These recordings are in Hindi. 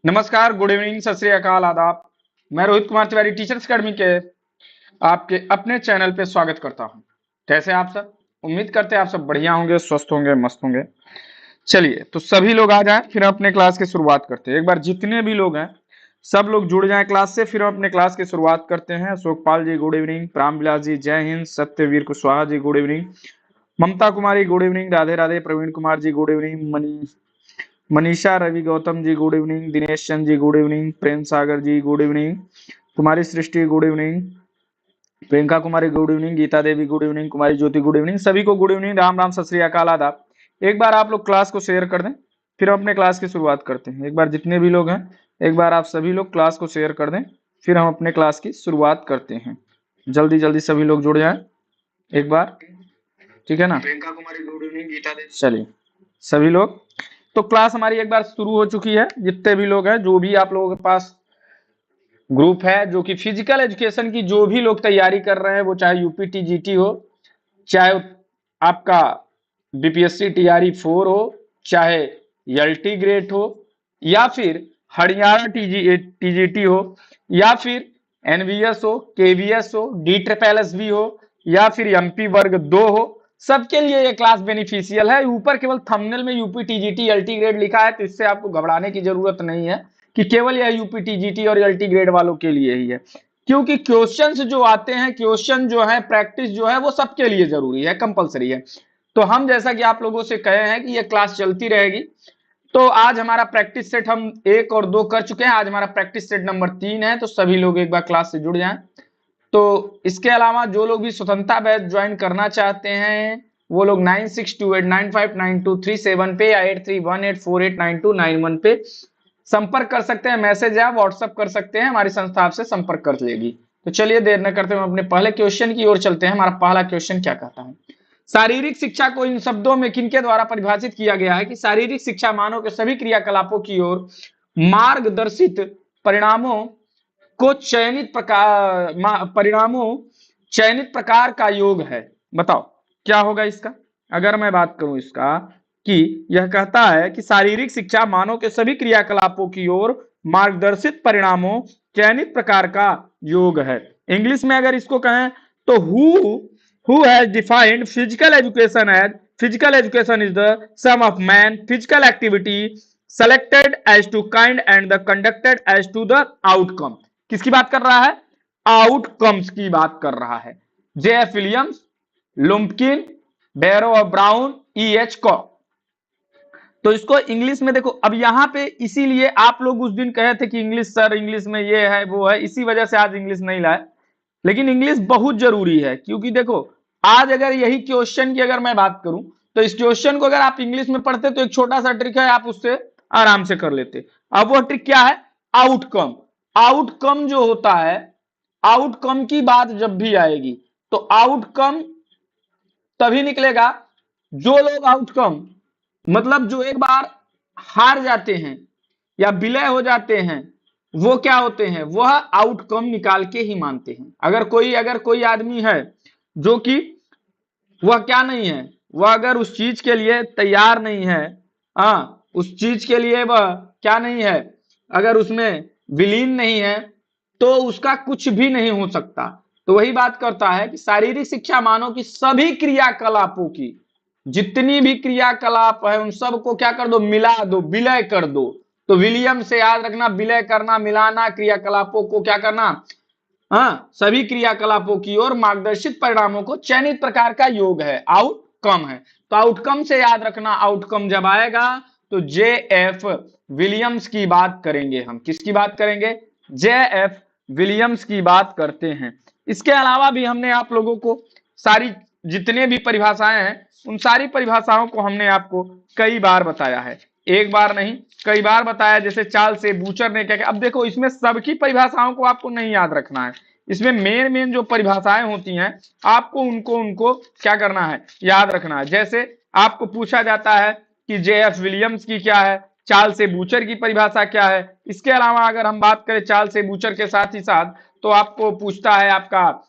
नमस्कार, गुड इवनिंग, सत श्री अकाल, आदाब। मैं रोहित कुमार तिवारी टीचर्स अकेडमी के आपके अपने चैनल पे स्वागत करता हूं। कैसे हैं आप सब? उम्मीद करते हैं आप सब बढ़िया होंगे, स्वस्थ होंगे, मस्त होंगे। चलिए, तो सभी लोग आ जाएं, फिर हम अपने क्लास की शुरुआत करते हैं। एक बार जितने भी लोग हैं सब लोग जुड़ जाएं क्लास से, फिर हम अपने क्लास की शुरुआत करते हैं। अशोकपाल जी गुड इवनिंग, रामविलास जी जय Hind, Satyavir Kushwaha ji good evening, Mamta Kumari good evening, Radhe Radhe, Praveen Kumar ji good evening, Manisha Ravi Gautam ji good evening, Dinesh Chand ji good evening, Prem Sagar जी गुड इवनिंग, कुमारी सृष्टि good evening, Priyanka Kumari good evening, Gita देवी गुड इवनिंग, कुमारी ज्योति गुड इवनिंग। सभी को गुड इवनिंग, राम राम, सत श्री अकाल, आदाब। एक बार आप लोग क्लास को शेयर कर दें, फिर हम अपने क्लास की शुरुआत करते हैं। एक बार जितने भी लोग हैं, एक बार आप सभी लोग क्लास को शेयर कर दें, फिर हम अपने क्लास की शुरुआत करते हैं। जल्दी जल्दी सभी लोग जुड़ जाएं एक बार, ठीक है ना? प्रियंका कुमारी गुड इवनिंग, गीता देवी। चलिए सभी लोग, तो क्लास हमारी एक बार शुरू हो चुकी है। जितने भी लोग हैं, जो भी आप लोगों के पास ग्रुप है जो कि फिजिकल एजुकेशन की जो भी लोग तैयारी कर रहे हैं, वो चाहे यूपी टीजीटी हो, चाहे आपका बीपीएससी टीआरई 4 हो, चाहे एलटी ग्रेड हो, या फिर हरियाणा टीजीटी हो, या फिर एनवीएस हो, केवीएस हो, डी ट्रिपल एस भी हो, या फिर एमपी वर्ग 2 हो, सबके लिए ये क्लास बेनिफिशियल है। ऊपर केवल थंबनेल में यूपी टीजीटी एलटी ग्रेड लिखा है, तो इससे आपको घबराने की जरूरत नहीं है कि केवल यह यूपी टीजीटी और एलटी ग्रेड वालों के लिए ही है, क्योंकि क्वेश्चंस जो आते हैं, क्वेश्चन जो है, प्रैक्टिस जो है, वो सबके लिए जरूरी है, कंपलसरी है। तो हम जैसा कि आप लोगों से कहे हैं कि ये क्लास चलती रहेगी, तो आज हमारा प्रैक्टिस सेट हम 1 और 2 कर चुके हैं। आज हमारा प्रैक्टिस सेट नंबर 3 है, तो सभी लोग एक बार क्लास से जुड़ जाएं। तो इसके अलावा जो लोग भी स्वतंत्रता बैच ज्वाइन करना चाहते हैं, वो लोग 9628959237 पे या 8318489291 पे संपर्क कर सकते हैं। मैसेज या व्हाट्सअप कर सकते हैं, हमारी संस्था आपसे संपर्क कर लेगी। तो चलिए देर न करते हुए अपने पहले क्वेश्चन की ओर चलते हैं। हमारा पहला क्वेश्चन क्या कहता है? शारीरिक शिक्षा को इन शब्दों में किनके द्वारा परिभाषित किया गया है कि शारीरिक शिक्षा मानव के सभी क्रियाकलापों की ओर मार्गदर्शित परिणामों को चयनित प्रकार का योग है। बताओ क्या होगा इसका? अगर मैं बात करूं इसका, कि यह कहता है कि शारीरिक शिक्षा मानव के सभी क्रियाकलापों की ओर मार्गदर्शित परिणामों चयनित प्रकार का योग है। इंग्लिश में अगर इसको कहें तो who has defined physical education is the sum of man physical activity selected as to kind and the conducted as to the outcome। किसकी बात कर रहा है? आउटकम्स की बात कर रहा है। जे.एफ. विलियम्स, लुम्पकिन, बैरो और ब्राउन, E.H. कॉक। तो इसको इंग्लिश में देखो, अब यहां पे इसीलिए आप लोग उस दिन कहे थे कि इंग्लिश सर, इंग्लिश में ये है वो है, इसी वजह से आज इंग्लिश नहीं लाए। लेकिन इंग्लिश बहुत जरूरी है, क्योंकि देखो आज अगर यही क्वेश्चन की अगर मैं बात करूं, तो इस क्वेश्चन को अगर आप इंग्लिश में पढ़ते तो एक छोटा सा ट्रिक है, आप उससे आराम से कर लेते। अब वो ट्रिक क्या है? आउटकम। आउटकम जो होता है, आउटकम की बात जब भी आएगी तो आउटकम तभी निकलेगा, जो लोग आउटकम मतलब जो एक बार हार जाते हैं या विलय हो जाते हैं, वो क्या होते हैं? वह आउटकम निकाल के ही मानते हैं। अगर कोई आदमी है जो कि वह क्या नहीं है, वह अगर उस चीज के लिए तैयार नहीं है, उस चीज के लिए वह क्या नहीं है, अगर उसमें विलीन नहीं है, तो उसका कुछ भी नहीं हो सकता। तो वही बात करता है कि शारीरिक शिक्षा मानव की सभी क्रियाकलापों की, जितनी भी क्रियाकलाप है उन सबको क्या कर दो? मिला दो, विलय कर दो। तो विलियम से याद रखना, विलय करना, मिलाना, क्रियाकलापों को क्या करना, सभी क्रियाकलापों की ओर मार्गदर्शित परिणामों को चयनित प्रकार का योग है, आउटकम है। तो आउटकम से याद रखना, आउटकम जब आएगा तो जे.एफ. विलियम्स की बात करेंगे हम। किसकी बात करेंगे? जे.एफ. विलियम्स की बात करते हैं। इसके अलावा भी हमने आप लोगों को सारी जितने भी परिभाषाएं हैं, उन सारी परिभाषाओं को हमने आपको कई बार बताया है, एक बार नहीं कई बार बताया। जैसे चार्ल्स ए बूचर ने क्या किया, अब देखो इसमें सबकी परिभाषाओं को आपको नहीं याद रखना है, इसमें मेन जो परिभाषाएं होती हैं आपको उनको क्या करना है? याद रखना है। जैसे आपको पूछा जाता है कि जे.एफ. विलियम्स की क्या है, चार्ल्स ए बूचर की परिभाषा क्या है। इसके अलावा अगर हम बात करें चार्ल्स ए बूचर के साथ ही साथ, तो आपको पूछता है आपका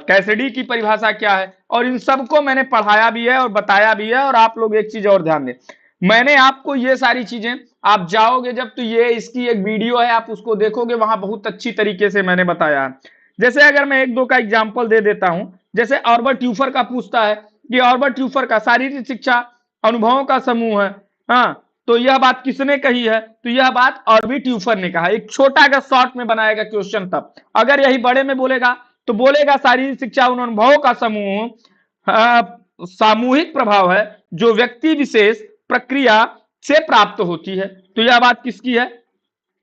कैसिडी की परिभाषा क्या है। और इन सबको मैंने पढ़ाया भी है और बताया भी है। और आप लोग एक चीज और ध्यान दें, मैंने आपको ये सारी चीजें आप जाओगे जब तो ये इसकी एक वीडियो है, आप उसको देखोगे, वहां बहुत अच्छी तरीके से मैंने बताया है। जैसे अगर मैं एक दो का एग्जाम्पल दे देता हूं, जैसे ऑर्बर्ट यूफर का पूछता है कि ऑर्बर्ट यूफर का शारीरिक शिक्षा अनुभवों का समूह है, हाँ, तो यह बात किसने कही है? तो यह बात ऑर्बिट यूफर ने कहा। एक छोटा अगर शॉर्ट में बनाएगा क्वेश्चन तब, अगर यही बड़े में बोलेगा तो बोलेगा शारीरिक शिक्षा उन अनुभवों का समूह, सामूहिक प्रभाव है जो व्यक्ति विशेष प्रक्रिया से प्राप्त होती है। तो यह बात किसकी है?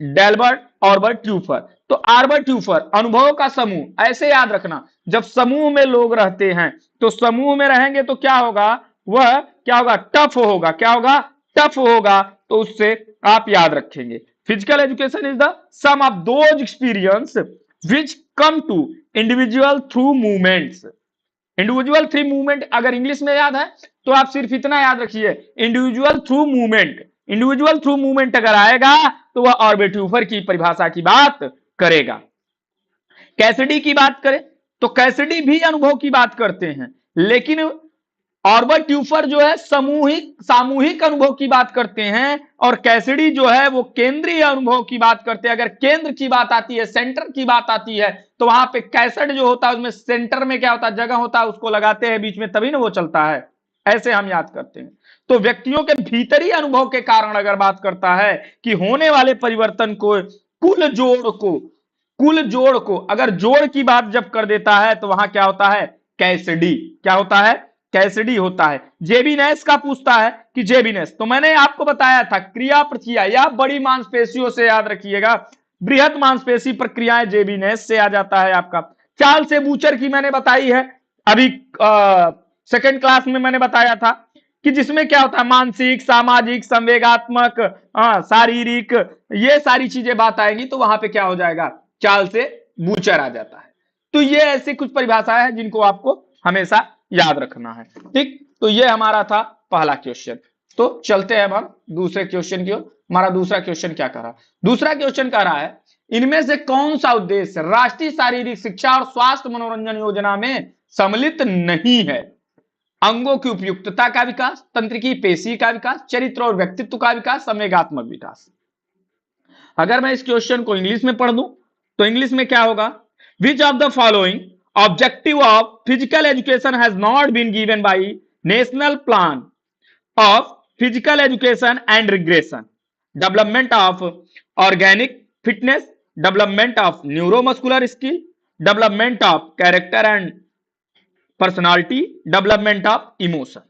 डेल्बर्ट ऑर्बर्ट यूफर। तो ऑर्बर्ट यूफर अनुभवों का समूह, ऐसे याद रखना, जब समूह में लोग रहते हैं तो समूह में रहेंगे तो क्या होगा? वह क्या होगा? टफ होगा। क्या होगा? टफ होगा। तो उससे आप याद रखेंगे, physical education is the sum of those experience which come to individual through movements. Individual through movement अगर इंग्लिश में याद है तो आप सिर्फ इतना याद रखिए, individual through movement. Individual through movement अगर आएगा तो वह ऑर्बर्ट यूफर की परिभाषा की बात करेगा। कैसिडी की बात करें तो कैसिडी भी अनुभव की बात करते हैं, लेकिन ऑर्बर्ट यूफर जो है सामूहिक अनुभव की बात करते हैं, और कैसिडी जो है वो केंद्रीय अनुभव की बात करते हैं। अगर केंद्र की बात आती है, सेंटर की बात आती है, तो वहां पे कैसेट जो होता है उसमें सेंटर में क्या होता है? जगह होता है, उसको लगाते हैं बीच में, तभी ना वो चलता है। ऐसे हम याद करते हैं। तो व्यक्तियों के भीतरी अनुभव के कारण अगर बात करता है कि होने वाले परिवर्तन को, कुल जोड़ को अगर जोड़ की बात जब कर देता है तो वहां क्या होता है? कैसिडी। क्या होता है? कैसिडी होता है। जेबिनेस का पूछता है कि जेबिनेस, तो मैंने आपको बताया था क्रिया प्रक्रिया या बड़ी मांसपेशियों से याद रखिएगा, बृहद मांसपेशी प्रक्रियाएं जेबिनेस से आ जाता है आपका। चार्ल्स से बूचर की मैंने बताई है अभी सेकंड क्लास में, मैंने बताया था कि जिसमें क्या होता है? मानसिक, सामाजिक, संवेगात्मक, शारीरिक, ये सारी चीजें बात आएंगी तो वहां पे क्या हो जाएगा? चार्ल्स से बूचर आ जाता है। तो ये ऐसी कुछ परिभाषाएं हैं जिनको आपको हमेशा याद रखना है। ठीक, तो ये हमारा था पहला क्वेश्चन। तो चलते हैं हम दूसरे क्वेश्चन की ओर। हमारा दूसरा क्वेश्चन क्या कर रहा है? दूसरा क्वेश्चन कह रहा है, इनमें से कौन सा उद्देश्य राष्ट्रीय शारीरिक शिक्षा और स्वास्थ्य मनोरंजन योजना में सम्मिलित नहीं है? अंगों की उपयुक्तता का विकास, तंत्रिकी पेशी का विकास, चरित्र और व्यक्तित्व का विकास, संवेगात्मक विकास। अगर मैं इस क्वेश्चन को इंग्लिश में पढ़ दूं तो इंग्लिश में क्या होगा? विच of the following objective of physical education has not been given by national plan of physical education and regression, development of organic fitness, development of neuromuscular skill, development of character and personality, development of emotion।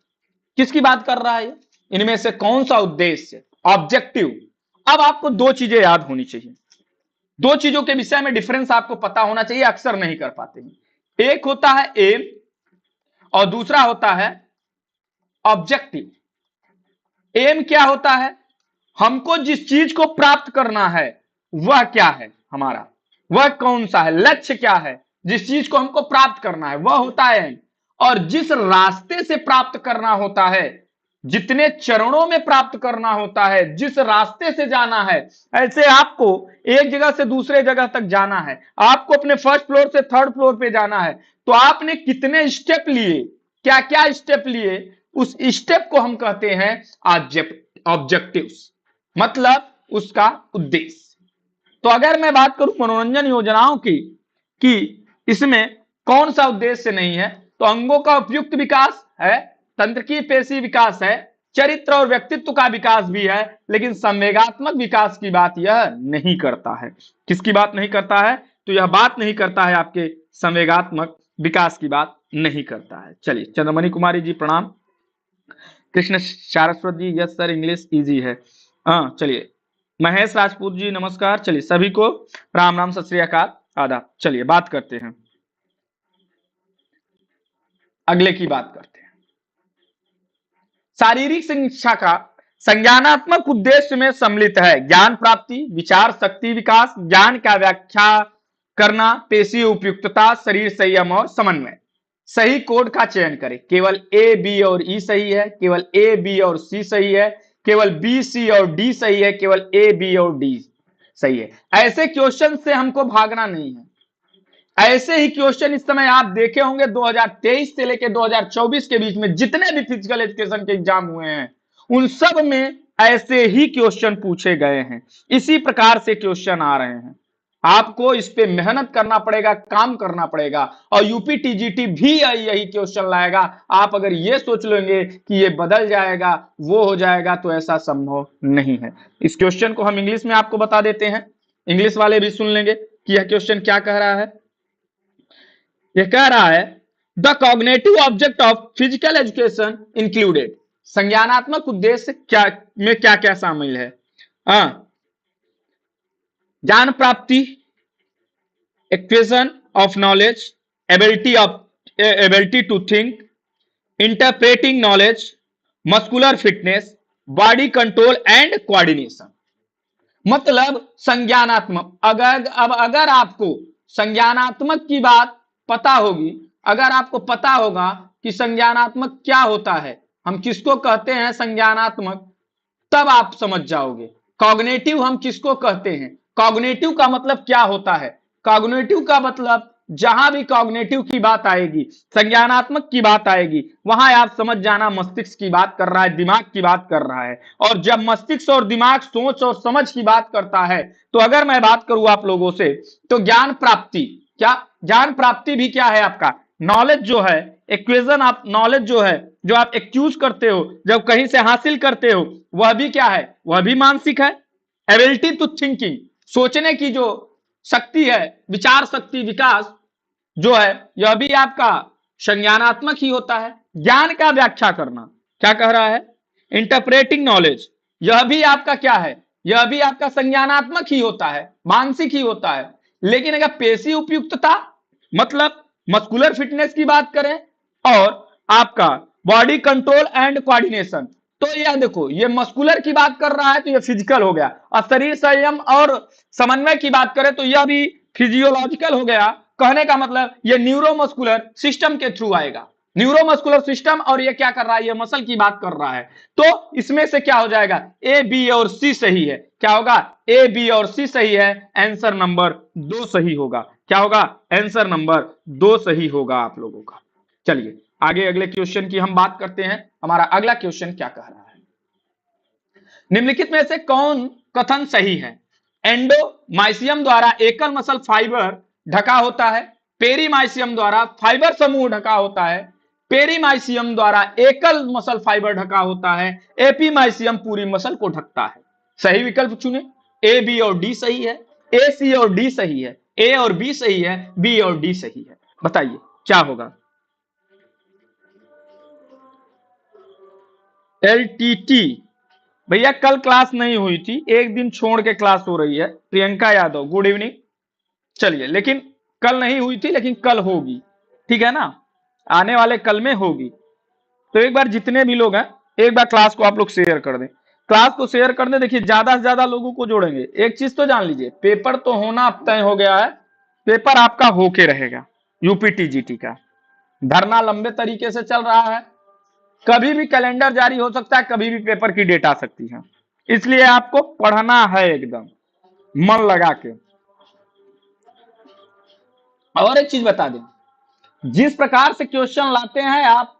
किसकी बात कर रहा है? इनमें से कौन सा उद्देश्य? ऑब्जेक्टिव। अब आपको दो चीजें याद होनी चाहिए, दो चीजों के विषय में डिफरेंस आपको पता होना चाहिए, अक्सर नहीं कर पाते हैं। एक होता है एम और दूसरा होता है ऑब्जेक्टिव। एम क्या होता है? हमको जिस चीज को प्राप्त करना है वह क्या है हमारा, वह कौन सा है, लक्ष्य क्या है, जिस चीज को हमको प्राप्त करना है वह होता है एम। और जिस रास्ते से प्राप्त करना होता है, जितने चरणों में प्राप्त करना होता है, जिस रास्ते से जाना है, ऐसे आपको एक जगह से दूसरे जगह तक जाना है, आपको अपने फर्स्ट फ्लोर से थर्ड फ्लोर पे जाना है, तो आपने कितने स्टेप लिए, क्या क्या स्टेप लिए, उस स्टेप को हम कहते हैं ऑब्जेक्टिव्स, मतलब उसका उद्देश्य। तो अगर मैं बात करूं मनोरंजन योजनाओं की कि इसमें कौन सा उद्देश्य नहीं है, तो अंगों का उपयुक्त विकास है, तंत्रिकी पेशी विकास है, चरित्र और व्यक्तित्व का विकास भी है, लेकिन संवेगात्मक विकास की बात यह नहीं करता है। किसकी बात नहीं करता है? तो यह बात नहीं करता है, आपके संवेगात्मक विकास की बात नहीं करता है। चलिए, चंद्रमणि कुमारी जी प्रणाम। कृष्ण सारस्वत जी, यस सर इंग्लिश इजी है। हाँ चलिए, महेश राजपूत जी नमस्कार। चलिए सभी को राम राम, सत श्री अकाल, आदाब। चलिए बात करते हैं, अगले की बात करते हैं। शारीरिक शिक्षा का संज्ञानात्मक उद्देश्य में सम्मिलित है ज्ञान प्राप्ति, विचार शक्ति विकास, ज्ञान का व्याख्या करना, पेशी उपयुक्तता, शरीर संयम और समन्वय। सही कोड का चयन करें। केवल ए, बी और ई सही है, केवल ए, बी और सी सही है, केवल बी, सी और डी सही है, केवल ए, बी और डी सही है। ऐसे क्वेश्चन से हमको भागना नहीं है। ऐसे ही क्वेश्चन इस समय आप देखे होंगे 2023 से लेकर 2024 के बीच में जितने भी फिजिकल एजुकेशन के एग्जाम हुए हैं, उन सब में ऐसे ही क्वेश्चन पूछे गए हैं, इसी प्रकार से क्वेश्चन आ रहे हैं। आपको इस पे मेहनत करना पड़ेगा, काम करना पड़ेगा, और यूपी टीजीटी भी यही क्वेश्चन लाएगा। आप अगर ये सोच लेंगे कि ये बदल जाएगा, वो हो जाएगा, तो ऐसा संभव नहीं है। इस क्वेश्चन को हम इंग्लिश में आपको बता देते हैं, इंग्लिश वाले भी सुन लेंगे कि यह क्वेश्चन क्या कह रहा है। यह कह रहा है the cognitive object of physical education included, संज्ञानात्मक उद्देश्य क्या में क्या क्या शामिल है। ज्ञान प्राप्ति, acquisition of knowledge, ability to think, interpreting knowledge, muscular fitness, body control and coordination. मतलब संज्ञानात्मक, अगर आपको संज्ञानात्मक की बात पता होगी, अगर आपको पता होगा कि संज्ञानात्मक क्या होता है, हम किसको कहते हैं संज्ञानात्मक, तब आप समझ जाओगे। कॉग्निटिव हम किसको कहते हैं, कॉग्निटिव का मतलब क्या होता है। कॉग्निटिव का मतलब जहां भी कॉग्निटिव की बात आएगी, संज्ञानात्मक की बात आएगी, वहां आप समझ जाना मस्तिष्क की बात कर रहा है, दिमाग की बात कर रहा है। और जब मस्तिष्क और दिमाग सोच और समझ की बात करता है, तो अगर मैं बात करूं आप लोगों से, तो ज्ञान प्राप्ति, क्या ज्ञान प्राप्ति भी क्या है आपका, नॉलेज जो है, इक्वेशन ऑफ नॉलेज जो है, जो आप एक्यूज करते हो, जब कहीं से हासिल करते हो, वह भी क्या है, वह भी मानसिक है। एबिलिटी टू थिंकिंग, सोचने की जो शक्ति है, विचार शक्ति, विकास जो है, यह भी आपका संज्ञानात्मक ही होता है। ज्ञान का व्याख्या करना, क्या कह रहा है, इंटरप्रेटिंग नॉलेज, यह भी आपका क्या है, यह भी आपका संज्ञानात्मक ही होता है, मानसिक ही होता है। लेकिन अगर पेशी उपयुक्तता, मतलब मस्कुलर फिटनेस की बात करें, और आपका बॉडी कंट्रोल एंड कोऑर्डिनेशन, तो यह देखो, ये मस्कुलर की बात कर रहा है तो यह फिजिकल हो गया, और शरीर संयम और समन्वय की बात करें तो यह भी फिजियोलॉजिकल हो गया। कहने का मतलब ये न्यूरोमस्कुलर सिस्टम के थ्रू आएगा, न्यूरोमस्कुलर सिस्टम, और ये क्या कर रहा है, ये मसल की बात कर रहा है। तो इसमें से क्या हो जाएगा, ए, बी और सी सही है। क्या होगा, ए, बी और सी सही है, आंसर नंबर 2 सही होगा। क्या होगा, आंसर नंबर 2 सही होगा आप लोगों का। चलिए आगे अगले क्वेश्चन की हम बात करते हैं। हमारा अगला क्वेश्चन क्या कह रहा है, निम्नलिखित में से कौन कथन सही है। एंडोमाइसियम द्वारा एकल मसल फाइबर ढका होता है, पेरीमाइसियम द्वारा फाइबर समूह ढका होता है, पेरीमाइसियम द्वारा एकल मसल फाइबर ढका होता है, एपीमाइसियम पूरी मसल को ढकता है। सही विकल्प चुने, ए, बी और डी सही है, ए, सी और डी सही है, ए और बी सही है, बी और डी सही है। बताइए क्या होगा। एलटीटी, भैया कल क्लास नहीं हुई थी, एक दिन छोड़ के क्लास हो रही है। Priyanka Yadav, good evening. चलिए, लेकिन कल नहीं हुई थी, लेकिन कल होगी, ठीक है ना, आने वाले कल में होगी। तो एक बार जितने भी लोग हैं, एक बार क्लास को आप लोग शेयर कर दें, क्लास को शेयर कर दें। देखिए ज्यादा से ज्यादा लोगों को जोड़ेंगे। एक चीज तो जान लीजिए, पेपर तो होना अब तय हो गया है, पेपर आपका होके रहेगा। यूपी टीजीटी का धरना लंबे तरीके से चल रहा है, कभी भी कैलेंडर जारी हो सकता है, कभी भी पेपर की डेट आ सकती है, इसलिए आपको पढ़ना है एकदम मन लगा के। और एक चीज बता दें, जिस प्रकार से क्वेश्चन लाते हैं आप,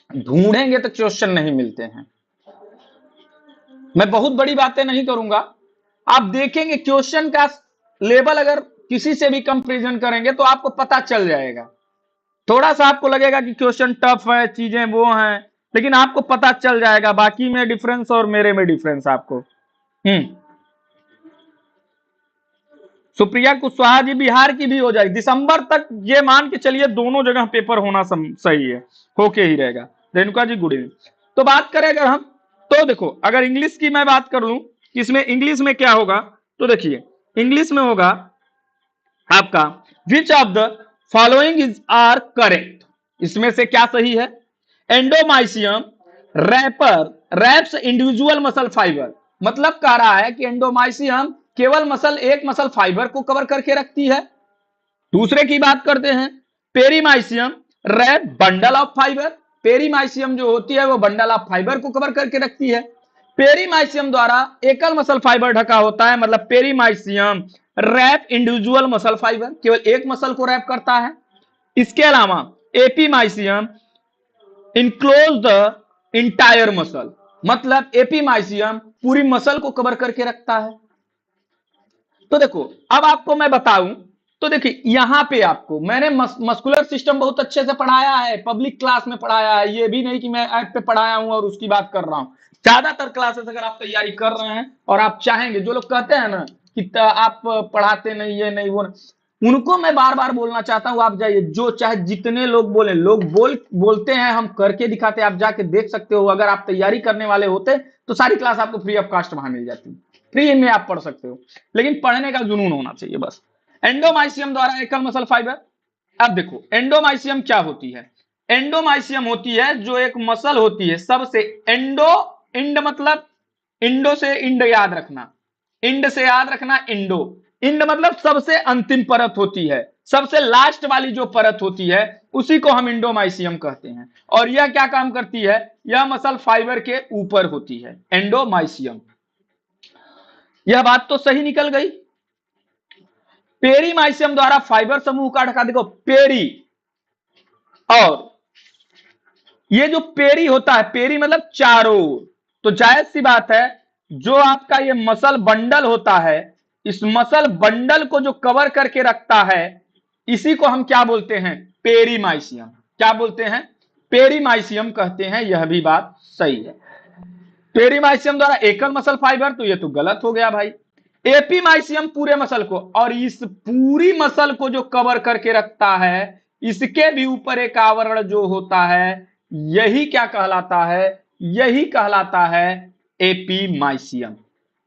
ढूंढेंगे तो क्वेश्चन नहीं मिलते हैं। मैं बहुत बड़ी बातें नहीं करूंगा, आप देखेंगे क्वेश्चन का लेवल अगर किसी से भी कंपैरिजन करेंगे तो आपको पता चल जाएगा। थोड़ा सा आपको लगेगा कि क्वेश्चन टफ है, चीजें वो हैं, लेकिन आपको पता चल जाएगा बाकी में डिफरेंस और मेरे में डिफरेंस आपको। सुप्रिया कुशवाहा जी बिहार की भी हो जाएगी दिसंबर तक, ये मान के चलिए दोनों जगह पेपर होना सही है, होके ही रहेगा। Renuka ji good evening. तो बात करें अगर हम, तो देखो अगर इंग्लिश की मैं बात कर लूं, इसमें इंग्लिश में क्या होगा, तो देखिए इंग्लिश में होगा आपका which of the following is are correct, इसमें से क्या सही है। Endomysium wraps individual muscle fibre, मतलब कह रहा है कि एंडोमाइसियम केवल एक मसल फाइबर को कवर करके रखती है। दूसरे की बात करते हैं, perimysium wrap bundle of fibre, perimysium जो होती है वो बंडल ऑफ फाइबर को कवर करके रखती है। पेरीमाइसियम द्वारा एकल मसल फाइबर ढका होता है, मतलब perimysium wrap individual muscle fibre, केवल एक मसल को रैप करता है। इसके अलावा epimysium enclose the entire muscle, मतलब एपीमाइसियम पूरी मसल को कवर करके रखता है। तो देखो अब आपको मैं बताऊं, तो देखिए यहां पे आपको मैंने मस्कुलर सिस्टम बहुत अच्छे से पढ़ाया है, पब्लिक क्लास में पढ़ाया है, ये भी नहीं कि मैं ऐप पे पढ़ाया हूं और उसकी बात कर रहा हूं। ज्यादातर क्लासेस अगर आप तैयारी कर रहे हैं और आप चाहेंगे, जो लोग कहते हैं ना कि आप पढ़ाते नहीं, ये नहीं वो नहीं, उनको मैं बार बार बोलना चाहता हूं, आप जाइए, जो चाहे जितने लोग बोले, लोग बोलते हैं, हम करके दिखाते हैं, आप जाके देख सकते हो। अगर आप तैयारी करने वाले होते तो सारी क्लास आपको फ्री ऑफ कॉस्ट वहां मिल जाती, फ्री में आप पढ़ सकते हो, लेकिन पढ़ने का जुनून होना चाहिए बस। एंडोमाइसियम द्वारा एकल मसल फाइबर। अब देखो एंडोमाइसियम क्या होती है। एंडोमाइसियम होती है जो एक मसल होती है सबसे एंडो, इंड मतलब इंडो से इंड याद रखना, इंड से याद रखना, इंडो, इंड मतलब सबसे अंतिम परत होती है, सबसे लास्ट वाली जो परत होती है उसी को हम इंडोमाइसियम कहते हैं। और यह क्या काम करती है, यह मसल फाइबर के ऊपर होती है एंडोमाइसियम। यह बात तो सही निकल गई। पेरीमाइसियम द्वारा फाइबर समूह का ढका, देखो पेरी, और ये जो पेरी होता है, पेरी मतलब चारों ओर, तो जायज सी बात है जो आपका ये मसल बंडल होता है, इस मसल बंडल को जो कवर करके रखता है इसी को हम क्या बोलते हैं, पेरीमाइसियम। क्या बोलते हैं, पेरीमाइसियम कहते हैं। यह भी बात सही है। पेरीमाइसियम द्वारा एकल मसल फाइबर, तो ये तो गलत हो गया भाई। एपीमाइसियम पूरे मसल को, और इस पूरी मसल को जो कवर करके रखता है इसके भी ऊपर एक आवरण जो होता है, यही क्या कहलाता है, यही कहलाता है एपीमाइसियम।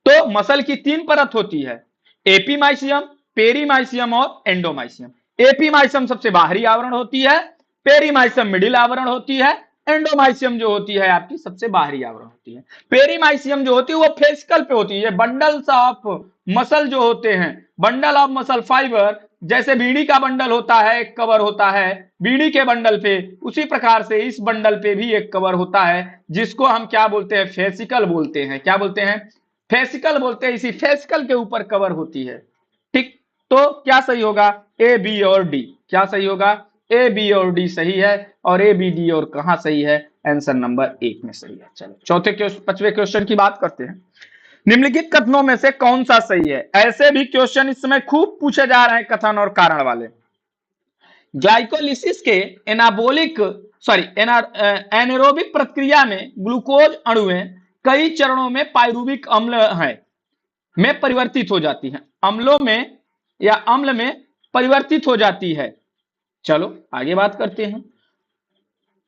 तो मसल की तीन परत होती है, एपीमाइसियम, पेरीमाइसियम और एंडोमाइसियम। एपीमाइसियम सबसे बाहरी आवरण होती है, पेरीमाइसियम मिडिल आवरण होती है, एंडोमाइसियम जो होती है आपकी सबसे बाहरी आवरण होती है। पेरीमाइसियम जो होती है वो फेसिकल पे होती है। ये बंडल्स ऑफ मसल जो होते हैं, बंडल ऑफ मसल फाइबर, जैसे बीड़ी का बंडल होता है, एक कवर होता है बीड़ी के बंडल पे, उसी प्रकार से इस बंडल पे भी एक कवर होता है जिसको हम क्या बोलते हैं, फेसिकल बोलते हैं। क्या बोलते हैं, फेसिकल बोलते हैं। इसी फेसिकल के ऊपर कवर होती है। ठीक, तो क्या सही होगा, ए बी और डी। क्या सही होगा, ए बी और डी सही है, और ए बी डी और कहां सही है, आंसर नंबर 1 में सही है। चलो चौथे पांचवें क्वेश्चन की बात करते हैं। निम्नलिखित कथनों में से कौन सा सही है। ऐसे भी क्वेश्चन इस समय खूब पूछे जा रहे हैं कथन और कारण वाले। ग्लाइकोलिसिस के एनाबोलिक एनारोबिक प्रक्रिया में ग्लूकोज अणुएं कई चरणों में पायरुविक अम्ल है में परिवर्तित हो जाती हैं, अम्लों में या अम्ल में परिवर्तित हो जाती है। चलो आगे बात करते हैं।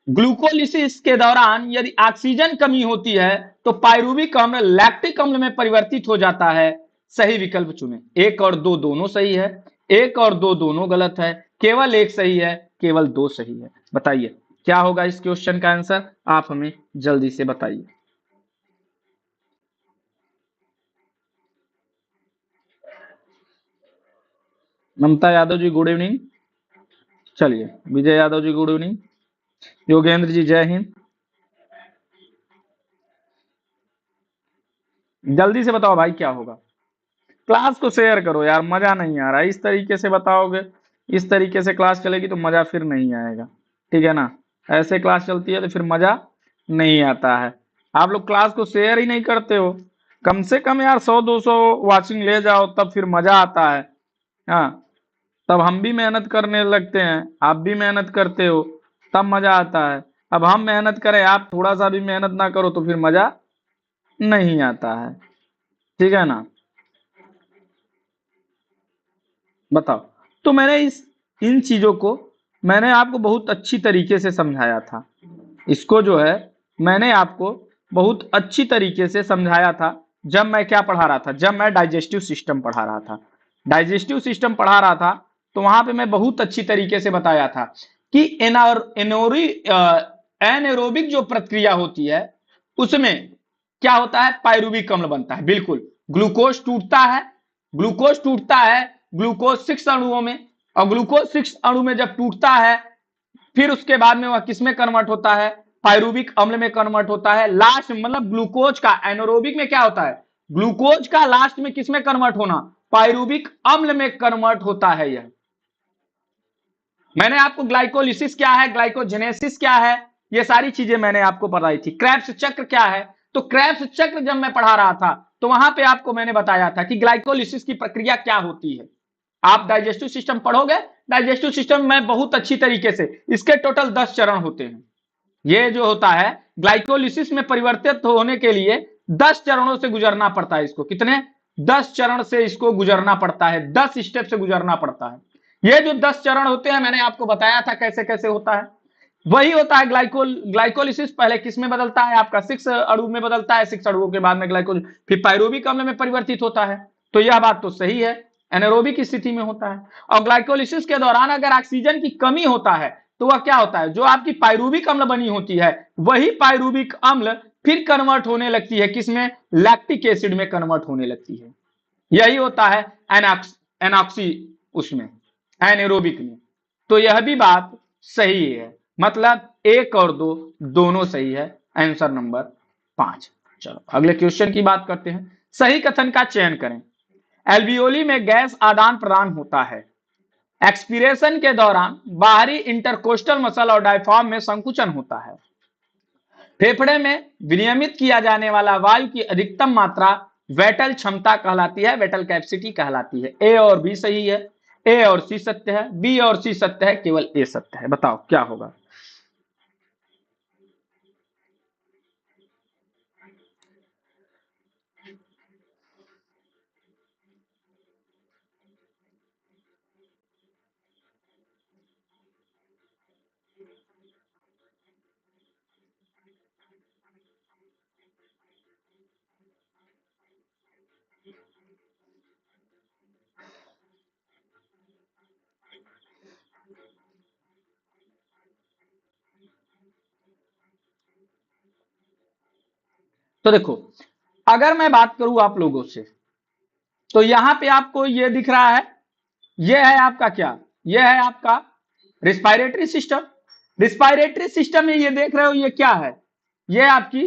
ग्लूकोलिसिस के दौरान यदि ऑक्सीजन कमी होती है तो पायरुविक अम्ल लैक्टिक अम्ल में परिवर्तित हो जाता है। सही विकल्प चुने। 1 और 2 दोनों सही है, 1 और 2 दोनों गलत है, केवल 1 सही है, केवल 2 सही है। बताइए क्या होगा इस क्वेश्चन का आंसर, आप हमें जल्दी से बताइए। ममता यादव जी गुड इवनिंग। चलिए विजय यादव जी गुड इवनिंग। योगेंद्र जी जय हिंद। जल्दी से बताओ भाई क्या होगा। क्लास को शेयर करो यार, मजा नहीं आ रहा है। इस तरीके से बताओगे, इस तरीके से क्लास चलेगी तो मजा फिर नहीं आएगा, ठीक है ना। ऐसे क्लास चलती है तो फिर मजा नहीं आता है। आप लोग क्लास को शेयर ही नहीं करते हो। कम से कम यार 100-200 वाचिंग ले जाओ तब फिर मजा आता है। हाँ, तब हम भी मेहनत करने लगते हैं, आप भी मेहनत करते हो, तब मजा आता है। अब हम मेहनत करें, आप थोड़ा सा भी मेहनत ना करो तो फिर मजा नहीं आता है, ठीक है ना। बताओ, तो मैंने इन चीजों को मैंने आपको बहुत अच्छी तरीके से समझाया था। इसको जो है मैंने आपको बहुत अच्छी तरीके से समझाया था जब मैं क्या पढ़ा रहा था, जब मैं डाइजेस्टिव सिस्टम पढ़ा रहा था। डाइजेस्टिव सिस्टम पढ़ा रहा था तो वहां पे मैं बहुत अच्छी तरीके से बताया था कि एनारोबिक जो प्रक्रिया होती है उसमें क्या होता है, पायरुविक अम्ल बनता है। बिल्कुल, ग्लूकोज टूटता है, ग्लूकोज टूटता है ग्लूकोज 6 अणुओं में, और ग्लूकोज 6 अणु में जब टूटता है फिर उसके बाद में वह किसमें कन्वर्ट होता है, पायरुविक अम्ल में कन्वर्ट होता है। लास्ट मतलब ग्लूकोज का एनारोबिक में क्या होता है, ग्लूकोज का लास्ट में किसमें कन्वर्ट होना, पायरुविक अम्ल में कन्वर्ट होता है। यह मैंने आपको ग्लाइकोलिसिस क्या है, ग्लाइकोजेनेसिस क्या है, ये सारी चीजें मैंने आपको बताई थी। क्रेब्स चक्र क्या है, तो क्रेब्स चक्र जब मैं पढ़ा रहा था तो वहां पे आपको मैंने बताया था कि ग्लाइकोलिसिस की प्रक्रिया क्या होती है। आप डाइजेस्टिव सिस्टम पढ़ोगे, डाइजेस्टिव सिस्टम में बहुत अच्छी तरीके से इसके टोटल 10 चरण होते हैं। ये जो होता है ग्लाइकोलिसिस में परिवर्तित होने के लिए 10 चरणों से गुजरना पड़ता है इसको। कितने? 10 चरण से इसको गुजरना पड़ता है, 10 स्टेप से गुजरना पड़ता है। ये जो 10 चरण होते हैं मैंने आपको बताया था कैसे कैसे होता है। वही होता है ग्लाइकोलिसिस पहले किस में बदलता है? आपका 6 अणु में बदलता है, 6 अणुओं के बाद में ग्लाइकोल फिर पायरुविक अम्ल में परिवर्तित होता है। तो यह बात तो सही है, एनारोबिक स्थिति में होता है। और ग्लाइकोलिसिस के दौरान अगर ऑक्सीजन की कमी होता है तो वह क्या होता है? जो आपकी पायरुविक अम्ल बनी होती है वही पायरुविक अम्ल फिर कन्वर्ट होने लगती है किसमें? लैक्टिक एसिड में कन्वर्ट होने लगती है। यही होता है एनॉक्सी उसमें, एनारोबिक में। तो यह भी बात सही है, मतलब 1 और 2 दोनों सही है। Answer number 5। चलो अगले क्वेश्चन की बात करते हैं। सही कथन का चयन करें। एल्वियोली में गैस आदान प्रदान होता है। एक्सपीरेशन के दौरान बाहरी इंटरकोस्टल मसल और डायफ्राम में संकुचन होता है। फेफड़े में विनियमित किया जाने वाला वायु की अधिकतम मात्रा वेटल क्षमता कहलाती है, वेटल कैपेसिटी कहलाती है। ए और बी सही है, ए और सी सत्य है, बी और सी सत्य है, केवल ए सत्य है। बताओ क्या होगा? तो देखो, अगर मैं बात करूं आप लोगों से तो यहां पे आपको ये दिख रहा है, ये है आपका क्या? ये है आपका रिस्पायरेटरी सिस्टम। रिस्पायरेटरी सिस्टम में ये देख रहे हो ये क्या है? ये आपकी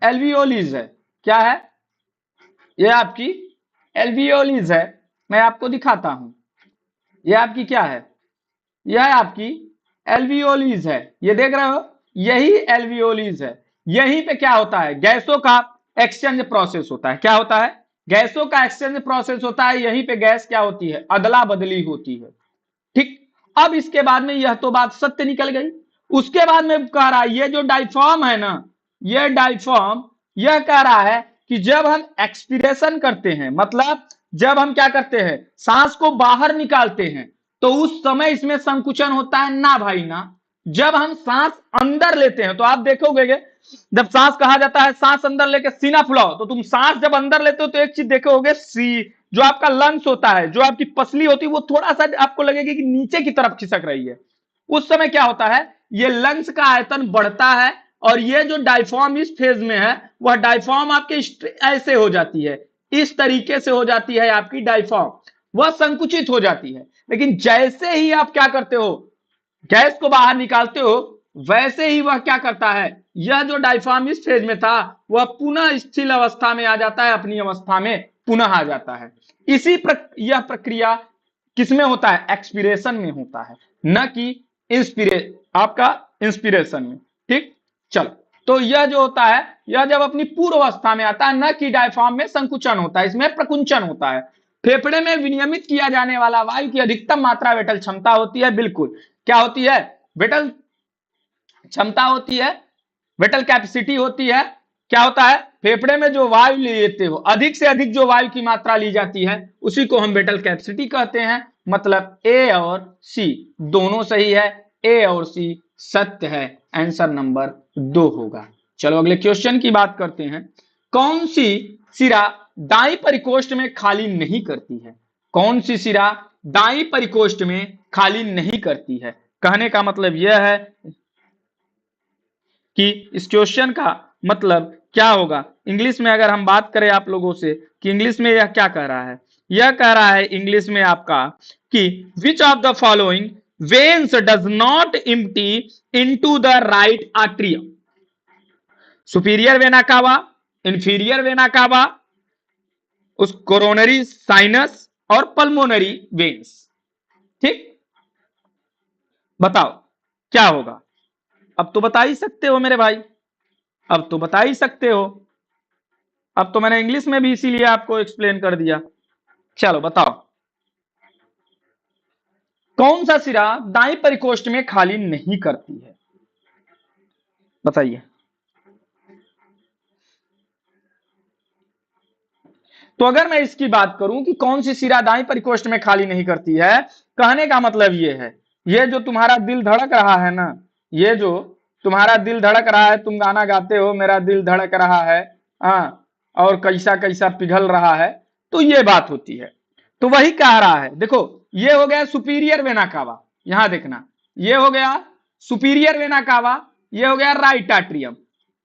एल्वियोलीज है। क्या है? ये आपकी एल्वियोलीज है। मैं आपको दिखाता हूं, ये आपकी क्या है? यह आपकी एल्वियोलीज है। ये देख रहे हो, यही एल्वियोलीज है। यहीं पे क्या होता है? गैसों का एक्सचेंज प्रोसेस होता है। क्या होता है? गैसों का एक्सचेंज प्रोसेस होता है। यहीं पे गैस क्या होती है? अदला बदली होती है। ठीक। अब इसके बाद में यह तो बात सत्य निकल गई। उसके बाद में कह रहा है ये जो डाइफॉर्म है ना, ये डाइफॉर्म यह कह रहा है कि जब हम एक्सपीरेशन करते हैं, मतलब जब हम क्या करते हैं? सांस को बाहर निकालते हैं, तो उस समय इसमें संकुचन होता है ना भाई ना। जब हम सांस अंदर लेते हैं तो आप देखोगे जब सांस कहा जाता है सांस अंदर लेके सीना फुलाओ, तो तुम सांस जब अंदर लेते हो तो एक चीज देखोगे, सी जो आपका लंग्स होता है, जो आपकी पसली होती है, वो थोड़ा सा आपको लगेगी कि नीचे की तरफ खिसक रही है। उस समय क्या होता है? ये लंग्स का आयतन बढ़ता है और ये जो डायफ्राम इस फेज में है वह डायफ्राम आपके ऐसे हो जाती है, इस तरीके से हो जाती है आपकी डायफ्राम, वह संकुचित हो जाती है। लेकिन जैसे ही आप क्या करते हो? गैस को बाहर निकालते हो, वैसे ही वह क्या करता है? यह जो डायफ्राम इस फेज में था वह पुनः स्थिर अवस्था में आ जाता है, अपनी अवस्था में पुनः आ जाता है। यह प्रक्रिया किसमें होता है? एक्सपीरेशन में होता है, न कि आपका इंस्पिरेशन में। ठीक। चलो, तो यह जो होता है यह जब अपनी पूर्व अवस्था में आता है, न कि डायफ्राम में संकुचन होता है, इसमें प्रकुंचन होता है। फेफड़े में विनियमित किया जाने वाला वायु की अधिकतम मात्रा वेटल क्षमता होती है। बिल्कुल, क्या होती है? वेटल क्षमता होती है, वेटल कैपेसिटी होती है। क्या होता है? फेफड़े में जो वायु लेते हो, अधिक से अधिक जो वायु की मात्रा ली जाती है उसी को हम वेटल कैपेसिटी कहते हैं। मतलब ए और सी दोनों सही है, ए और सी सत्य है। आंसर नंबर 2 होगा। चलो अगले क्वेश्चन की बात करते हैं। कौन सी सिरा दाई परिकोष्ठ में खाली नहीं करती है? कौन सी सिरा दाई परिकोष्ठ में खाली नहीं करती है? कहने का मतलब यह है कि इस क्वेश्चन का मतलब क्या होगा इंग्लिश में, अगर हम बात करें आप लोगों से कि इंग्लिश में यह क्या कह रहा है? यह कह रहा है इंग्लिश में आपका कि विच of the following veins does not empty into the right atrium? Superior vena cava, inferior vena cava, उस कोरोनरी साइनस और पल्मोनरी वेन्स। ठीक, बताओ क्या होगा? अब तो बता ही सकते हो मेरे भाई, अब तो बता ही सकते हो। अब तो मैंने इंग्लिश में भी इसीलिए आपको एक्सप्लेन कर दिया। चलो बताओ, कौन सा सिरा दाईं परिकोष्ठ में खाली नहीं करती है? बताइए। तो अगर मैं इसकी बात करूं कि कौन सी सिरा दाईं परिकोष्ठ में खाली नहीं करती है, कहने का मतलब ये है, ये जो तुम्हारा दिल धड़क रहा है ना, ये जो तुम्हारा दिल धड़क रहा है, तुम गाना गाते हो मेरा दिल धड़क रहा है, हाँ, और कैसा कैसा पिघल रहा है, तो ये बात होती है। तो वही कह रहा है, देखो ये हो गया सुपीरियर वेना कावा, यहां देखना, ये हो गया सुपीरियर वेना कावा, ये हो गया राइट एट्रियम।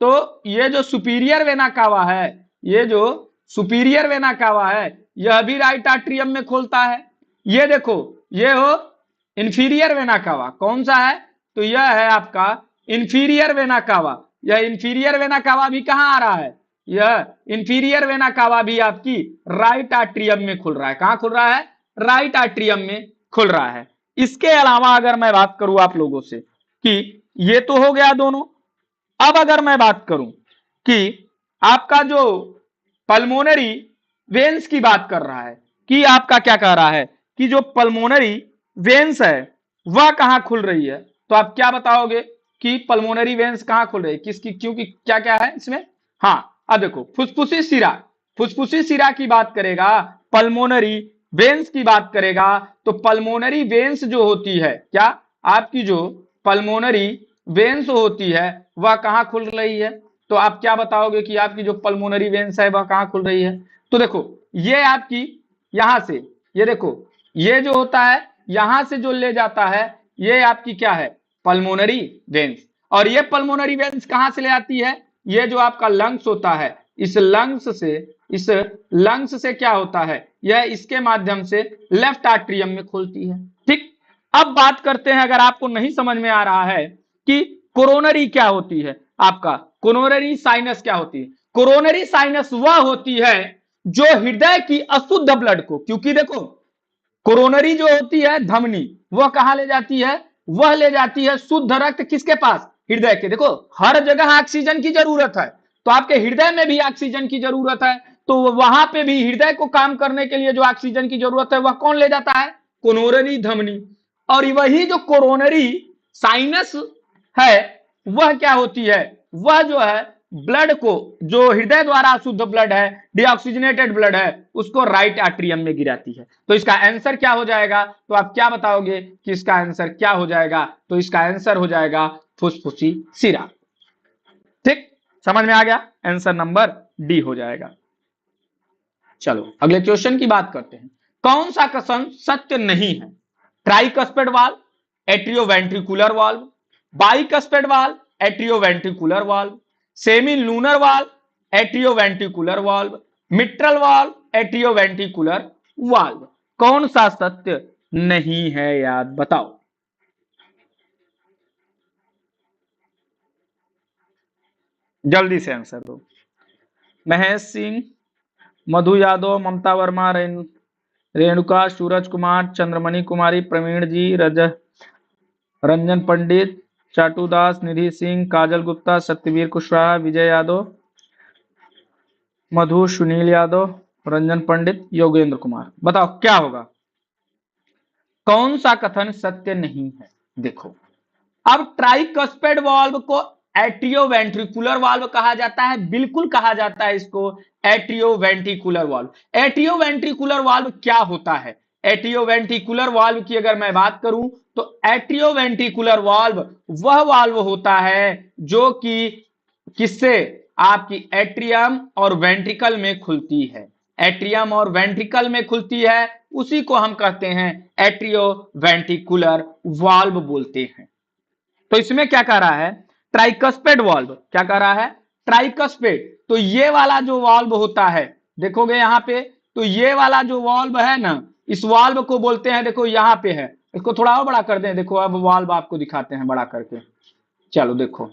तो ये जो सुपीरियर वेना कावा है, ये जो सुपीरियर वेना कावा है, यह भी राइट एट्रियम में खोलता है। ये देखो, ये हो इंफीरियर वेना कावा, कौन सा है? तो यह है आपका इंफीरियर वेना कावा। यह इंफीरियर वेना कावा भी कहां आ रहा है? यह इंफीरियर वेना कावा भी आपकी राइट एट्रियम में खुल रहा है। कहां खुल रहा है? राइट एट्रियम में खुल रहा है। इसके अलावा अगर मैं बात करूं आप लोगों से कि ये तो हो गया दोनों, अब अगर मैं बात करूं कि आपका जो पल्मोनरी वेन्स की बात कर रहा है, कि आपका क्या कह रहा है कि जो पल्मोनरी वेन्स है वह कहां खुल रही है, तो आप क्या बताओगे कि पल्मोनरी वेन्स कहां खुल रही है, किसकी, क्योंकि क्या क्या है इसमें? हाँ, अब देखो फुसफुसी सिरा, फुसफुसी सिरा की बात करेगा, पल्मोनरी वेन्स की बात करेगा, तो पल्मोनरी वेन्स जो होती है, क्या आपकी जो पल्मोनरी वेन्स होती है वह कहां खुल रही है? तो आप क्या बताओगे कि आपकी जो पल्मोनरी वेन्स है वह कहां खुल रही है? तो देखो ये आपकी यहां से, ये देखो ये जो होता है यहां से जो ले जाता है, ये आपकी क्या है? Pulmonary veins. और ये पल्मोनरी वेन्स कहां से ले आती है? ये जो आपका लंग्स होता है, इस लंग्स से क्या होता है, यह इसके माध्यम से लेफ्ट एट्रियम में खोलती है। ठीक, अब बात करते हैं, अगर आपको नहीं समझ में आ रहा है कि कोरोनरी क्या होती है, आपका कोरोनरी साइनस क्या होती है? कोरोनरी साइनस वह होती है जो हृदय की अशुद्ध ब्लड को, क्योंकि देखो कोरोनरी जो होती है धमनी, वह कहां ले जाती है? वह ले जाती है शुद्ध रक्त किसके पास? हृदय के। देखो हर जगह ऑक्सीजन की जरूरत है, तो आपके हृदय में भी ऑक्सीजन की जरूरत है, तो वहां पे भी हृदय को काम करने के लिए जो ऑक्सीजन की जरूरत है वह कौन ले जाता है? कोरोनरी धमनी। और वही जो कोरोनरी साइनस है वह क्या होती है? वह जो है ब्लड को, जो हृदय द्वारा अशुद्ध ब्लड है, डिऑक्सीजनेटेड ब्लड है, उसको राइट एट्रियम में गिराती है। तो इसका आंसर क्या हो जाएगा? तो आप क्या बताओगे कि इसका आंसर क्या हो जाएगा? तो इसका आंसर हो जाएगा फुसफुसी सिरा। ठीक, समझ में आ गया? आंसर नंबर डी हो जाएगा। चलो अगले क्वेश्चन की बात करते हैं। कौन सा कथन सत्य नहीं है? Tricuspid valve, atrioventricular valve, bicuspid valve, atrioventricular valve, semi lunar valve, atrioventricular valve, mitral valve, atrioventricular valve. कौन सा सत्य नहीं है याद बताओ। जल्दी से आंसर दो। महेश सिंह, मधु यादव, ममता वर्मा, रेणुका, सूरज कुमार, चंद्रमणि कुमारी, प्रवीण जी, रंजन पंडित, चाटू दास, निधि सिंह, काजल गुप्ता, सत्यवीर कुशवाहा, विजय यादव, मधु, सुनील यादव, रंजन पंडित, योगेंद्र कुमार। बताओ क्या होगा? कौन सा कथन सत्य नहीं है? देखो अब ट्राइकस्पेड वाल्व को एट्रियोवेंट्रिकुलर वाल्व कहा जाता है, बिल्कुल कहा जाता है इसको एट्रियोवेंट्रिकुलर वाल्व। एट्रियोवेंट्रिकुलर वाल्व क्या होता है? एट्रियोवेंट्रिकुलर वाल्व की अगर मैं बात करूं तो एट्रियोवेंट्रिकुलर वाल्व वह वाल्व होता है जो कि किससे? आपकी एट्रियम और वेंट्रिकल में खुलती है। एट्रियम और वेंट्रिकल में खुलती है, उसी को हम कहते हैं एट्रियोवेंट्रिकुलर वाल्व बोलते हैं। तो इसमें क्या कह रहा है? Tricuspid valve. क्या कह रहा है? ट्राइकस्पेड। तो ये वाला जो वाल्व होता है, देखोगे यहां पे, तो ये वाला जो वाल्व है ना, इस वाल्व को बोलते हैं, देखो यहां पे है, इसको थोड़ा और बड़ा कर दें, देखो अब वाल्व आपको दिखाते हैं बड़ा करके। चलो देखो,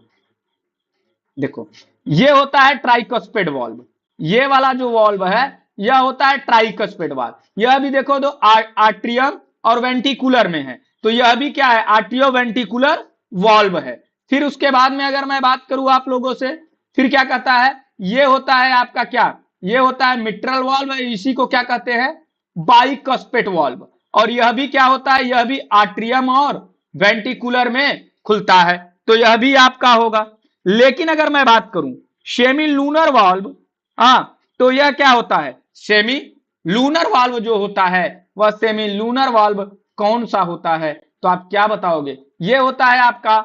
देखो ये होता है ट्राइकस्पेड वाल्व। ये वाला जो वाल्व है यह होता है ट्राइकस्पेड वाल्व। यह भी देखो तो आर्ट्रियम और वेंटिकुलर में है, तो यह भी क्या है? आर्ट्रियो वेंटिकुलर वाल्व है। फिर उसके बाद में अगर मैं बात करूं आप लोगों से, फिर क्या कहता है? ये होता है आपका क्या? ये होता है मिट्रल वाल्व, इसी को क्या कहते हैं, बाइकस्पेट वाल्व। और यह भी क्या होता है, यह भी आर्ट्रियम और वेंट्रिकुलर में खुलता है, तो यह भी आपका होगा। लेकिन अगर मैं बात करूं सेमी लूनर वाल्व, हाँ, तो यह क्या होता है, सेमी लूनर वाल्व जो होता है वह सेमी लूनर वाल्व कौन सा होता है, तो आप क्या बताओगे, ये होता है आपका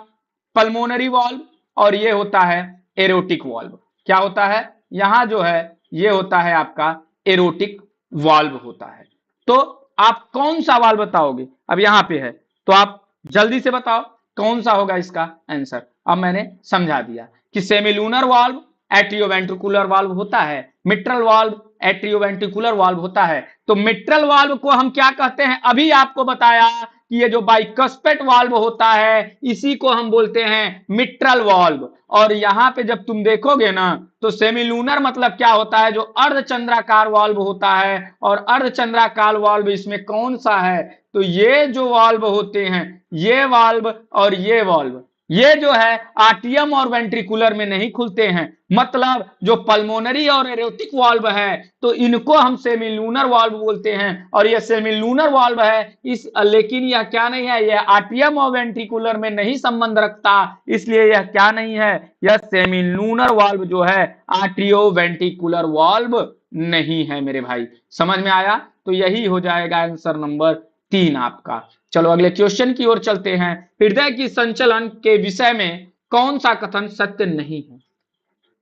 पल्मोनरी वाल्व और ये होता है एरोटिक वाल्व। क्या होता है, यहां जो है ये होता है आपका एरोटिक वाल्व होता है। तो आप कौन सा वाल्व बताओगे, अब यहां पे है, तो आप जल्दी से बताओ कौन सा होगा इसका आंसर। अब मैंने समझा दिया कि सेमिलूनर वाल्व एट्रियोवेंट्रिकुलर वाल्व होता है, मिट्रल वाल्व एट्रियोवेंट्रिकुलर वाल्व होता है। तो मिट्रल वाल्व को हम क्या कहते हैं, अभी आपको बताया कि ये जो बाइकस्पेट वाल्व होता है इसी को हम बोलते हैं मिट्रल वाल्व। और यहां पे जब तुम देखोगे ना तो सेमिलूनर मतलब क्या होता है, जो अर्धचंद्राकार वाल्व होता है, और अर्धचंद्राकार वाल्व इसमें कौन सा है, तो ये जो वाल्व होते हैं, ये वाल्व और ये वाल्व, ये जो है आर्टियम और वेंट्रिकुलर में नहीं खुलते हैं। मतलब जो पल्मोनरी और एरोटिक वाल्व है तो इनको हम सेमिलूनर वाल्व बोलते हैं, और यह सेमिलूनर वाल्व है इस, लेकिन यह क्या नहीं है, यह आर्टियम और वेंट्रिकुलर में नहीं संबंध रखता, इसलिए यह क्या नहीं है, यह सेमिलूनर वाल्व जो है आर्टियो वेंट्रिकुलर वाल्व नहीं है मेरे भाई। समझ में आया, तो यही हो जाएगा आंसर नंबर 3 आपका। चलो अगले क्वेश्चन की ओर चलते हैं। हृदय की संचलन के विषय में कौन सा कथन सत्य नहीं है।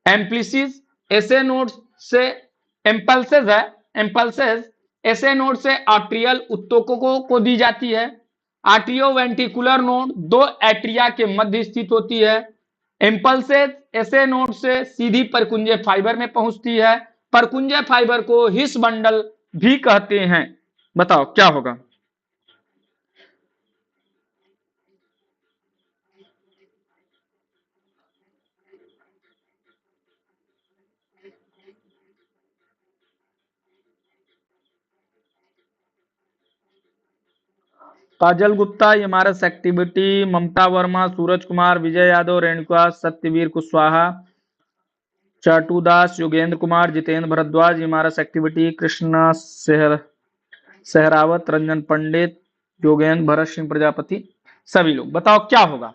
एम्प्लिसिस ऐसे नोड से एम्पल्सेस है, एम्पल्सेस ऐसे नोड से आर्ट्रियल उत्तकों को दी जाती है। आर्टियो वेंट्रिकुलर नोड दो एट्रिया के मध्य स्थित होती है। इम्पल्सेस ऐसे नोड से सीधी परकुंजे फाइबर में पहुंचती है। परकुंजे फाइबर को हिस बंडल भी कहते हैं। बताओ क्या होगा। काजल गुप्ता, इमारत एक्टिविटी, ममता वर्मा, सूरज कुमार, विजय यादव, रेणुका, सत्यवीर कुशवाहा, चाटूदास, योगेंद्र कुमार, जितेंद्र भारद्वाज, इमारत एक्टिविटी, कृष्णा सहरावत, रंजन पंडित, योगेंद्र, भरत सिंह प्रजापति, सभी लोग। बताओ क्या होगा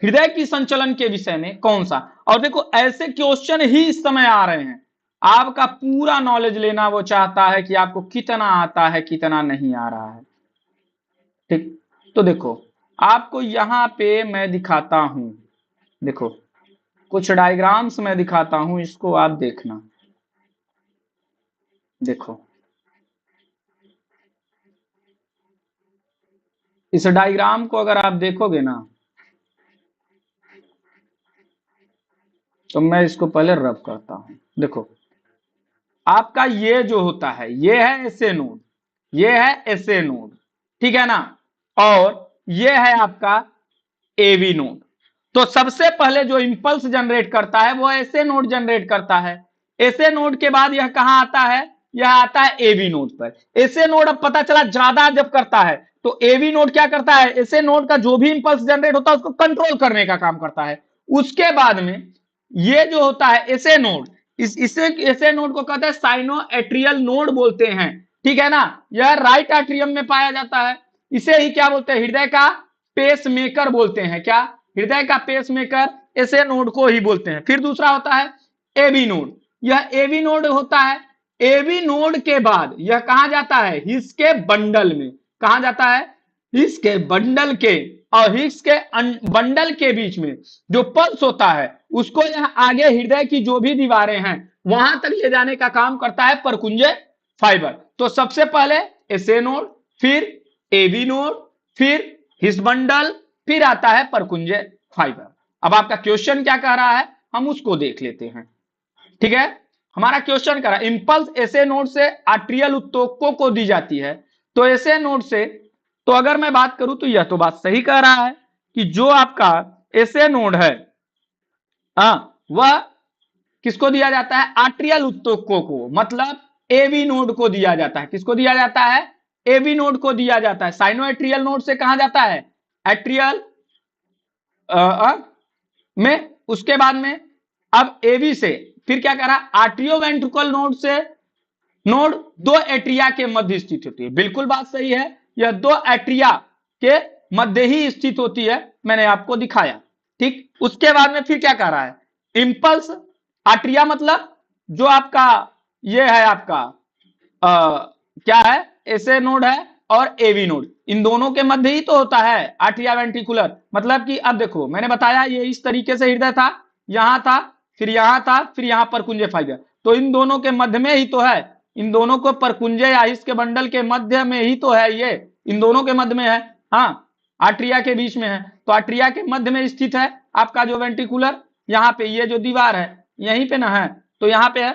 हृदय की संचलन के विषय में कौन सा। और देखो ऐसे क्वेश्चन ही इस समय आ रहे हैं, आपका पूरा नॉलेज लेना वो चाहता है कि आपको कितना आता है कितना नहीं आ रहा है। ठीक, तो देखो आपको यहां पे मैं दिखाता हूं, देखो कुछ डायग्राम्स मैं दिखाता हूं, इसको आप देखना। देखो इस डायग्राम को अगर आप देखोगे ना, तो मैं इसको पहले रब करता हूं। देखो आपका ये जो होता है ये है एसए नोड, ये है एसए नोड, ठीक है ना, और ये है आपका एवी नोड। तो सबसे पहले जो इंपल्स जनरेट करता है वो एसए नोड जनरेट करता है। एसए नोड के बाद यह कहां आता है, यह आता है एवी नोड पर। एसए नोड अब पता चला ज्यादा जब करता है तो एवी नोड क्या करता है, एसए नोड का जो भी इंपल्स जनरेट होता है उसको कंट्रोल करने का काम करता है। उसके बाद में ये जो होता है एसए नोड, इसे एसए नोड को कहते हैं साइनो एट्रियल नोड बोलते हैं, ठीक है ना। यह राइट एट्रियम में पाया जाता है, इसे ही क्या बोलते हैं, हृदय का पेस मेकर बोलते हैं। क्या, हृदय का पेस मेकर एसए नोड को ही बोलते हैं। फिर दूसरा होता है एबी नोड, यह एबी नोड होता है। एबी नोड के बाद यह कहां जाता है, हिस के बंडल में। कहां जाता है, हिस के बंडल के, और हिस के बंडल के बीच में जो पल्स होता है उसको यहाँ आगे हृदय की जो भी दीवारें हैं वहां तक ले जाने का काम करता है परकुंजे फाइबर। तो सबसे पहले एसए नोड, फिर एबी नोड, फिर हिस बंडल, फिर आता है परकुंजे फाइबर। अब आपका क्वेश्चन क्या कह रहा है हम उसको देख लेते हैं, ठीक है। हमारा क्वेश्चन कह रहा है इंपल्स एसए नोड से आर्ट्रियल उत्तकों को दी जाती है। तो एसए नोड से, तो अगर मैं बात करूं तो यह तो बात सही कह रहा है कि जो आपका एसए नोड है वह किसको दिया जाता है, आर्ट्रियल उत्तकों को, मतलब एवी नोड को दिया जाता है। किसको दिया जाता है, एवी नोड को दिया जाता है। साइनो एट्रियल नोड से कहां जाता है, एट्रियल में। उसके बाद में अब एवी से फिर क्या कह रहा है, आर्टियोवेंट्रिकल नोड से नोड दो एट्रिया के मध्य स्थित होती है। बिल्कुल बात सही है, यह दो एट्रिया के मध्य ही स्थित होती है, मैंने आपको दिखाया। ठीक, उसके बाद में फिर क्या कह रहा है, इंपल्स आर्टिया मतलब जो आपका ये है आपका क्या है, एसए नोड है और एवी नोड, इन दोनों के मध्य ही तो होता है आर्टिया वेंट्रिकुलर। मतलब कि अब देखो मैंने बताया ये इस तरीके से हृदय था, यहां था, फिर यहां था, फिर यहां परकुंजे फाइबर, तो इन दोनों के मध्य में ही तो है, इन दोनों को परकुंजे या इसके बंडल के मध्य में ही तो है, ये इन दोनों के मध्य में है, हाँ आर्ट्रिया के बीच में है, तो आर्ट्रिया के मध्य में स्थित है आपका जो वेंट्रिकुलर, यहाँ पे ये जो दीवार है यहीं पे ना है, तो यहाँ पे है।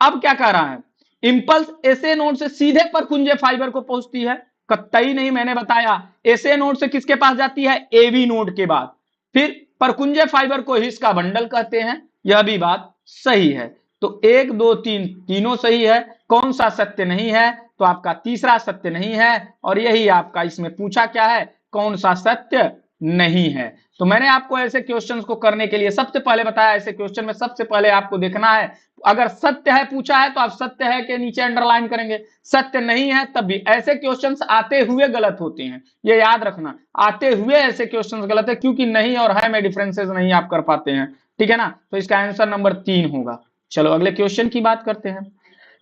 अब क्या कह रहा है, इंपल्स एसए नोड से सीधे परकुंजे फाइबर को पहुंचती है, कतई नहीं, मैंने बताया एसए नोड से किसके पास जाती है, एवी नोड के बाद, फिर परकुंजे फाइबर को हिस का बंडल कहते हैं, यह भी बात सही है। तो एक दो तीन तीनों सही है, कौन सा सत्य नहीं है, तो आपका तीसरा सत्य नहीं है, और यही आपका इसमें पूछा क्या है, कौन सा सत्य नहीं है। तो मैंने आपको ऐसे क्वेश्चंस को करने के लिए सबसे पहले बताया, ऐसे क्वेश्चन में सबसे पहले आपको देखना है, अगर सत्य है पूछा है तो आप सत्य है के नीचे अंडरलाइन करेंगे, सत्य नहीं है तब भी। ऐसे क्वेश्चंस आते हुए गलत होते हैं, ये याद रखना, आते हुए ऐसे क्वेश्चंस गलत है, क्योंकि नहीं और है में डिफरेंसेस नहीं आप कर पाते हैं, ठीक है ना। तो इसका आंसर नंबर 3 होगा। चलो अगले क्वेश्चन की बात करते हैं।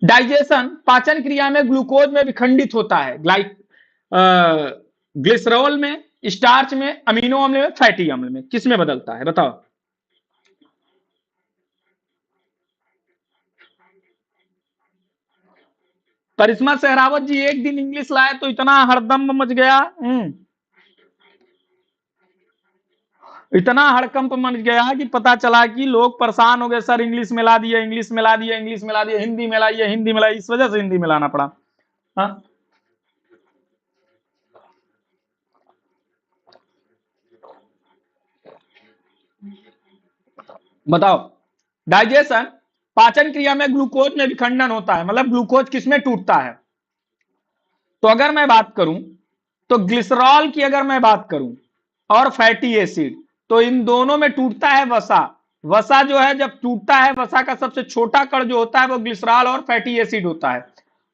डाइजेशन पाचन क्रिया में ग्लूकोज में विखंडित होता है, ग्लिसरॉल में, स्टार्च में, अमीनो अम्ल में, फैटी अम्ल में, किस में बदलता है बताओ। करिश्मा सहरावत जी एक दिन इंग्लिश लाए तो इतना हड़दंब मच गया, इतना हड़कंप मच गया कि पता चला कि लोग परेशान हो गए, सर इंग्लिश मिला दिए, इंग्लिश मिला दिए, इंग्लिश मिला दिए, हिंदी मिलाइए, हिंदी मिलाई, इस वजह से हिंदी मिलाना पड़ा। हाँ बताओ, डाइजेशन पाचन क्रिया में ग्लूकोज में विखंडन होता है, मतलब ग्लूकोज किसमें टूटता है, तो अगर मैं बात करूं तो ग्लिसरॉल की अगर मैं बात करूं और फैटी एसिड, तो इन दोनों में टूटता है वसा। वसा जो है जब टूटता है, वसा का सबसे छोटा कण जो होता है वो ग्लिसरॉल और फैटी एसिड होता है।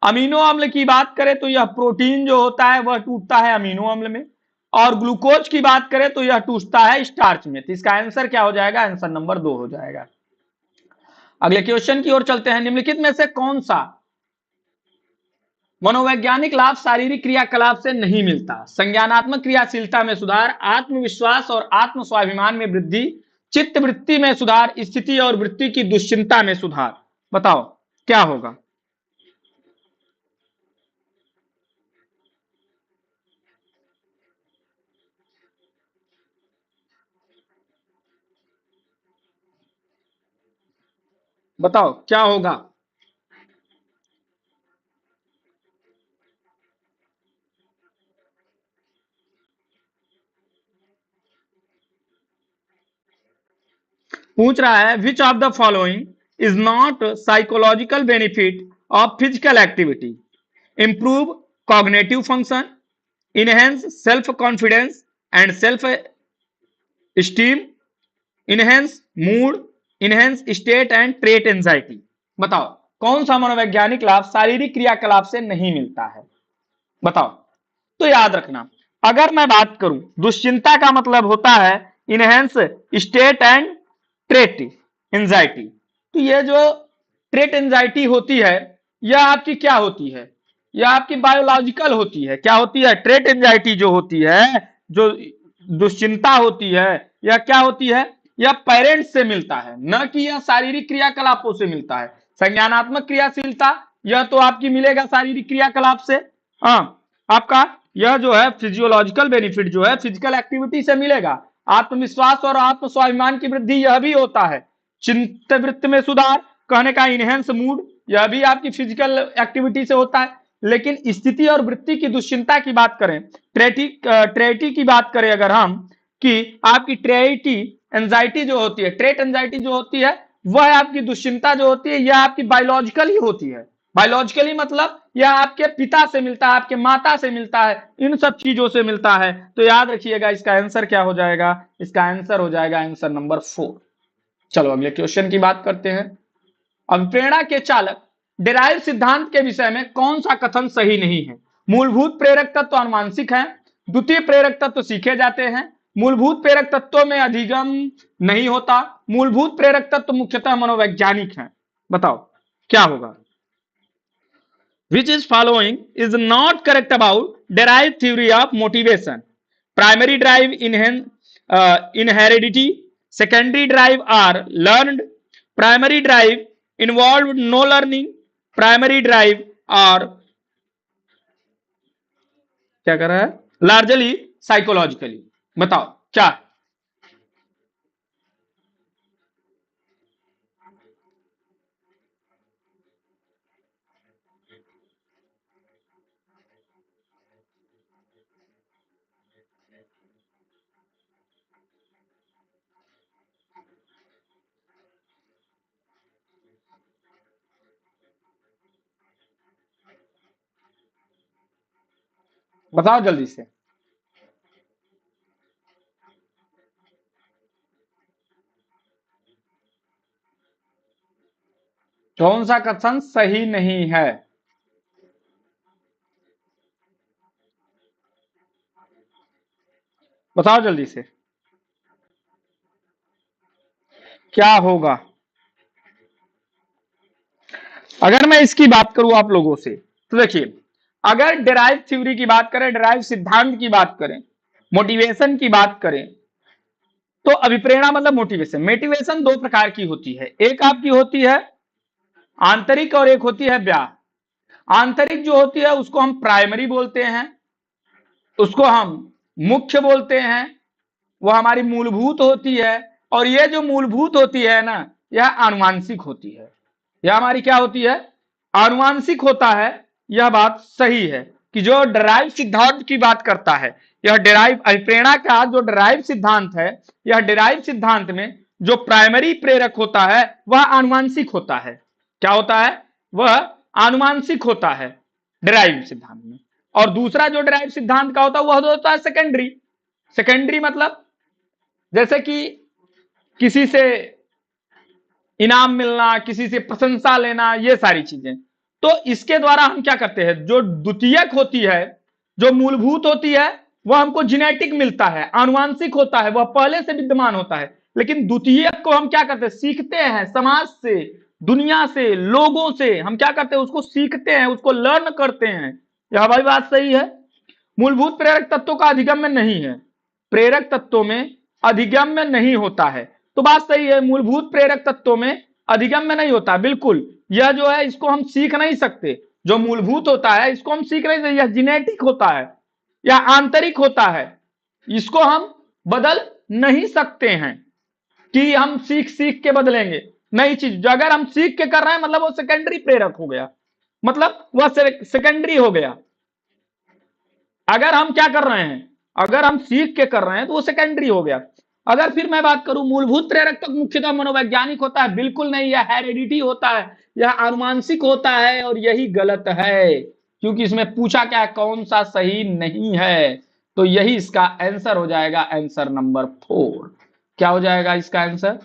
अमीनो अम्ल की बात करें तो यह प्रोटीन जो होता है वह टूटता है अमीनो अम्ल में, और ग्लूकोज की बात करें तो यह टूटता है स्टार्च में। तो इसका आंसर क्या हो जाएगा, आंसर नंबर 2 हो जाएगा। अगले क्वेश्चन की ओर चलते हैं। निम्नलिखित में से कौन सा मनोवैज्ञानिक लाभ शारीरिक क्रियाकलाप से नहीं मिलता, संज्ञानात्मक क्रियाशीलता में सुधार, आत्मविश्वास और आत्म स्वाभिमान में वृद्धि, चित्त वृत्ति में सुधार, स्थिति और वृत्ति की दुश्चिंता में सुधार, बताओ क्या होगा। बताओ क्या होगा। पूछ रहा है विच of the following is not psychological benefit of physical activity, improve cognitive function, enhance self confidence and self esteem, enhance mood, enhance state and trait anxiety. बताओ कौन सा मनोवैज्ञानिक लाभ शारीरिक क्रियाकलाप से नहीं मिलता है, बताओ। तो याद रखना, अगर मैं बात करूं दुश्चिंता का मतलब होता है enhance state and trait anxiety, तो ये जो ट्रेट एंजाइटी होती है यह आपकी क्या होती है, यह आपकी बायोलॉजिकल होती है। क्या होती है, ट्रेट एंजाइटी जो होती है, जो दुश्चिंता होती है, यह क्या होती है, यह पेरेंट्स से मिलता है, न कि यह शारीरिक क्रियाकलापों से मिलता है। संज्ञानात्मक क्रियाशीलता यह तो आपकी मिलेगा शारीरिक क्रियाकलाप से, हाँ आपका यह जो है फिजियोलॉजिकल बेनिफिट जो है फिजिकल एक्टिविटी से मिलेगा। आत्मविश्वास और आत्म स्वाभिमान की वृद्धि यह भी होता है। चित्त वृत्ति में सुधार, कहने का इनहेंस मूड, यह भी आपकी फिजिकल एक्टिविटी से होता है। लेकिन स्थिति और वृत्ति की दुश्चिंता की बात करें, ट्रेटी की बात करें अगर हम, कि आपकी ट्रेटी एंजाइटी जो होती है, ट्रेट एंजाइटी जो होती है, वह आपकी दुश्चिंता जो होती है यह आपकी बायोलॉजिकल ही होती है। बायोलॉजिकली मतलब यह आपके पिता से मिलता है, आपके माता से मिलता है, इन सब चीजों से मिलता है। तो याद रखिएगा इसका आंसर क्या हो जाएगा, इसका आंसर हो जाएगा आंसर नंबर 4। चलो अगले क्वेश्चन की बात करते हैं। अभिप्रेरणा के चालक डिराइव सिद्धांत के विषय में कौन सा कथन सही नहीं है? मूलभूत प्रेरक तत्व आनुवांशिक है, द्वितीय प्रेरक तत्व सीखे जाते हैं, मूलभूत प्रेरक तत्वों में अधिगम नहीं होता, मूलभूत प्रेरक तत्व मुख्यतः मनोवैज्ञानिक हैं। बताओ क्या होगा? Which is following is not correct about derived theory of motivation? Primary drive in heredity, secondary drive are learned, primary drive involved no learning, primary drive और क्या कर रहा है? Largely psychologically. बताओ क्या? बताओ जल्दी से। कौन सा कथन सही नहीं है? बताओ जल्दी से क्या होगा? अगर मैं इसकी बात करूं आप लोगों से तो देखिए, अगर डिराइव थ्योरी की बात करें, डिराइव सिद्धांत की बात करें, मोटिवेशन की बात करें, तो अभिप्रेरणा मतलब मोटिवेशन। मोटिवेशन दो प्रकार की होती है, एक आपकी होती है आंतरिक और एक होती है बाह्य। आंतरिक जो होती है उसको हम प्राइमरी बोलते हैं, उसको हम मुख्य बोलते हैं, वह हमारी मूलभूत होती है। और ये जो मूलभूत होती है ना, यह आनुवांशिक होती है। यह हमारी क्या होती है? आनुवांशिक होता है। यह बात सही है कि जो डिराइव सिद्धांत की बात करता है, यह डिराइव अभिप्रेरणा का जो डिराइव सिद्धांत है, यह डिराइव सिद्धांत में जो प्राइमरी प्रेरक होता है वह आनुवांशिक होता है। क्या होता है? वह आनुवांशिक होता है डिराइव सिद्धांत में। और दूसरा जो डिराइव सिद्धांत का होता है वह होता है सेकेंडरी। सेकेंडरी मतलब जैसे कि किसी से इनाम मिलना, किसी से प्रशंसा लेना, ये सारी चीजें। तो इसके द्वारा हम क्या करते हैं, जो द्वितीयक होती है, जो मूलभूत होती है, वह हमको जेनेटिक मिलता है, आनुवांशिक होता है, वह पहले से विद्यमान होता है। लेकिन द्वितीयक को हम क्या करते हैं? सीखते हैं, समाज से, दुनिया से, लोगों से हम क्या करते हैं? उसको सीखते हैं, उसको लर्न करते हैं। यह हमारी बात सही है। मूलभूत प्रेरक तत्वों का अधिगम्य नहीं है, प्रेरक तत्वों में अधिगम्य नहीं होता है। तो बात सही है, मूलभूत प्रेरक तत्वों में अधिगम्य नहीं होता। बिल्कुल, यह जो है इसको हम सीख नहीं सकते। जो मूलभूत होता है इसको हम सीख नहीं सकते, यह जेनेटिक होता है, यह आंतरिक होता है। इसको हम बदल नहीं सकते हैं कि हम सीख सीख के बदलेंगे। नई चीज अगर हम सीख के कर रहे हैं मतलब वो सेकेंडरी प्रेरक हो गया, मतलब वह सेकेंडरी हो गया। अगर हम क्या कर रहे हैं, अगर हम सीख के कर रहे हैं तो वो सेकेंडरी हो गया। अगर फिर मैं बात करूं मूलभूत प्रेरक तक मुख्यतः मनोवैज्ञानिक होता है, बिल्कुल नहीं, यह हेरिडिटी होता है, यह आनुवांशिक होता है। और यही गलत है, क्योंकि इसमें पूछा क्या है, कौन सा सही नहीं है। तो यही इसका आंसर हो जाएगा, आंसर नंबर 4। क्या हो जाएगा इसका आंसर?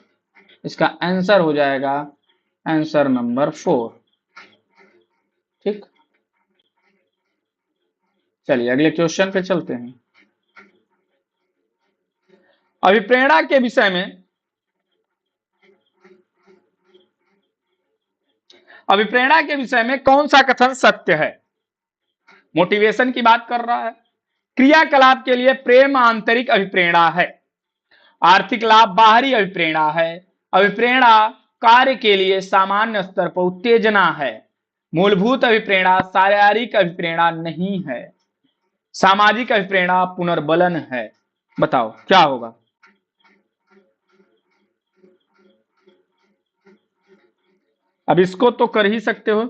इसका आंसर हो जाएगा आंसर नंबर 4। ठीक, चलिए अगले क्वेश्चन पे चलते हैं। अभिप्रेरणा के विषय में, अभिप्रेरणा के विषय में कौन सा कथन सत्य है? मोटिवेशन की बात कर रहा है। क्रियाकलाप के लिए प्रेम आंतरिक अभिप्रेरणा है, आर्थिक लाभ बाहरी अभिप्रेरणा है, अभिप्रेरणा कार्य के लिए सामान्य स्तर पर उत्तेजना है, मूलभूत अभिप्रेरणा शारीरिक अभिप्रेरणा नहीं है, सामाजिक अभिप्रेरणा पुनर्बलन है। बताओ क्या होगा? अब इसको तो कर ही सकते हो।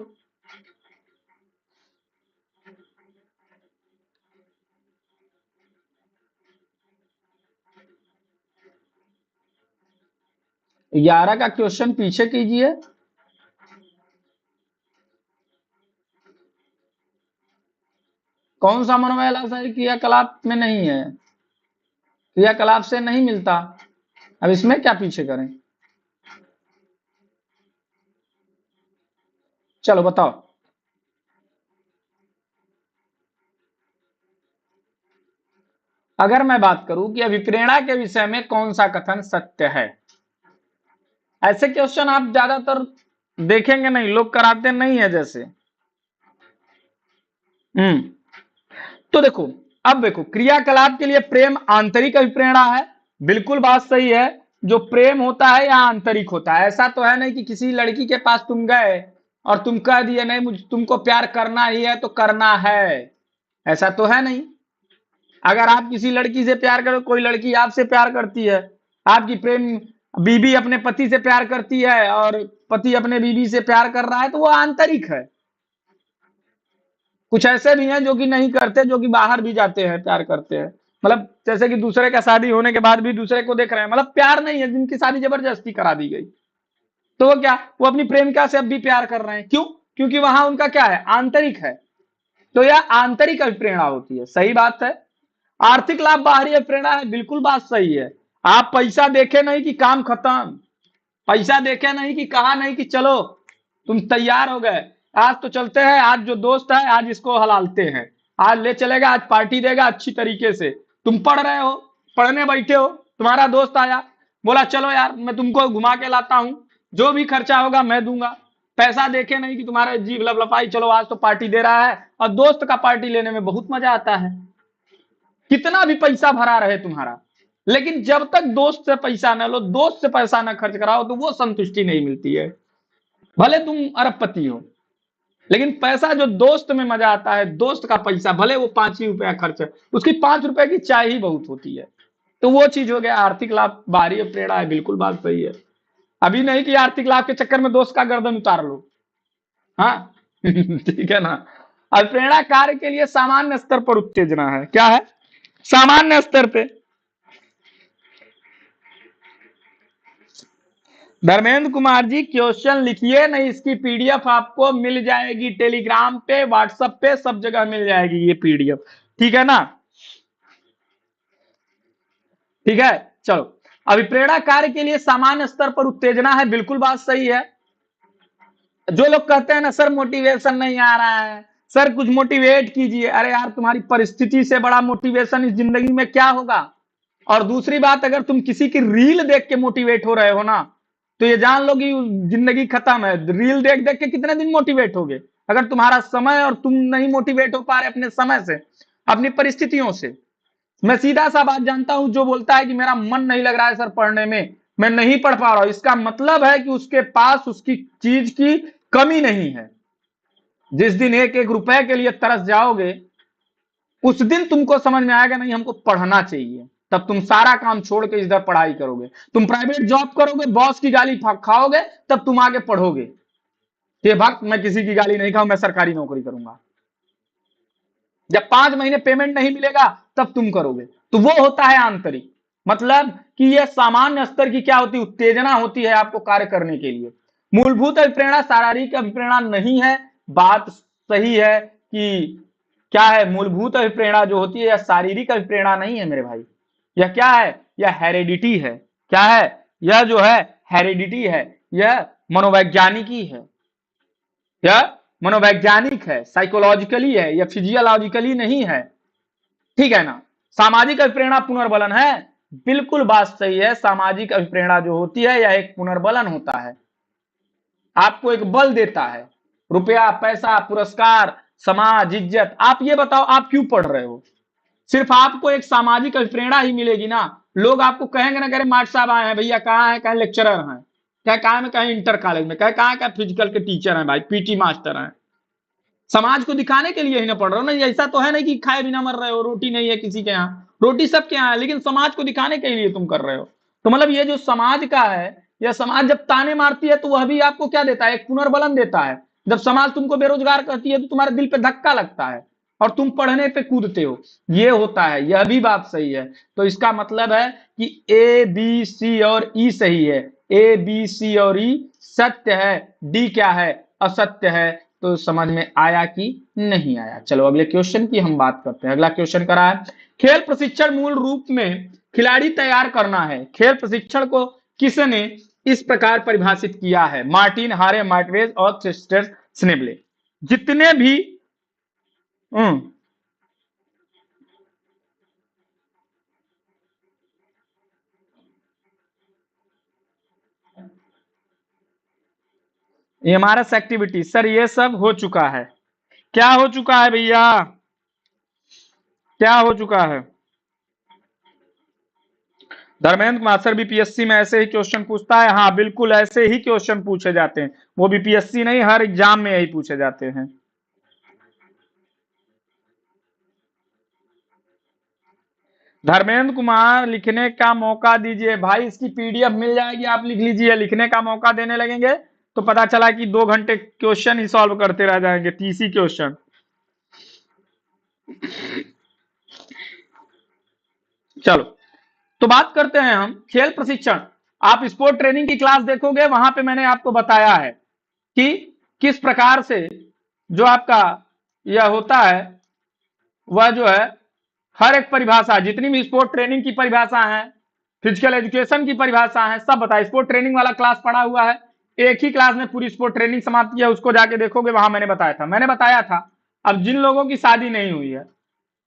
ग्यारह का क्वेश्चन पीछे कीजिए। कौन सा मनोवैज्ञानिक क्रियाकलाप में नहीं है? क्रियाकलाप से नहीं मिलता। अब इसमें क्या पीछे करें? चलो बताओ। अगर मैं बात करूं कि अभिप्रेरणा के विषय में कौन सा कथन सत्य है, ऐसे क्वेश्चन आप ज्यादातर देखेंगे नहीं, लोग कराते नहीं है जैसे। हम्म तो देखो, अब देखो, क्रियाकलाप के लिए प्रेम आंतरिक अभिप्रेरणा है, बिल्कुल बात सही है। जो प्रेम होता है या आंतरिक होता है, ऐसा तो है नहीं कि किसी लड़की के पास तुम गए और तुम कह दिए नहीं मुझे तुमको प्यार करना ही है तो करना है, ऐसा तो है नहीं। अगर आप किसी लड़की से प्यार करो, कोई लड़की आपसे प्यार करती है, आपकी प्रेम बीबी अपने पति से प्यार करती है और पति अपने बीबी से प्यार कर रहा है, तो वो आंतरिक है। कुछ ऐसे भी हैं जो कि नहीं करते, जो कि बाहर भी जाते हैं प्यार करते हैं, मतलब जैसे कि दूसरे का शादी होने के बाद भी दूसरे को देख रहे हैं, मतलब प्यार नहीं है, जिनकी शादी जबरदस्ती करा दी गई, तो वो क्या, वो अपनी प्रेमिका से अब भी प्यार कर रहे हैं, क्यों? क्योंकि वहां उनका क्या है, आंतरिक है। तो यह आंतरिक अभिप्रेरणा होती है, सही बात है। आर्थिक लाभ बाहरी अभिप्रेरणा है, बिल्कुल बात सही है। आप पैसा देखे नहीं कि काम खत्म, पैसा देखे नहीं कि कहा नहीं कि चलो तुम तैयार हो गए, आज तो चलते हैं, आज जो दोस्त है आज इसको हलालते हैं, आज ले चलेगा, आज पार्टी देगा अच्छी तरीके से। तुम पढ़ रहे हो, पढ़ने बैठे हो, तुम्हारा दोस्त आया, बोला चलो यार मैं तुमको घुमा के लाता हूं, जो भी खर्चा होगा मैं दूंगा। पैसा देखे नहीं कि तुम्हारे जीभ लपलपाई, चलो आज तो पार्टी दे रहा है, और दोस्त का पार्टी लेने में बहुत मजा आता है, कितना भी पैसा भरा रहे तुम्हारा, लेकिन जब तक दोस्त से पैसा न लो, दोस्त से पैसा न खर्च कराओ, तो वो संतुष्टि नहीं मिलती है। भले तुम अरबपति हो, लेकिन पैसा जो दोस्त में मजा आता है, दोस्त का पैसा, भले वो 5 ही रुपया खर्च है, उसकी 5 रुपए की चाय ही बहुत होती है। तो वो चीज हो गया आर्थिक लाभ बाहरी प्रेरणा है, बिल्कुल बात सही है। अभी नहीं कि आर्थिक लाभ के चक्कर में दोस्त का गर्दन उतार लो, हाँ ठीक है ना। अब प्रेरणा कार्य के लिए सामान्य स्तर पर उत्तेजना है, क्या है, सामान्य स्तर पे। धर्मेंद्र कुमार जी क्वेश्चन लिखिए, नहीं इसकी पीडीएफ आपको मिल जाएगी, टेलीग्राम पे, व्हाट्सएप पे, सब जगह मिल जाएगी ये पीडीएफ, ठीक है ना। ठीक है, चलो। अभिप्रेरणा कार्य के लिए सामान्य स्तर पर उत्तेजना है, बिल्कुल बात सही है। जो लोग कहते हैं ना सर मोटिवेशन नहीं आ रहा है, सर कुछ मोटिवेट कीजिए, अरे यार तुम्हारी परिस्थिति से बड़ा मोटिवेशन इस जिंदगी में क्या होगा। और दूसरी बात, अगर तुम किसी की रील देख के मोटिवेट हो रहे हो ना, तो ये जान लो कि जिंदगी खत्म है। रील देख देख के कितने दिन मोटिवेट होगे, अगर तुम्हारा समय और तुम नहीं मोटिवेट हो पा रहे अपने समय से, अपनी परिस्थितियों से। मैं सीधा सा बात जानता हूं, जो बोलता है कि मेरा मन नहीं लग रहा है सर पढ़ने में, मैं नहीं पढ़ पा रहा हूं, इसका मतलब है कि उसके पास उसकी चीज की कमी नहीं है। जिस दिन एक एक रुपए के लिए तरस जाओगे, उस दिन तुमको समझ में आएगा नहीं हमको पढ़ना चाहिए, तब तुम सारा काम छोड़ के इधर पढ़ाई करोगे। तुम प्राइवेट जॉब करोगे, बॉस की गाली खाओगे, तब तुम आगे पढ़ोगे कि भक्त मैं किसी की गाली नहीं खाऊं, मैं सरकारी नौकरी करूंगा। जब 5 महीने पेमेंट नहीं मिलेगा तब तुम करोगे। तो वो होता है आंतरिक, मतलब कि यह सामान्य स्तर की क्या होती है, उत्तेजना होती है आपको कार्य करने के लिए। मूलभूत अभिप्रेरणा शारीरिक अभिप्रेरणा नहीं है, बात सही है कि क्या है, मूलभूत अभिप्रेरणा जो होती है यह शारीरिक अभिप्रेरणा नहीं है मेरे भाई। यह क्या है, यह हेरेडिटी है। क्या है, यह जो है हेरेडिटी है, यह मनोवैज्ञानिकी है, यह मनोवैज्ञानिक है, साइकोलॉजिकली है, यह फिजियोलॉजिकली नहीं है, ठीक है ना। सामाजिक अभिप्रेरणा पुनर्बलन है, बिल्कुल बात सही है। सामाजिक अभिप्रेरणा जो होती है यह एक पुनर्बलन होता है, आपको एक बल देता है, रुपया, पैसा, पुरस्कार, समाज, इज्जत। आप ये बताओ आप क्यों पढ़ रहे हो, सिर्फ आपको एक सामाजिक अभिप्रेरणा ही मिलेगी ना। लोग आपको कहेंगे ना, करे मार्ट साहब आए हैं भैया, कहाँ है, कहीं लेक्चरर हैं, क्या कहाँ में, कहीं इंटर कॉलेज में, कहाँ क्या फिजिकल के टीचर हैं भाई, पीटी मास्टर हैं। समाज को दिखाने के लिए ही ना पढ़ रहे हो ना, ऐसा तो है नहीं कि खाए बिना मर रहे हो, रोटी नहीं है किसी के यहाँ, रोटी सबके यहाँ है, लेकिन समाज को दिखाने के लिए तुम कर रहे हो। तो मतलब ये जो समाज का है, यह समाज जब ताने मारती है तो वह भी आपको क्या देता है, एक पुनर्बलन देता है। जब समाज तुमको बेरोजगार करती है तो तुम्हारे दिल पे धक्का लगता है और तुम पढ़ने पे कूदते हो, ये होता है, यह भी बात सही है। तो इसका मतलब है कि ए बी सी और ई सही है, ए बी सी और ई सत्य है, डी क्या है, असत्य है। तो समझ में आया कि नहीं आया। चलो अगले क्वेश्चन की हम बात करते हैं। अगला क्वेश्चन करा है, खेल प्रशिक्षण मूल रूप में खिलाड़ी तैयार करना है। खेल प्रशिक्षण को किसने इस प्रकार परिभाषित किया है, मार्टिन, हारे, मार्टवेज और स्नेबले। जितने भी ये हमारा एक्टिविटी सर, ये सब हो चुका है। क्या हो चुका है भैया, क्या हो चुका है? धर्मेंद्र कुमार सर, बीपीएससी में ऐसे ही क्वेश्चन पूछता है। हाँ बिल्कुल ऐसे ही क्वेश्चन पूछे जाते हैं, वो बीपीएससी नहीं हर एग्जाम में यही पूछे जाते हैं। धर्मेंद्र कुमार लिखने का मौका दीजिए भाई, इसकी पीडीएफ मिल जाएगी, आप लिख लीजिए। लिखने का मौका देने लगेंगे तो पता चला कि 2 घंटे क्वेश्चन ही सॉल्व करते रह जाएंगे, 30 ही क्वेश्चन। चलो तो बात करते हैं हम खेल प्रशिक्षण। आप स्पोर्ट ट्रेनिंग की क्लास देखोगे, वहां पे मैंने आपको बताया है कि किस प्रकार से जो आपका यह होता है वह जो है हर एक परिभाषा, जितनी भी स्पोर्ट ट्रेनिंग की परिभाषा है, फिजिकल एजुकेशन की परिभाषा है, सब बताया। स्पोर्ट ट्रेनिंग वाला क्लास पढ़ा हुआ है, एक ही क्लास में पूरी स्पोर्ट ट्रेनिंग समाप्त किया, उसको जाके देखोगे, वहां मैंने बताया था। अब जिन लोगों की शादी नहीं हुई है,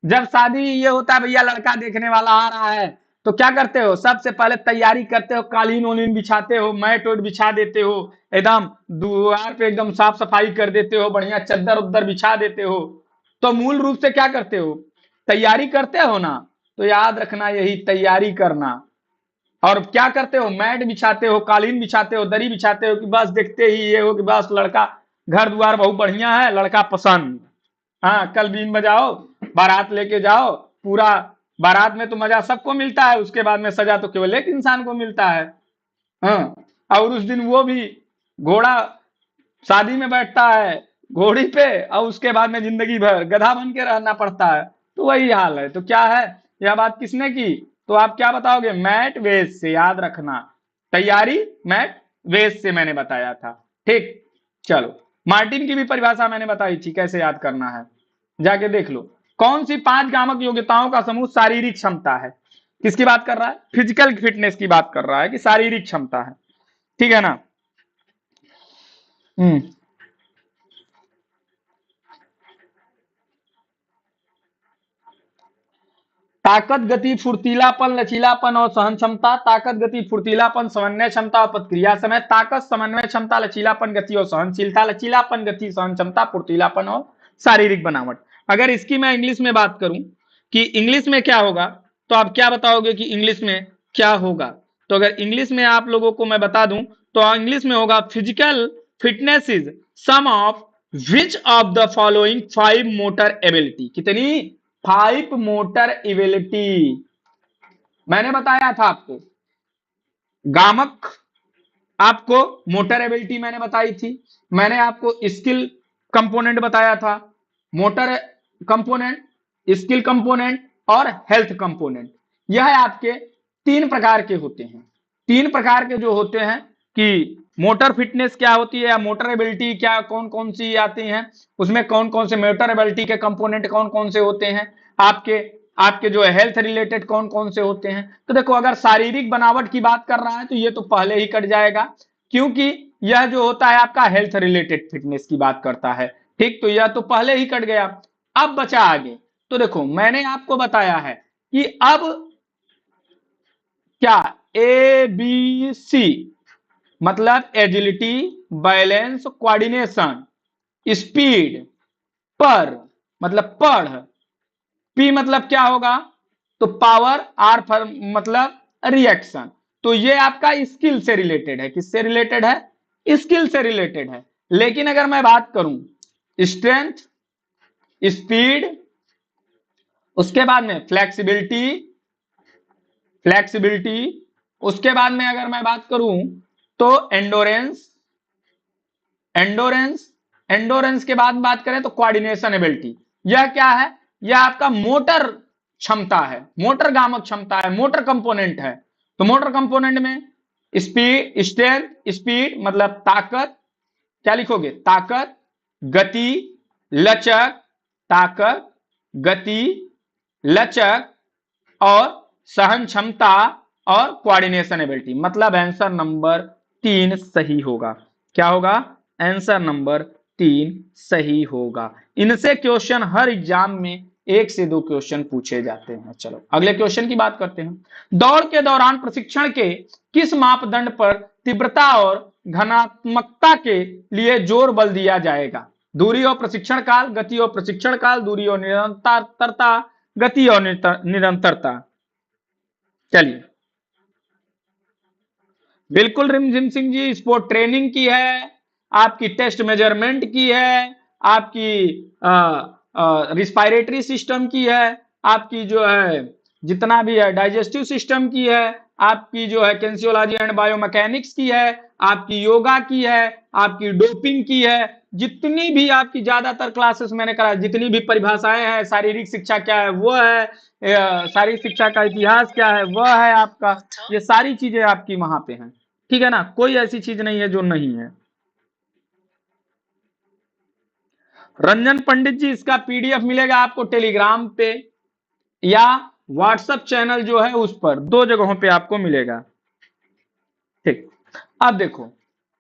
जब शादी ये होता है भैया, लड़का देखने वाला आ रहा है, तो क्या करते हो? सबसे पहले तैयारी करते हो, कालीन वालीन बिछाते हो, मैट वैट बिछा देते हो, एकदम द्वार पे एकदम साफ सफाई कर देते हो, बढ़िया चद्दर उद्दर बिछा देते हो। तो मूल रूप से क्या करते हो? तैयारी करते हो ना, तो याद रखना यही तैयारी करना। और क्या करते हो? मैट बिछाते हो, कालीन बिछाते हो, दरी बिछाते हो, कि बस देखते ही ये हो कि बस लड़का, घर द्वार बहुत बढ़िया है, लड़का पसंद। हाँ, कल बीन बजाओ, बारात लेके जाओ, पूरा बारात में तो मजा सबको मिलता है, उसके बाद में सजा तो केवल एक इंसान को मिलता है। हाँ, और उस दिन वो भी घोड़ा शादी में बैठता है घोड़ी पे, और उसके बाद में जिंदगी भर गधा बन के रहना पड़ता है। तो वही हाल है। तो क्या है, यह बात किसने की? तो आप क्या बताओगे? मैट वेज से, याद रखना, तैयारी मैट वेज से मैंने बताया था। ठीक, चलो मार्टिन की भी परिभाषा मैंने बताई थी, कैसे याद करना है, जाके देख लो। कौन सी 5 गामक योग्यताओं का समूह शारीरिक क्षमता है? किसकी बात कर रहा है? फिजिकल फिटनेस की बात कर रहा है कि शारीरिक क्षमता है, ठीक है ना? हम्म ताकत, गति, फुर्तीलापन, लचीलापन और सहन क्षमता। ताकत, गति, फुर्तीलापन, समन्वय क्षमता और प्रतिक्रिया समय। ताकत, समन्वय क्षमता, लचीलापन, गति और सहनशीलता। लचीलापन, गति, सहन क्षमता, फुर्तीलापन और शारीरिक बनावट। अगर इसकी मैं इंग्लिश में बात करूं कि इंग्लिश में क्या होगा, तो आप क्या बताओगे कि इंग्लिश में क्या होगा? तो अगर इंग्लिश में आप लोगों को मैं बता दूं, तो इंग्लिश में होगा physical fitness is sum of which of the following 5 motor ability. कितनी? 5 मोटर एबिलिटी मैंने बताया था आपको। गामक आपको मोटर एबिलिटी मैंने बताई थी, मैंने आपको स्किल कंपोनेंट बताया था, मोटर कंपोनेंट, स्किल कंपोनेंट और हेल्थ कंपोनेंट। यह आपके 3 प्रकार के होते हैं। 3 प्रकार के जो होते हैं कि मोटर फिटनेस क्या होती है, या मोटर एबिलिटी क्या, कौन कौन सी आती हैं, उसमें कौन कौन से मोटर एबिलिटी के कंपोनेंट कौन कौन से होते हैं, आपके आपके जो है हेल्थ रिलेटेड कौन कौन से होते हैं। तो देखो, अगर शारीरिक बनावट की बात कर रहा है तो ये तो पहले ही कट जाएगा, क्योंकि यह जो होता है आपका हेल्थ रिलेटेड फिटनेस की बात करता है। ठीक, तो यह तो पहले ही कट गया। अब बचा आगे। तो देखो, मैंने आपको बताया है कि अब क्या, ए बी सी मतलब एजिलिटी, बैलेंस, कोऑर्डिनेशन, स्पीड, पर मतलब पढ़, पी मतलब क्या होगा, तो पावर, आर फॉर मतलब रिएक्शन। तो ये आपका स्किल से रिलेटेड है। किससे रिलेटेड है? स्किल से रिलेटेड है। लेकिन अगर मैं बात करूं स्ट्रेंथ, स्पीड, उसके बाद में फ्लेक्सिबिलिटी, फ्लेक्सिबिलिटी, उसके बाद में अगर मैं बात करूं तो एंडोरेंस, एंडोरेंस, एंडोरेंस के बाद बात करें तो कोऑर्डिनेशन एबिलिटी। यह क्या है? यह आपका मोटर क्षमता है, मोटर गामक क्षमता है, मोटर कंपोनेंट है। तो मोटर कंपोनेंट में स्पीड, स्ट्रेंथ, स्पीड मतलब ताकत, क्या लिखोगे? ताकत, गति, लचक, ताकत, गति, लचक और सहन क्षमता और कोऑर्डिनेशन एबिलिटी। मतलब आंसर नंबर 3 सही होगा। क्या होगा? आंसर नंबर 3 सही होगा। इनसे क्वेश्चन हर एग्जाम में 1 से 2 क्वेश्चन पूछे जाते हैं। चलो अगले क्वेश्चन की बात करते हैं। दौड़ के दौरान प्रशिक्षण के किस मापदंड पर तीव्रता और घनात्मकता के लिए जोर बल दिया जाएगा? दूरी और प्रशिक्षण काल, गति और प्रशिक्षण काल, दूरी और निरंतरता, गति और निरंतरता। चलिए, बिल्कुल रिमझिम सिंह जी, स्पोर्ट ट्रेनिंग की है, आपकी टेस्ट मेजरमेंट की है, आपकी रिस्पायरेटरी सिस्टम की है, आपकी जो है जितना भी है डाइजेस्टिव सिस्टम की है, आपकी जो है कैंसियोलॉजी एंड बायोमैकेनिक्स की है, आपकी योगा की है, आपकी डोपिंग की है, जितनी भी आपकी ज्यादातर क्लासेस मैंने करा, जितनी भी परिभाषाएं हैं, शारीरिक शिक्षा क्या है वो है, शारीरिक शिक्षा का इतिहास क्या है वह है आपका, ये सारी चीजें आपकी वहां पे हैं। ठीक है ना, कोई ऐसी चीज नहीं है जो नहीं है। रंजन पंडित जी, इसका पीडीएफ मिलेगा आपको टेलीग्राम पे या व्हाट्सएप चैनल जो है उस पर, 2 जगहों पे आपको मिलेगा। ठीक, अब देखो,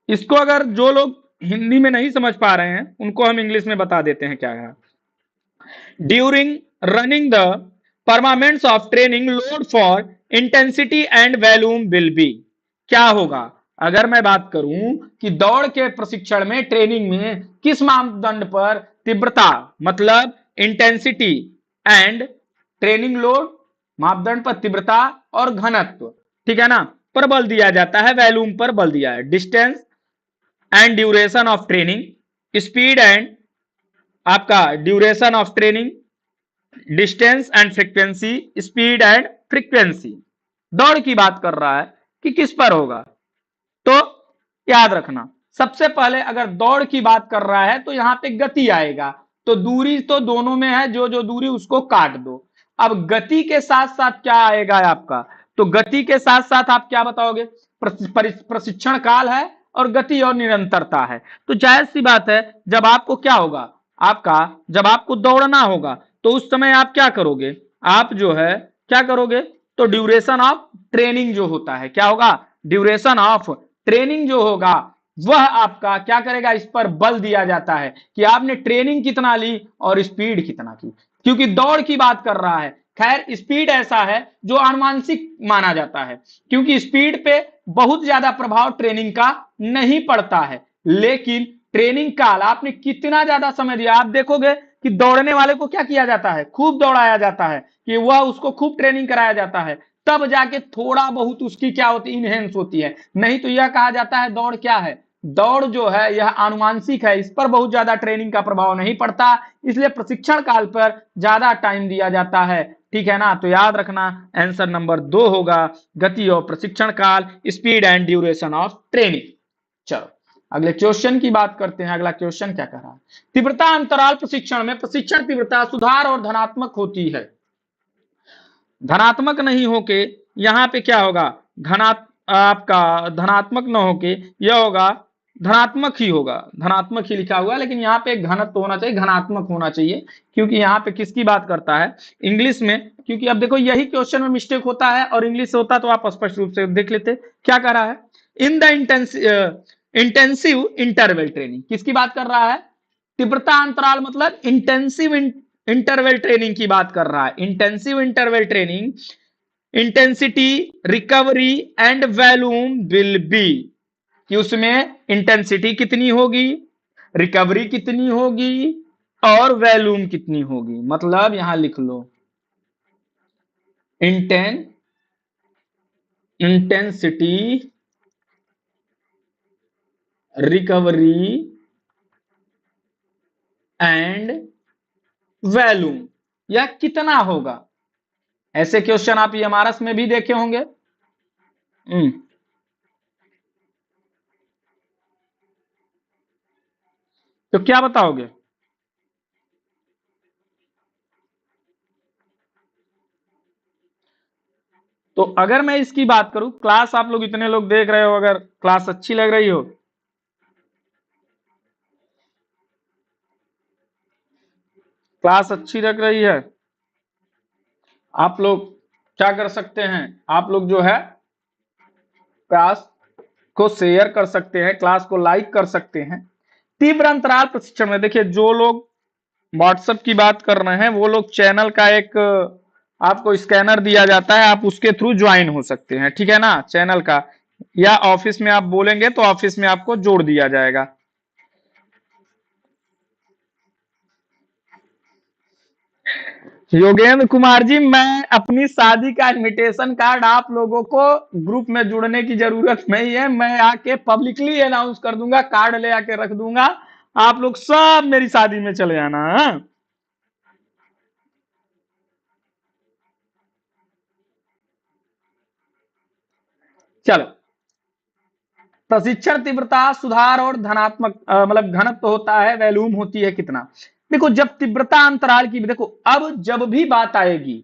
इसको अगर जो लोग हिंदी में नहीं समझ पा रहे हैं उनको हम इंग्लिश में बता देते हैं क्या है। During running the performance of training load for intensity and volume will be. क्या होगा अगर मैं बात करूं कि दौड़ के प्रशिक्षण में, ट्रेनिंग में किस मापदंड पर तीव्रता मतलब इंटेंसिटी एंड ट्रेनिंग लोड मापदंड पर तीव्रता और घनत्व, ठीक है ना, पर बल दिया जाता है, वॉल्यूम पर बल दिया है, distance and duration of training, speed and आपका duration of training, distance and frequency, speed and frequency. दौड़ की बात कर रहा है कि किस पर होगा, तो याद रखना सबसे पहले अगर दौड़ की बात कर रहा है तो यहां पे गति आएगा, तो दूरी तो दोनों में है, जो जो दूरी उसको काट दो। अब गति के साथ साथ क्या आएगा आपका, तो गति के साथ साथ आप क्या बताओगे, प्रशिक्षण काल है और गति और निरंतरता है। तो जाहिर सी बात है जब आपको क्या होगा, आपका जब आपको दौड़ना होगा तो उस समय आप क्या करोगे, आप जो है क्या करोगे, तो ड्यूरेशन ऑफ ट्रेनिंग जो होता है, क्या होगा, ड्यूरेशन ऑफ ट्रेनिंग जो होगा वह आपका क्या करेगा, इस पर बल दिया जाता है कि आपने ट्रेनिंग कितना ली और स्पीड कितना की, क्योंकि दौड़ की बात कर रहा है। खैर स्पीड ऐसा है जो आनुवांशिक माना जाता है, क्योंकि स्पीड पे बहुत ज्यादा प्रभाव ट्रेनिंग का नहीं पड़ता है, लेकिन ट्रेनिंग काल आपने कितना ज्यादा समय दिया, आप देखोगे कि दौड़ने वाले को क्या किया जाता है, खूब दौड़ाया जाता है, कि वह उसको खूब ट्रेनिंग कराया जाता है, तब जाके थोड़ा बहुत उसकी क्या होती है, इनहेंस होती है। नहीं तो यह कहा जाता है दौड़ क्या है, दौड़ जो है यह आनुवांशिक है, इस पर बहुत ज्यादा ट्रेनिंग का प्रभाव नहीं पड़ता, इसलिए प्रशिक्षण काल पर ज्यादा टाइम दिया जाता है। ठीक है ना, तो याद रखना आंसर नंबर 2 होगा, गति और प्रशिक्षण काल, speed and duration of training. चलो अगले क्वेश्चन की बात करते हैं। अगला क्वेश्चन क्या कर रहा है, तीव्रता अंतराल प्रशिक्षण में प्रशिक्षण तीव्रता सुधार और धनात्मक होती है, धनात्मक नहीं होके यहां पे क्या होगा, आपका धनात्मक न होके यह होगा धनात्मक ही होगा, धनात्मक ही लिखा हुआ है, लेकिन यहाँ पे घनत्व होना चाहिए, घनात्मक होना चाहिए, क्योंकि यहाँ पे किसकी बात करता है, इंग्लिश में, क्योंकि अब देखो यही क्वेश्चन में मिस्टेक होता है और इंग्लिश से होता तो आप स्पष्ट रूप से देख लेते। क्या कर रहा है, in the intensive interval training, किसकी बात कर रहा है, तीव्रता अंतराल मतलब इंटेंसिव इंटरवल ट्रेनिंग की बात कर रहा है। Intensive interval training, intensity, recovery and volume will be, कि उसमें इंटेंसिटी कितनी होगी, रिकवरी कितनी होगी और वॉल्यूम कितनी होगी। मतलब यहां लिख low intensity, recovery and volume, यह कितना होगा। ऐसे क्वेश्चन आप एमआरएस में भी देखे होंगे। तो क्या बताओगे, तो अगर मैं इसकी बात करूं, क्लास आप लोग इतने लोग देख रहे हो, अगर क्लास अच्छी लग रही हो, क्लास अच्छी लग रही है, आप लोग क्या कर सकते हैं, आप लोग जो है क्लास को शेयर कर सकते हैं, क्लास को लाइक कर सकते हैं, तीव्र अंतराल प्रशिक्षण में देखिए, जो लोग व्हाट्सएप की बात कर रहे हैं वो लोग चैनल का एक आपको स्कैनर दिया जाता है, आप उसके थ्रू ज्वाइन हो सकते हैं, ठीक है ना, चैनल का, या ऑफिस में आप बोलेंगे तो ऑफिस में आपको जोड़ दिया जाएगा। योगेंद्र कुमार जी, मैं अपनी शादी का इनविटेशन कार्ड आप लोगों को ग्रुप में जुड़ने की जरूरत नहीं है, मैं आके पब्लिकली अनाउंस कर दूंगा, कार्ड ले आके रख दूंगा, आप लोग सब मेरी शादी में चले आना। हाँ? चलो, प्रशिक्षण तीव्रता सुधार और धनात्मक मतलब घनत्व होता है, वैल्यूम होती है कितना। देखो, जब तीव्रता अंतराल की, देखो अब जब भी बात आएगी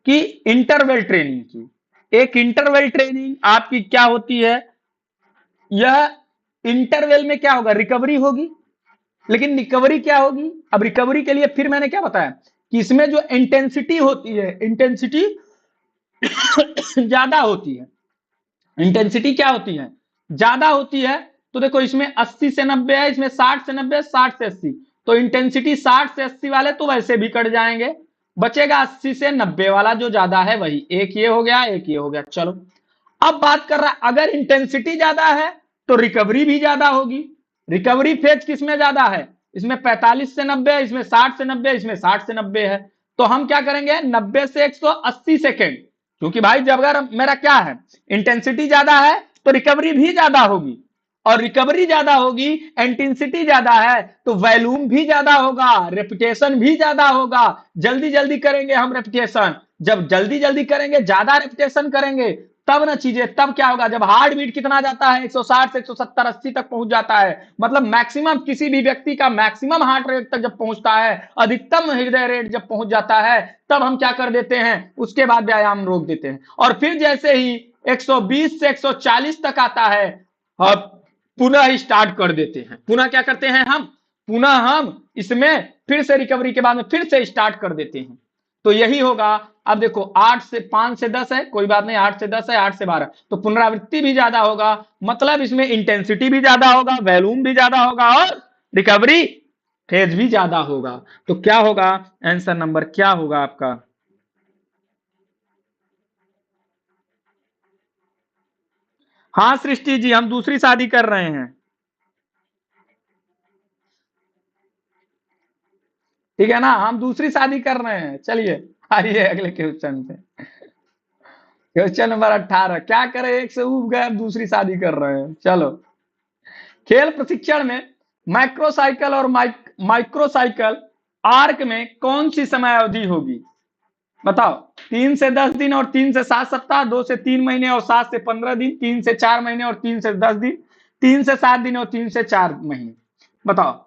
कि इंटरवल ट्रेनिंग की, एक इंटरवल ट्रेनिंग आपकी क्या होती है, यह इंटरवल में क्या होगा, रिकवरी होगी। लेकिन रिकवरी क्या होगी, अब रिकवरी के लिए फिर मैंने क्या बताया कि इसमें जो इंटेंसिटी होती है, इंटेंसिटी ज्यादा होती है, इंटेंसिटी क्या होती है, ज्यादा होती है। तो देखो, इसमें 80 से 90 है, इसमें 60 से 90, 60 से 80, तो इंटेंसिटी 60 से 80 वाले तो वैसे भी कट जाएंगे, बचेगा 80 से 90 वाला जो ज्यादा है वही, एक ये हो गया, एक ये हो गया। चलो, अब बात कर रहा, अगर इंटेंसिटी ज्यादा है तो रिकवरी भी ज्यादा होगी। रिकवरी फेज किसमें ज्यादा है, इसमें 45 से 90 है, इसमें 60 से 90, इसमें 60 से 90 है। तो हम क्या करेंगे, 90 से 180 सेकेंड, क्योंकि भाई जब अगर मेरा क्या है, इंटेंसिटी ज्यादा है तो रिकवरी भी ज्यादा होगी, और रिकवरी ज्यादा होगी, इंटेंसिटी ज्यादा है तो वैल्यूम भी ज्यादा होगा, रेपुटेशन भी ज्यादा होगा। जल्दी जल्दी करेंगे हम रेपुटेशन, जब जल्दी जल्दी करेंगे, ज्यादा रेपुटेशन करेंगे, तब ना चीजें, तब क्या होगा, जब हार्ट बीट कितना जाता है, 160 से 170 80 तक पहुंच जाता है, मतलब मैक्सिमम किसी भी व्यक्ति का मैक्सिमम हार्ट रेट तक जब पहुंचता है, अधिकतम हृदय रेट जब पहुंच जाता है, तब हम क्या कर देते हैं, उसके बाद व्यायाम रोक देते हैं। और फिर जैसे ही 120 से 140 तक आता है, अब पुनः स्टार्ट कर देते हैं, पुनः क्या करते हैं हम, पुनः हम इसमें फिर से रिकवरी के बाद में फिर से स्टार्ट कर देते हैं। तो यही होगा। अब देखो, 8 से 5 से 10 है, कोई बात नहीं, 8 से 10 है, 8 से 12, तो पुनरावृत्ति भी ज्यादा होगा, मतलब इसमें इंटेंसिटी भी ज्यादा होगा, वैल्यूम भी ज्यादा होगा, और रिकवरी फेज भी ज्यादा होगा। तो क्या होगा, आंसर नंबर क्या होगा आपका। हाँ सृष्टि जी, हम दूसरी शादी कर रहे हैं। ठीक है ना, हम दूसरी शादी कर रहे हैं। चलिए, आइए अगले क्वेश्चन पे। क्वेश्चन नंबर 18, क्या करें, एक से उब गए, अब दूसरी शादी कर रहे हैं। चलो, खेल प्रशिक्षण में माइक्रोसाइकिल और माइक्रोसाइकिल आर्क में कौन सी समय अवधि होगी, बताओ। 3 से 10 दिन और 3 से 7 सप्ताह, 2 से 3 महीने और 7 से 15 दिन, 3 से 4 महीने और 3 से 10 दिन, 3 से 7 दिन और 3 से 4 महीने, बताओ।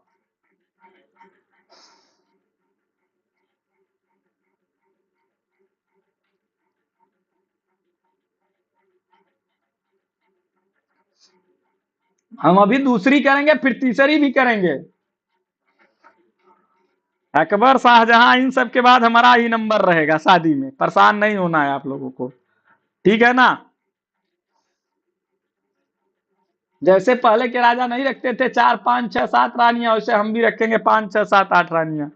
हम अभी दूसरी करेंगे, फिर तीसरी भी करेंगे। अकबर, शाहजहां, इन सब के बाद हमारा ही नंबर रहेगा शादी में, परेशान नहीं होना है आप लोगों को, ठीक है ना। जैसे पहले के राजा नहीं रखते थे 4 5 6 7 रानियां, वैसे हम भी रखेंगे 5 6 7 8 रानियां,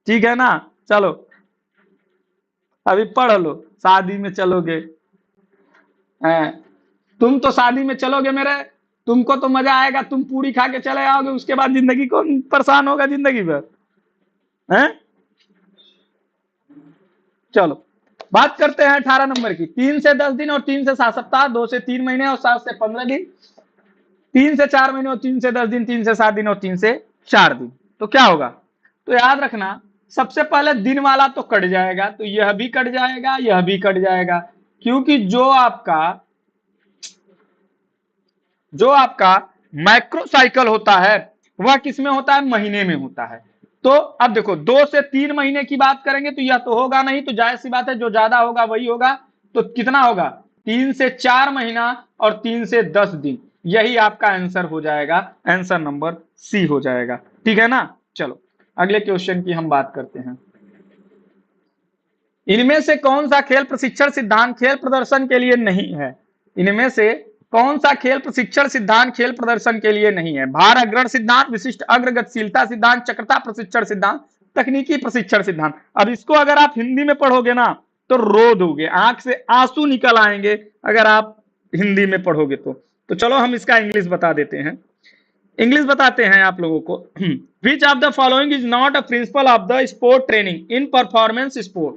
ठीक है ना। चलो, अभी पढ़ लो, शादी में चलोगे, हैं? तुम तो शादी में चलोगे मेरे, तुमको तो मजा आएगा, तुम पूरी खा के चले आओगे, उसके बाद जिंदगी कौन परेशान होगा जिंदगी भर, हैं? चलो, बात करते हैं 18 नंबर की। 3 से 10 दिन और 3 से 7 सप्ताह, 2 से 3 महीने और 7 से 15 दिन, 3 से 4 महीने और 3 से 10 दिन, 3 से 7 दिन और 3 से 4 दिन। तो क्या होगा, तो याद रखना, सबसे पहले दिन वाला तो कट जाएगा, तो यह भी कट जाएगा, यह भी कट जाएगा, क्योंकि जो आपका माइक्रोसाइकिल होता है वह किसमें होता है, महीने में होता है। तो अब देखो, 2 से 3 महीने की बात करेंगे तो यह तो होगा नहीं, तो जाहिर सी बात है जो ज्यादा होगा वही होगा। तो कितना होगा, 3 से 4 महीना और 3 से 10 दिन, यही आपका आंसर हो जाएगा, आंसर नंबर सी हो जाएगा, ठीक है ना। चलो, अगले क्वेश्चन की हम बात करते हैं। इनमें से कौन सा खेल प्रशिक्षण सिद्धांत खेल प्रदर्शन के लिए नहीं है, इनमें से कौन सा खेल प्रशिक्षण सिद्धांत खेल प्रदर्शन के लिए नहीं है? भार अग्रण सिद्धांत, विशिष्ट अग्र गतिशीलता सिद्धांत, चक्रता प्रशिक्षण सिद्धांत, तकनीकी प्रशिक्षण सिद्धांत। अब इसको अगर आप हिंदी में पढ़ोगे ना तो रो दोगे, आंख से आंसू निकल आएंगे अगर आप हिंदी में पढ़ोगे तो चलो हम इसका इंग्लिश बता देते हैं। इंग्लिश बताते हैं आप लोगों को। विच of the following is not a principle of the sport training in performance sport?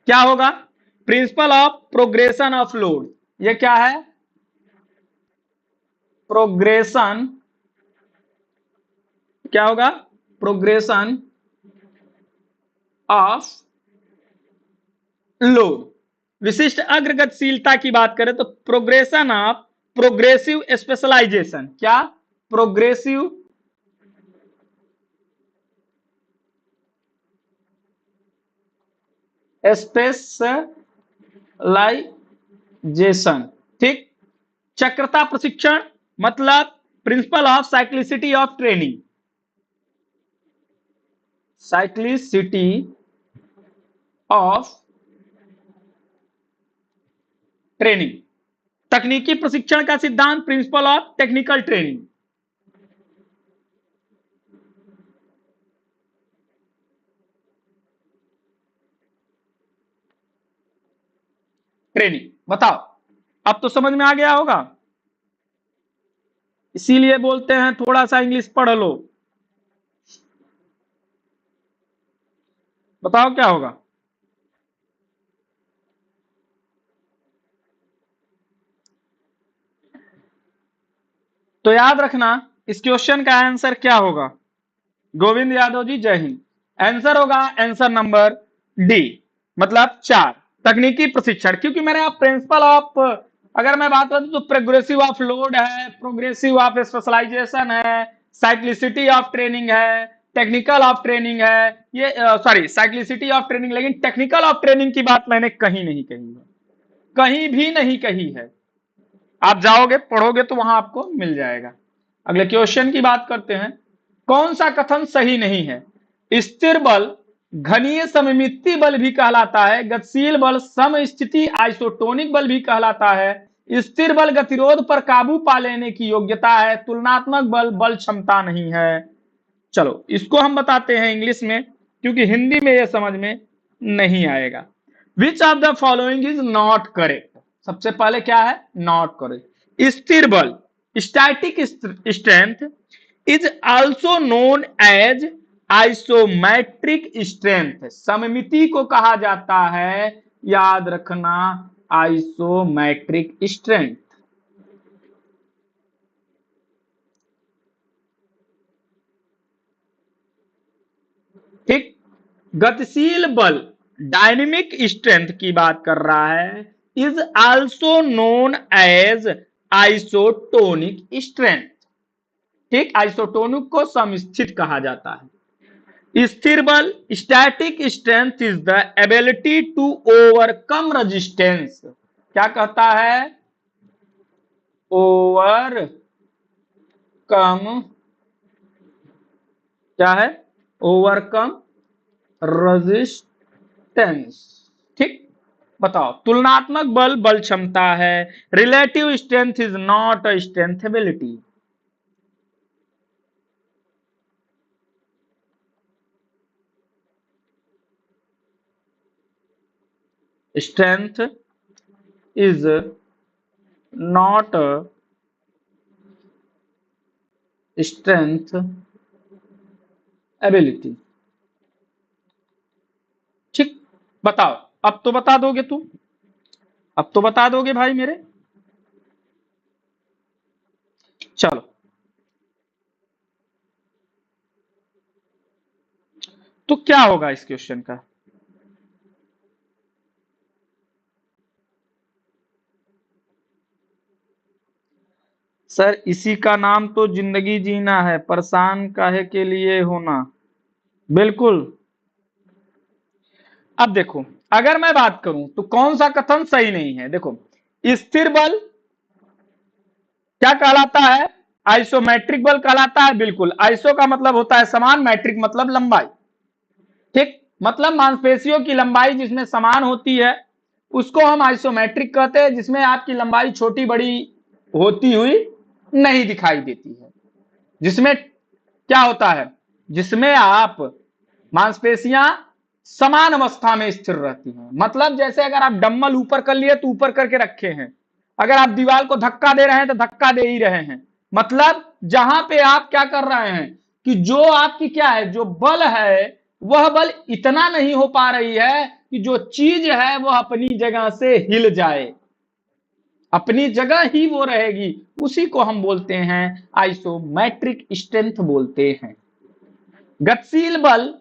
क्या होगा? Principle of progression of load, ये क्या है? प्रोग्रेशन, क्या होगा? Progression of load. विशिष्ट अग्रगतिशीलता की बात करें तो प्रोग्रेशन ऑफ प्रोग्रेसिव स्पेशलाइजेशन, क्या? प्रोग्रेसिव स्पेशलाइजेशन, ठीक। चक्रता प्रशिक्षण मतलब principle of cyclicity of training, cyclicity of training. तकनीकी प्रशिक्षण का सिद्धांत principle of technical training. Training बताओ, अब तो समझ में आ गया होगा, इसीलिए बोलते हैं थोड़ा सा इंग्लिश पढ़ लो। बताओ क्या होगा? तो याद रखना इस क्वेश्चन का आंसर क्या होगा। गोविंद यादव जी जय हिंद। आंसर होगा आंसर नंबर डी, मतलब 4, तकनीकी प्रशिक्षण। क्योंकि मैंने आप प्रिंसिपल ऑफ, अगर मैं बात करूं तो प्रोग्रेसिव ऑफ लोड है, प्रोग्रेसिव ऑफ स्पेशलाइजेशन है, साइक्लिसिटी ऑफ ट्रेनिंग है, टेक्निकल ऑफ ट्रेनिंग है, ये सॉरी साइक्लिसिटी ऑफ ट्रेनिंग, लेकिन टेक्निकल ऑफ ट्रेनिंग की बात मैंने कहीं नहीं कही है, कहीं भी नहीं कही है। आप जाओगे पढ़ोगे तो वहां आपको मिल जाएगा। अगले क्वेश्चन की बात करते हैं। कौन सा कथन सही नहीं है? स्थिर बल घनीय सममितीय बल भी कहलाता है, गतिशील बल समस्थिति आइसोटोनिक बल भी कहलाता है, स्थिर बल गतिरोध पर काबू पा लेने की योग्यता है, तुलनात्मक बल बल क्षमता नहीं है। चलो इसको हम बताते हैं इंग्लिश में, क्योंकि हिंदी में यह समझ में नहीं आएगा। Which of the following is not correct? सबसे पहले क्या है? Not correct. स्थिर बल static strength is also known as isometric strength. सममिति को कहा जाता है, याद रखना, आइसोमेट्रिक स्ट्रेंथ। ठीक। गतिशील बल डायनेमिक स्ट्रेंथ की बात कर रहा है, is also known as isotonic strength. ठीक, आइसोटोनिक को समस्थित कहा जाता है। स्थिर बल static strength is the ability to overcome resistance. क्या कहता है? ओवरकम, क्या है? Overcome resistance. ठीक, बताओ। तुलनात्मक बल बल क्षमता है, relative strength is not a strength ability. Strength is not a strength ability. ठीक, बताओ। अब तो बता दोगे तुम, अब तो बता दोगे भाई मेरे। चलो तो क्या होगा इस क्वेश्चन का? सर इसी का नाम तो जिंदगी जीना है, परेशान काहे के लिए होना। बिल्कुल। अब देखो, अगर मैं बात करूं तो कौन सा कथन सही नहीं है? देखो, स्थिर बल क्या कहलाता है? आइसोमेट्रिक बल कहलाता है। बिल्कुल, आइसो का मतलब होता है समान, मैट्रिक मतलब लंबाई। ठीक, मतलब मांसपेशियों की लंबाई जिसमें समान होती है उसको हम आइसोमेट्रिक कहते हैं, जिसमें आपकी लंबाई छोटी बड़ी होती हुई नहीं दिखाई देती है। जिसमें क्या होता है, जिसमें आप मांसपेशियां समान अवस्था में स्थिर रहती हैं। मतलब जैसे अगर आप डम्बल ऊपर कर लिए तो ऊपर करके रखे हैं, अगर आप दीवार को धक्का दे रहे हैं तो धक्का दे ही रहे हैं। मतलब जहां पे आप क्या कर रहे हैं कि जो आपकी क्या है, जो बल है वह बल इतना नहीं हो पा रही है कि जो चीज है वह अपनी जगह से हिल जाए, अपनी जगह ही वो रहेगी। उसी को हम बोलते हैं आइसोमेट्रिक स्ट्रेंथ बोलते हैं। गतिशील बल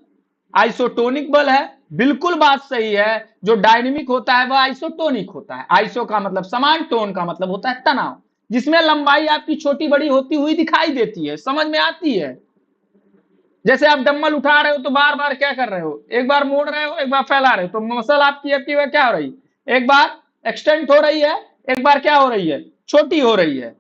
आइसोटोनिक बल है, बिल्कुल बात सही है। जो डायनेमिक होता है वह आइसोटोनिक होता है। आइसो का मतलब समान, टोन का मतलब होता है तनाव, जिसमें लंबाई आपकी छोटी बड़ी होती हुई दिखाई देती है, समझ में आती है। जैसे आप डम्बल उठा रहे हो तो बार बार क्या कर रहे हो, एक बार मोड़ रहे हो एक बार फैला रहे हो, तो मसल आपकी वह क्या हो रही, एक बार एक्सटेंड हो रही है, एक बार क्या हो रही है, छोटी हो रही है।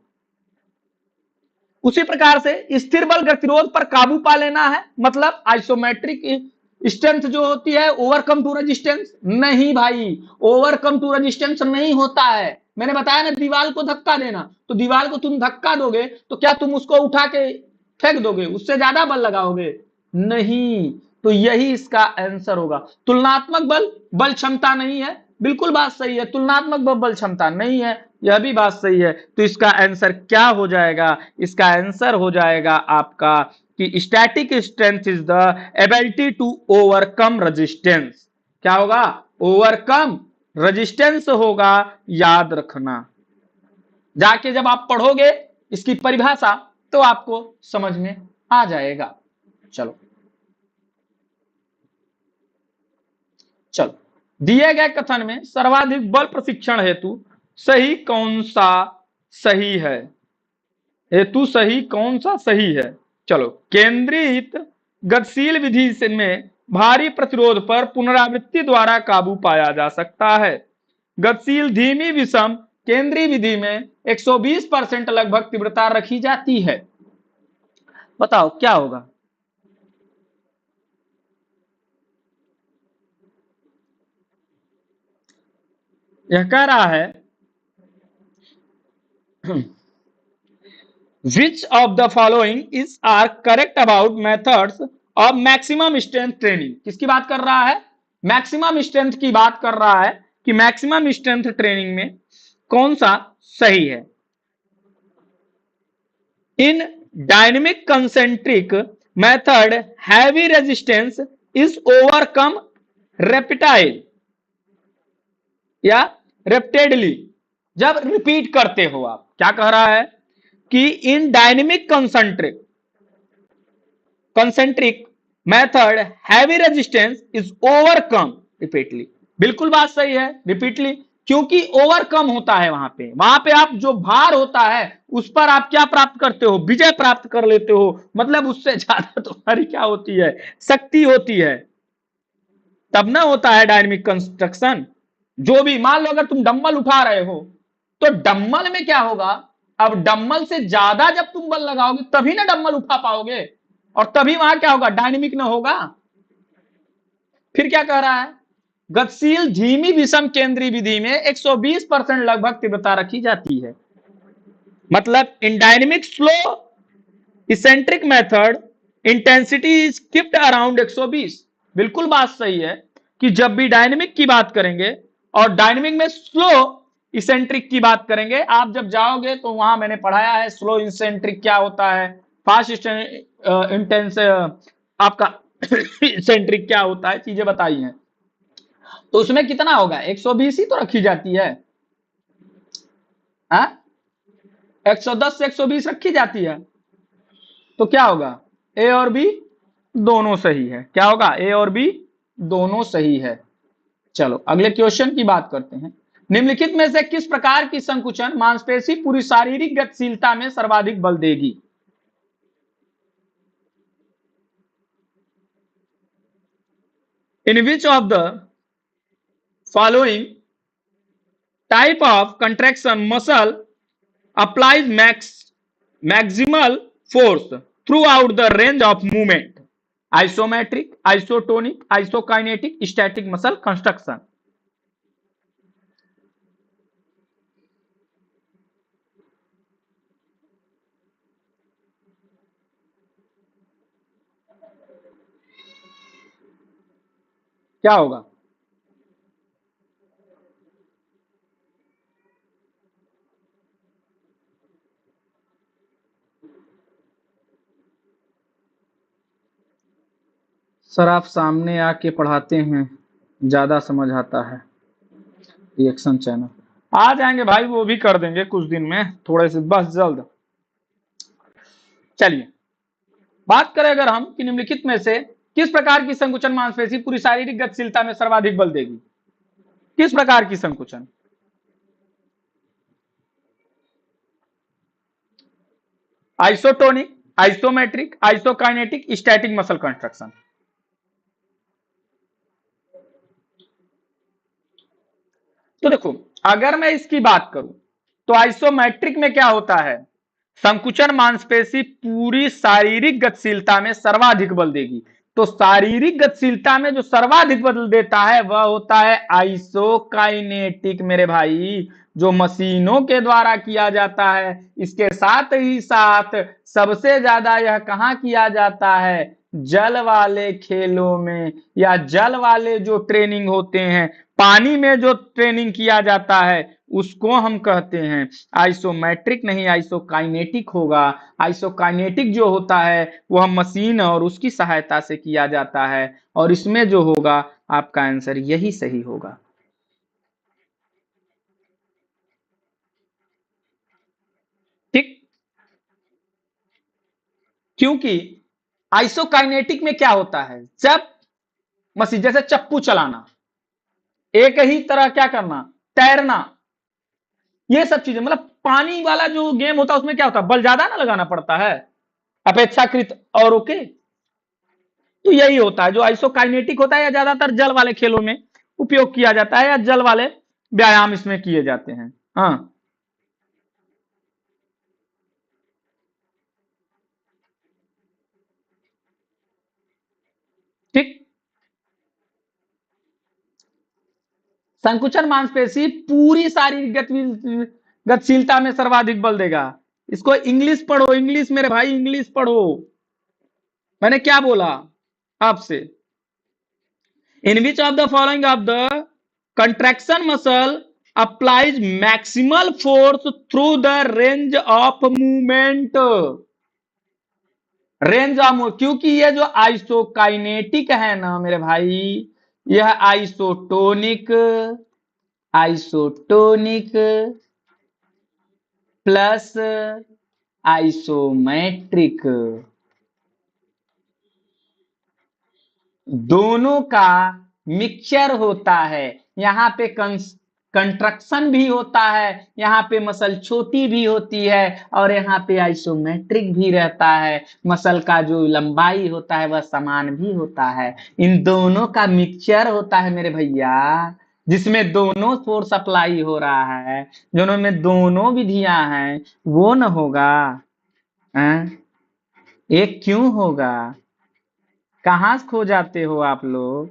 उसी प्रकार से स्थिर बल गतिरोध पर काबू पा लेना है। मतलब आइसोमेट्रिक स्ट्रेंथ जो होती है ओवरकम टू रेजिस्टेंस, नहीं भाई, ओवरकम टू रेजिस्टेंस नहीं होता है। मैंने बताया ना, दीवार को धक्का देना, तो दीवार को तुम धक्का दोगे तो क्या तुम उसको उठा के फेंक दोगे, उससे ज्यादा बल लगाओगे? नहीं। तो यही इसका आंसर होगा। तुलनात्मक बल बल क्षमता नहीं है, बिल्कुल बात सही है। तुलनात्मक बल बल क्षमता नहीं है, यह भी बात सही है। तो इसका आंसर क्या हो जाएगा? इसका आंसर हो जाएगा आपका कि static strength is the ability to overcome resistance. क्या होगा? ओवरकम रेजिस्टेंस होगा, याद रखना। जाके जब आप पढ़ोगे इसकी परिभाषा तो आपको समझ में आ जाएगा। चलो चलो, दिए गए कथन में सर्वाधिक बल प्रशिक्षण हेतु सही कौन सा सही है? हेतु सही कौन सा सही है? चलो, केंद्रित गतिशील विधि से में भारी प्रतिरोध पर पुनरावृत्ति द्वारा काबू पाया जा सकता है। गतिशील धीमी विषम केंद्रीय विधि में 120% लगभग तीव्रता रखी जाती है। बताओ क्या होगा? यह कह रहा है Which of the following is are correct about methods of maximum strength training? किसकी बात कर रहा है? मैक्सिमम स्ट्रेंथ की बात कर रहा है कि मैक्सिमम स्ट्रेंथ ट्रेनिंग में कौन सा सही है। In dynamic concentric method heavy resistance is overcome reptile या रेप्टेडली। जब रिपीट करते हो आप, क्या कह रहा है कि in dynamic concentric method heavy resistance is overcome repeatedly. बिल्कुल बात सही है, रिपीटली, क्योंकि ओवरकम होता है वहां पे आप जो भार होता है उस पर आप क्या प्राप्त करते हो? विजय प्राप्त कर लेते हो। मतलब उससे ज्यादा तुम्हारी क्या होती है? शक्ति होती है, तब ना होता है डायनेमिक कंस्ट्रक्शन। जो भी मान लो अगर तुम डंबल उठा रहे हो तो डंबल में क्या होगा, अब डंबल से ज्यादा जब तुम बल लगाओगे तभी ना डंबल उठा पाओगे, और तभी वहां क्या होगा, डायनेमिक ना होगा। फिर क्या कह रहा है? गतिशील धीमी विषम केंद्रीय विधि में 120% लगभग तीव्रता रखी जाती है। मतलब in dynamic slow eccentric method intensity is keeped around 120। बिल्कुल बात सही है कि जब भी डायनेमिक की बात करेंगे और डायनेमिक में स्लो इसेंट्रिक की बात करेंगे, आप जब जाओगे तो वहां मैंने पढ़ाया है स्लो इसेंट्रिक क्या होता है, फास्ट इंटेंस आपका इसेंट्रिक क्या होता है, चीजें बताई हैं। तो उसमें कितना होगा? 120 ही तो रखी जाती है। हाँ, 110 से 120 रखी जाती है। तो क्या होगा? ए और बी दोनों सही है। क्या होगा? ए और बी दोनों सही है। चलो अगले क्वेश्चन की बात करते हैं। निम्नलिखित में से किस प्रकार की संकुचन मांसपेशी पूरी शारीरिक गतिशीलता में सर्वाधिक बल देगी? In which of the following type of contraction muscle applies maximal force throughout the range of movement? Isometric, isotonic, isokinetic, static muscle construction. क्या होगा? सर आप सामने आके पढ़ाते हैं, ज्यादा समझ आता है। रिएक्शन चैनल आ जाएंगे भाई, वो भी कर देंगे कुछ दिन में, थोड़े से बस जल्द। चलिए बात करें अगर हम कि निम्नलिखित में से किस प्रकार की संकुचन मांसपेशी पूरी शारीरिक गतिशीलता में सर्वाधिक बल देगी? किस प्रकार की संकुचन? Isotonic, isometric, isokinetic, static muscle construction. तो देखो अगर मैं इसकी बात करूं तो आइसोमेट्रिक में क्या होता है, संकुचन मांसपेशी पूरी शारीरिक गतिशीलता में सर्वाधिक बल देगी। तो शारीरिक गतिशीलता में जो सर्वाधिक बल देता है वह होता है आइसोकाइनेटिक मेरे भाई, जो मशीनों के द्वारा किया जाता है। इसके साथ ही साथ सबसे ज्यादा यह कहां किया जाता है, जल वाले खेलों में, या जल वाले जो ट्रेनिंग होते हैं, पानी में जो ट्रेनिंग किया जाता है उसको हम कहते हैं आइसोमेट्रिक, नहीं आइसोकाइनेटिक होगा। आइसोकाइनेटिक जो होता है वह मशीन और उसकी सहायता से किया जाता है, और इसमें जो होगा आपका आंसर यही सही होगा। ठीक, क्योंकि आइसोकाइनेटिक में क्या होता है, जब मशीन जैसे चप्पू चलाना, एक ही तरह क्या करना, तैरना, ये सब चीजें, मतलब पानी वाला जो गेम होता है उसमें क्या होता है, बल ज्यादा ना लगाना पड़ता है अपेक्षाकृत और ओके। तो यही होता है जो आइसोकाइनेटिक होता है, या ज्यादातर जल वाले खेलों में उपयोग किया जाता है, या जल वाले व्यायाम इसमें किए जाते हैं। हाँ ठीक, संकुचन मांसपेशी पूरी शारीरिक गतिशीलता में सर्वाधिक बल देगा। इसको इंग्लिश पढ़ो, इंग्लिश मेरे भाई, इंग्लिश पढ़ो। मैंने क्या बोला आपसे, in which of the following of the contraction muscle applies maximal force through the range of movement. Range of, क्योंकि ये जो आइसोकाइनेटिक है ना मेरे भाई, यह आइसोटोनिक, आइसोटोनिक प्लस आइसोमेट्रिक, दोनों का मिक्सचर होता है। यहाँ पे कंट्रक्शन भी होता है, यहाँ पे मसल छोटी भी होती है, और यहाँ पे आइसोमेट्रिक भी रहता है, मसल का जो लंबाई होता है वह समान भी होता है। इन दोनों का मिक्सचर होता है मेरे भैया, जिसमें दोनों फोर्स अप्लाई हो रहा है, दोनों में दोनों विधियां हैं, वो न होगा। हैं? एक क्यों होगा? कहाँ से खो जाते हो आप लोग,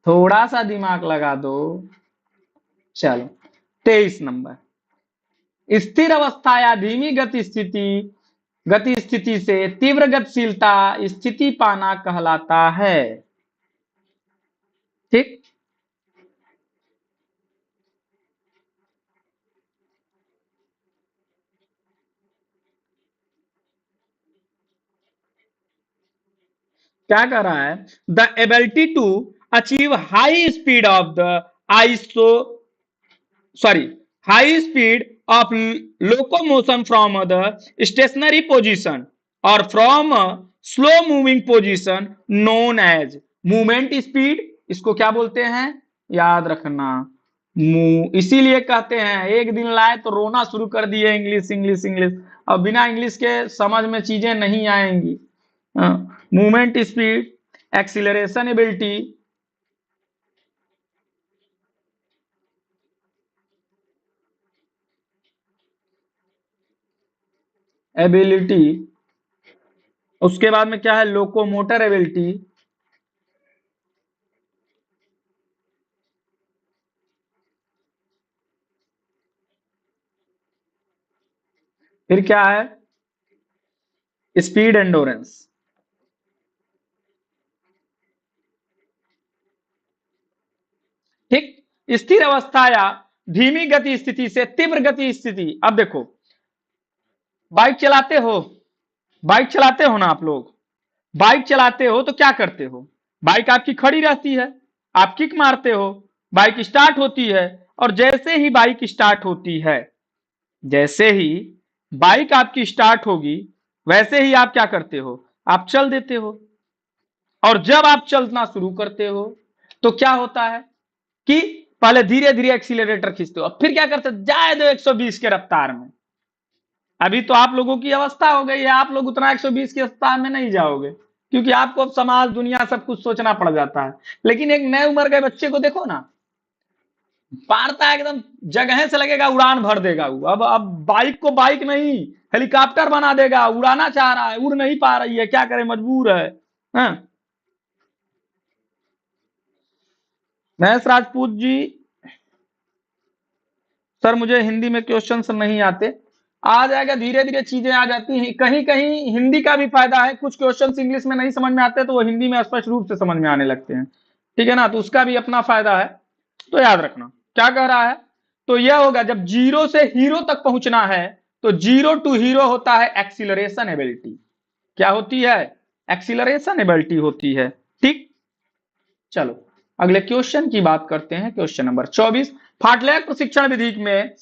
थोड़ा सा दिमाग लगा दो। चलो 23 नंबर, स्थिर अवस्था या धीमी गति स्थिति से तीव्र गतिशीलता स्थिति पाना कहलाता है। ठीक, क्या कर रहा है, the ability to achieve high speed of the iso sorry high speed of locomotion from the stationary position or from a slow moving position known as movement speed। इसको क्या बोलते हैं, याद रखना, इसीलिए कहते हैं एक दिन लाए तो रोना शुरू कर दिए, इंग्लिश इंग्लिश इंग्लिश, और बिना इंग्लिश के समझ में चीजें नहीं आएंगी। Movement speed, acceleration ability, ability, उसके बाद में क्या है, लोकोमोटर एबिलिटी, फिर क्या है, स्पीड एंडोरेंस। ठीक, स्थिर अवस्था या धीमी गति स्थिति से तीव्र गति स्थिति। अब देखो, बाइक चलाते हो, बाइक चलाते हो ना आप लोग, बाइक चलाते हो तो क्या करते हो, बाइक आपकी खड़ी रहती है, आप किक मारते हो, बाइक स्टार्ट होती है, और जैसे ही बाइक स्टार्ट होती है, जैसे ही बाइक आपकी स्टार्ट होगी, वैसे ही आप क्या करते हो, आप चल देते हो। और जब आप चलना शुरू करते हो तो क्या होता है कि पहले धीरे धीरे एक्सीलरेटर खींचते हो, फिर क्या करते हो, जाए दो 120 के रफ्तार में। अभी तो आप लोगों की अवस्था हो गई है, आप लोग उतना 120 की रफ्तार में नहीं जाओगे, क्योंकि आपको अब समाज दुनिया सब कुछ सोचना पड़ जाता है। लेकिन एक नए उम्र के बच्चे को देखो ना, मारता है एकदम, जगह से लगेगा उड़ान भर देगा वो। अब बाइक को बाइक नहीं, हेलीकॉप्टर बना देगा, उड़ाना चाह रहा है, उड़ नहीं पा रही है, क्या करे, मजबूर है। हाँ? महेश राजपूत जी, सर मुझे हिंदी में क्वेश्चंस नहीं आते। आ जाएगा, धीरे धीरे चीजें आ जाती हैं। कहीं कहीं हिंदी का भी फायदा है, कुछ क्वेश्चंस इंग्लिश में नहीं समझ में आते तो वो हिंदी में स्पष्ट रूप से समझ में आने लगते हैं। ठीक है ना, तो उसका भी अपना फायदा है। तो याद रखना क्या कह रहा है, तो यह होगा जब जीरो से हीरो तक पहुंचना है तो जीरो टू हीरो होता है एक्सीलरेशन एबिलिटी। क्या होती है, एक्सीलरेशन एबिलिटी होती है। ठीक, चलो अगले क्वेश्चन की बात करते हैं। क्वेश्चन नंबर 24, फाटलैग प्रशिक्षण विधि में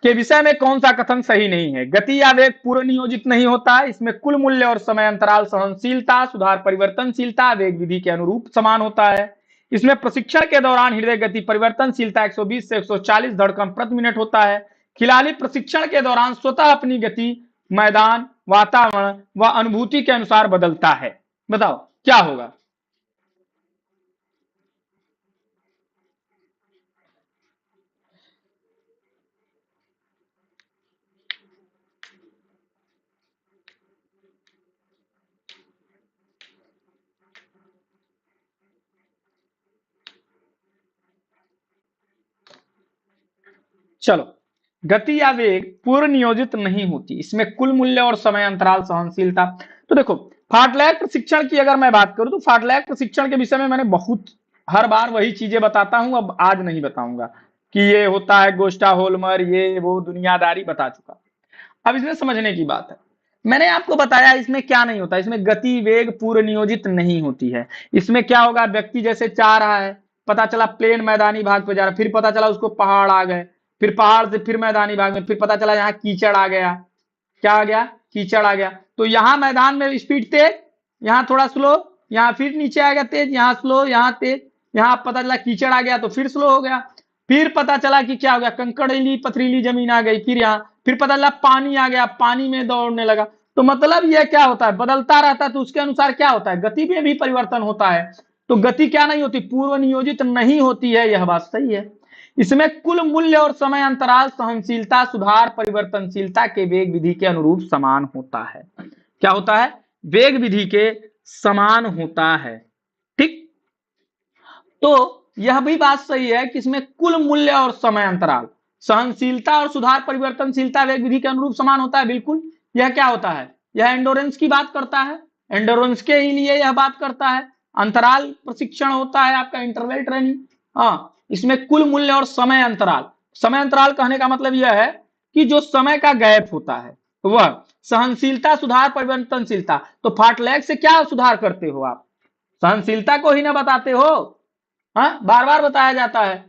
के विषय में कौन सा कथन सही नहीं है। गति या वेग पूर्व नियोजित नहीं होता है, इसमें कुल मूल्य और समय अंतराल सहनशीलता सुधार परिवर्तनशीलता वेग विधि के अनुरूप समान होता है। इसमें प्रशिक्षण के दौरान हृदय गति परिवर्तनशीलता 120 से 140 धड़कन प्रति मिनट होता है। खिलाड़ी प्रशिक्षण के दौरान स्वतः अपनी गति मैदान वातावरण व अनुभूति के अनुसार बदलता है। बताओ क्या होगा। चलो, गति या वेग पूर्व नियोजित नहीं होती, इसमें कुल मूल्य और समय अंतराल सहनशीलता। तो देखो, फाटलैग प्रशिक्षण की अगर मैं बात करूं तो फाटलैग प्रशिक्षण के विषय में मैंने बहुत, हर बार वही चीजें बताता हूं, अब आज नहीं बताऊंगा कि ये होता है गोस्टा होल्मर, ये वो दुनियादारी बता चुका। अब इसमें समझने की बात है, मैंने आपको बताया इसमें क्या नहीं होता, इसमें गति वेग पूर्व नियोजित नहीं होती है। इसमें क्या होगा, व्यक्ति जैसे चाह रहा है, पता चला प्लेन मैदानी भाग पे जा रहा है, फिर पता चला उसको पहाड़ आ गए, फिर पहाड़ से फिर मैदानी भाग में, फिर पता चला यहाँ कीचड़ आ गया। क्या आ गया, कीचड़ आ गया। तो यहाँ मैदान में स्पीड तेज, यहाँ थोड़ा स्लो, यहाँ फिर नीचे आ गया तेज, यहाँ स्लो, यहाँ तेज, यहाँ पता चला कीचड़ आ गया तो फिर स्लो हो गया। फिर पता चला कि क्या हो गया, कंकड़ीली पथरीली जमीन आ गई, फिर यहाँ फिर पता चला पानी आ गया, पानी में दौड़ने लगा। तो मतलब यह क्या होता है, बदलता रहता है, तो उसके अनुसार क्या होता है, गति में भी परिवर्तन होता है। तो गति क्या नहीं होती, पूर्व नियोजित नहीं होती है, यह बात सही है। इसमें कुल मूल्य और समय अंतराल सहनशीलता सुधार परिवर्तनशीलता के वेग विधि के अनुरूप समान होता है। क्या होता है, वेग विधि के समान होता है। ठीक, तो यह भी बात सही है कि इसमें कुल मूल्य और समय अंतराल सहनशीलता और सुधार परिवर्तनशीलता वेग विधि के अनुरूप समान होता है। बिल्कुल, यह क्या होता है, यह एंडोरेंस की बात करता है, एंडोरेंस के ही लिए यह बात करता है। अंतराल प्रशिक्षण होता है आपका इंटरवल ट्रेनिंग। हाँ, इसमें कुल मूल्य और समय अंतराल, समय अंतराल कहने का मतलब यह है कि जो समय का गैप होता है वह, सहनशीलता सुधार परिवर्तनशीलता। तो फाटलैग से क्या सुधार करते हो आप, सहनशीलता को ही ना बताते हो। हाँ, बार बार बताया जाता है।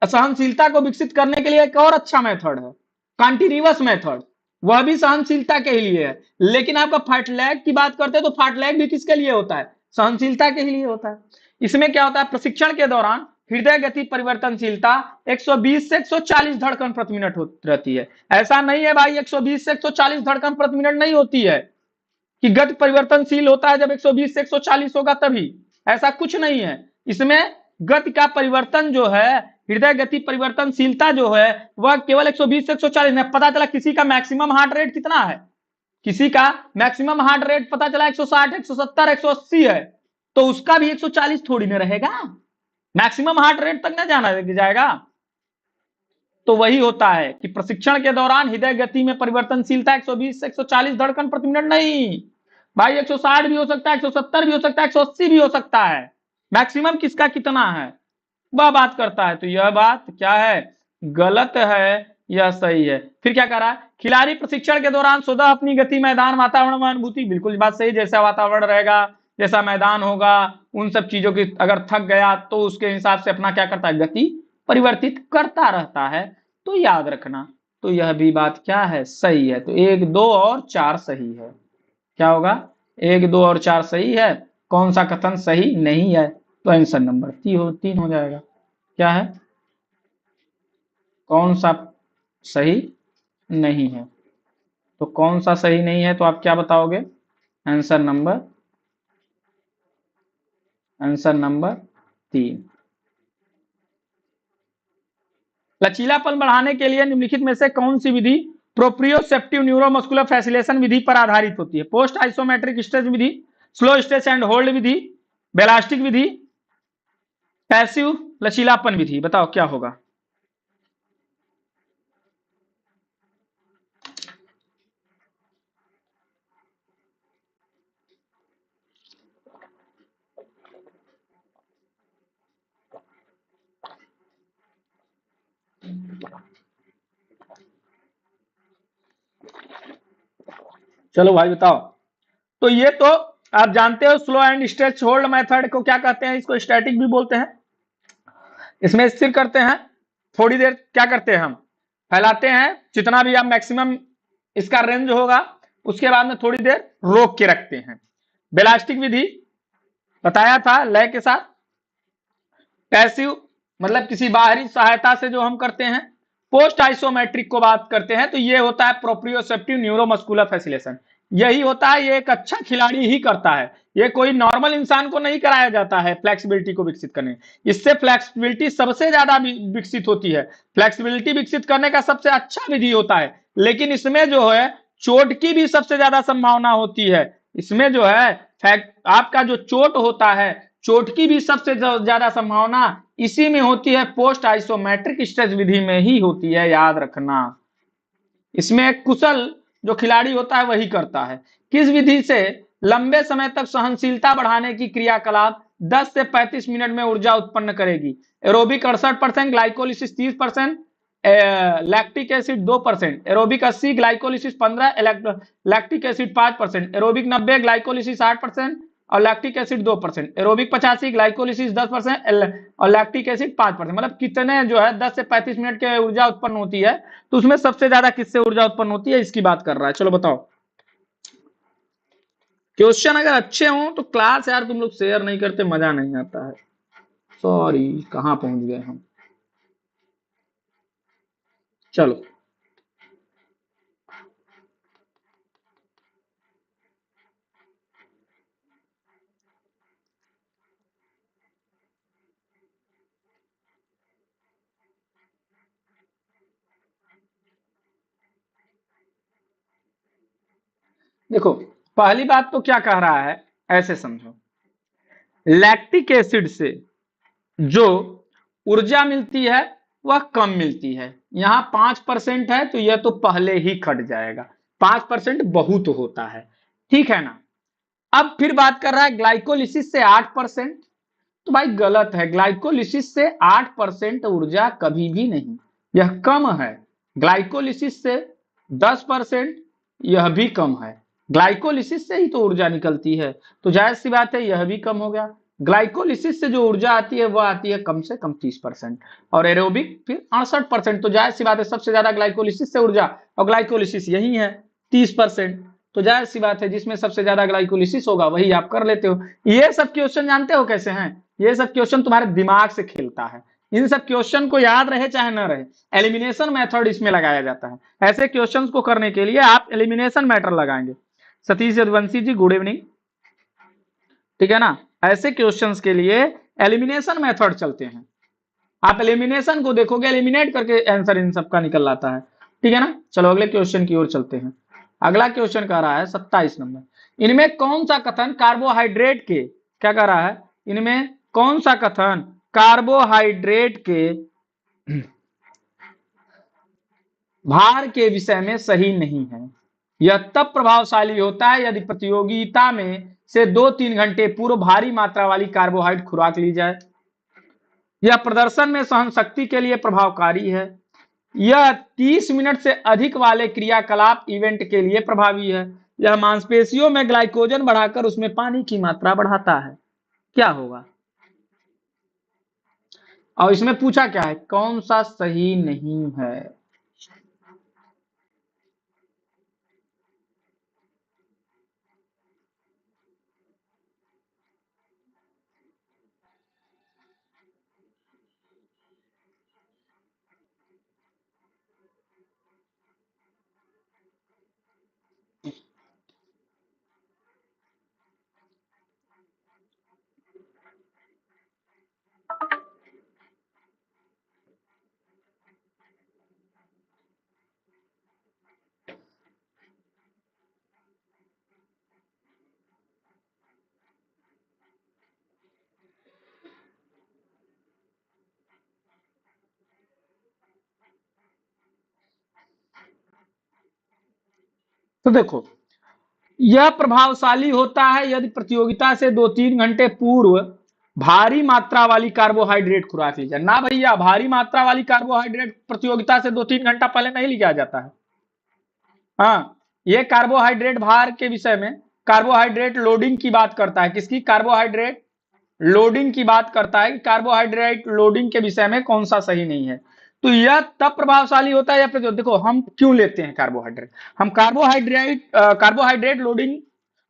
सहनशीलता को विकसित करने के लिए एक और अच्छा मेथड है, कॉन्टिन्यूअस मेथड, वह भी सहनशीलता के ही लिए है। लेकिन आपका फाटलैग की बात करते हैं तो फाटलैग भी किसके लिए होता है, सहनशीलता के ही लिए होता है। इसमें क्या होता है, प्रशिक्षण के दौरान हृदय गति परिवर्तनशीलता 120 से 140 धड़कन प्रति मिनट रहती है। ऐसा नहीं है भाई 120 से 140 धड़कन प्रति मिनट नहीं होती है कि गति परिवर्तनशील होता है जब 120 से 140 होगा तभी, ऐसा कुछ नहीं है। इसमें गति का परिवर्तन जो है, हृदय गति परिवर्तनशीलता जो है वह केवल 120 से 140 में। पता चला किसी का मैक्सिमम हार्ट रेट कितना है, किसी का मैक्सिमम हार्ट रेट पता चला 160 170 180 है, तो उसका भी 140 थोड़ी ना रहेगा, मैक्सिमम हार्ट रेट तक ना जाना जाएगा। तो वही होता है कि प्रशिक्षण के दौरान हृदय गति में परिवर्तनशीलता 120 से 140 धड़कन प्रति मिनट नहीं भाई, 160 भी हो सकता है, 170 भी हो सकता है, 180 भी हो सकता है। मैक्सिमम किसका कितना है, वह बात करता है। तो यह बात क्या है, गलत है, यह सही है। फिर क्या कह रहा है, खिलाड़ी प्रशिक्षण के दौरान स्वतः अपनी गति, मैदान, वातावरण में अनुभूति, बिल्कुल बात सही, जैसा वातावरण रहेगा, जैसा मैदान होगा, उन सब चीजों की अगर थक गया तो उसके हिसाब से अपना क्या करता है, गति परिवर्तित करता रहता है। तो याद रखना, तो यह भी बात क्या है, सही है। तो 1, 2 और 4 सही है। क्या होगा, 1, 2 और 4 सही है। कौन सा कथन सही नहीं है, तो आंसर नंबर 3 हो जाएगा। क्या है, कौन सा सही नहीं है, तो कौन सा सही नहीं है, तो आप क्या बताओगे, आंसर नंबर, आंसर नंबर 3। लचीलापन बढ़ाने के लिए निम्नलिखित में से कौन सी विधि प्रोप्रियोसेप्टिव न्यूरोमस्कुलर फैसिलेशन विधि पर आधारित होती है? Post isometric stretch Vidhi, slow stretch and hold Vidhi, ballistic Vidhi, passive लचीलापन विधि, बताओ क्या होगा। चलो भाई बताओ। तो ये तो आप जानते हो, slow and stretch hold method को क्या कहते हैं, इसको स्टैटिक भी बोलते हैं। इसमें स्थिर करते हैं, थोड़ी देर क्या करते हैं हम, फैलाते हैं जितना भी आप मैक्सिमम इसका रेंज होगा, उसके बाद में थोड़ी देर रोक के रखते हैं। बेलास्टिक विधि बताया था लय के साथ। पैसिव मतलब किसी बाहरी सहायता से जो हम करते हैं। पोस्ट आइसोमेट्रिक को बात करते हैं तो ये होता है प्रोप्रियोसेप्टिव न्यूरोमस्कुलर फैसिलेशन, यही होता है, ये एक अच्छा खिलाड़ी ही करता है, ये कोई नॉर्मल इंसान को नहीं कराया जाता है फ्लेक्सिबिलिटी को विकसित करने। इससे फ्लेक्सिबिलिटी सबसे ज्यादा विकसित होती है, फ्लेक्सिबिलिटी विकसित करने का सबसे अच्छा विधि होता है, लेकिन इसमें जो है चोट की भी सबसे ज्यादा संभावना होती है। इसमें जो है आपका जो चोट होता है, चोट की भी सबसे ज्यादा संभावना इसी में होती है, पोस्ट आइसोमेट्रिक स्ट्रेच विधि में ही होती है, याद रखना। इसमें एक कुशल जो खिलाड़ी होता है वही करता है। किस विधि से लंबे समय तक सहनशीलता बढ़ाने की क्रियाकलाप 10 से 35 मिनट में ऊर्जा उत्पन्न करेगी? Aerobic 68%, glycolysis 30%, lactic acid 2%, aerobic 80, glycolysis 15, lactic acid 5%, aerobic 90, glycolysis 8% और लैक्टिक एसिड 2%, एरोबिक 85, ग्लाइकोलिसिस 10% और लैक्टिक एसिड 5%। मतलब कितने जो है 10 से 35 मिनट के ऊर्जा उत्पन्न होती है, तो उसमें सबसे ज्यादा किससे ऊर्जा उत्पन्न होती है, इसकी बात कर रहा है। चलो बताओ। क्वेश्चन अगर अच्छे हो तो क्लास यार तुम लोग शेयर नहीं करते, मजा नहीं आता है। सॉरी, कहां पहुंच गए हम। चलो देखो, पहली बात तो क्या कह रहा है, ऐसे समझो, लैक्टिक एसिड से जो ऊर्जा मिलती है वह कम मिलती है। यहां 5% है तो यह तो पहले ही कट जाएगा, 5% बहुत होता है, ठीक है ना। अब फिर बात कर रहा है ग्लाइकोलिसिस से 8%, तो भाई गलत है, ग्लाइकोलिसिस से 8% ऊर्जा कभी भी नहीं, यह कम है। ग्लाइकोलिसिस से 10% यह भी कम है, ग्लाइकोलिसिस से ही तो ऊर्जा निकलती है, तो जाहिर सी बात है यह भी कम हो गया। ग्लाइकोलिसिस से जो ऊर्जा आती है वह आती है कम से कम 30%, और एरोबिक फिर 68%, तो जाहिर सी बात है सबसे ज्यादा ग्लाइकोलिसिस से ऊर्जा, और ग्लाइकोलिसिस यही है 30%, तो जाहिर सी बात है जिसमें सबसे ज्यादा ग्लाइकोलिसिस होगा वही आप कर लेते हो। ये सब क्वेश्चन जानते हो कैसे हैं, ये सब क्वेश्चन तुम्हारे दिमाग से खेलता है, इन सब क्वेश्चन को याद रहे चाहे ना रहे, एलिमिनेशन मेथड इसमें लगाया जाता है। ऐसे क्वेश्चंस को करने के लिए आप एलिमिनेशन मेथड लगाएंगे। सतीश यदुवंशी जी गुड इवनिंग, ठीक है ना। ऐसे क्वेश्चंस के लिए एलिमिनेशन मेथड चलते हैं, आप एलिमिनेशन को देखोगे, एलिमिनेट करके आंसर इन सबका निकल आता है, ठीक है ना। चलो अगले क्वेश्चन की ओर चलते हैं। अगला क्वेश्चन कह रहा है 27 नंबर, इनमें कौन सा कथन कार्बोहाइड्रेट के, क्या कह रहा है, इनमें कौन सा कथन कार्बोहाइड्रेट के भार के विषय में सही नहीं है? यह तब प्रभावशाली होता है यदि प्रतियोगिता में से 2-3 घंटे पूर्व भारी मात्रा वाली कार्बोहाइड्रेट खुराक ली जाए। यह प्रदर्शन में सहन शक्ति के लिए प्रभावकारी है। यह 30 मिनट से अधिक वाले क्रियाकलाप इवेंट के लिए प्रभावी है। यह मांसपेशियों में ग्लाइकोजन बढ़ाकर उसमें पानी की मात्रा बढ़ाता है। क्या होगा? और इसमें पूछा क्या है, कौन सा सही नहीं है? तो देखो, यह प्रभावशाली होता है यदि प्रतियोगिता से 2-3 घंटे पूर्व भारी मात्रा वाली कार्बोहाइड्रेट खुराक ली जाए। ना भैया, भारी मात्रा वाली कार्बोहाइड्रेट प्रतियोगिता से 2-3 घंटा पहले नहीं लिया जाता है। हाँ, ये कार्बोहाइड्रेट भार के विषय में कार्बोहाइड्रेट लोडिंग की बात करता है। किसकी? कार्बोहाइड्रेट लोडिंग की बात करता है कि कार्बोहाइड्रेट लोडिंग के विषय में कौन सा सही नहीं है। तो यह तब प्रभावशाली होता है या फिर देखो हम क्यों लेते हैं कार्बोहाइड्रेट। हम कार्बोहाइड्रेट लोडिंग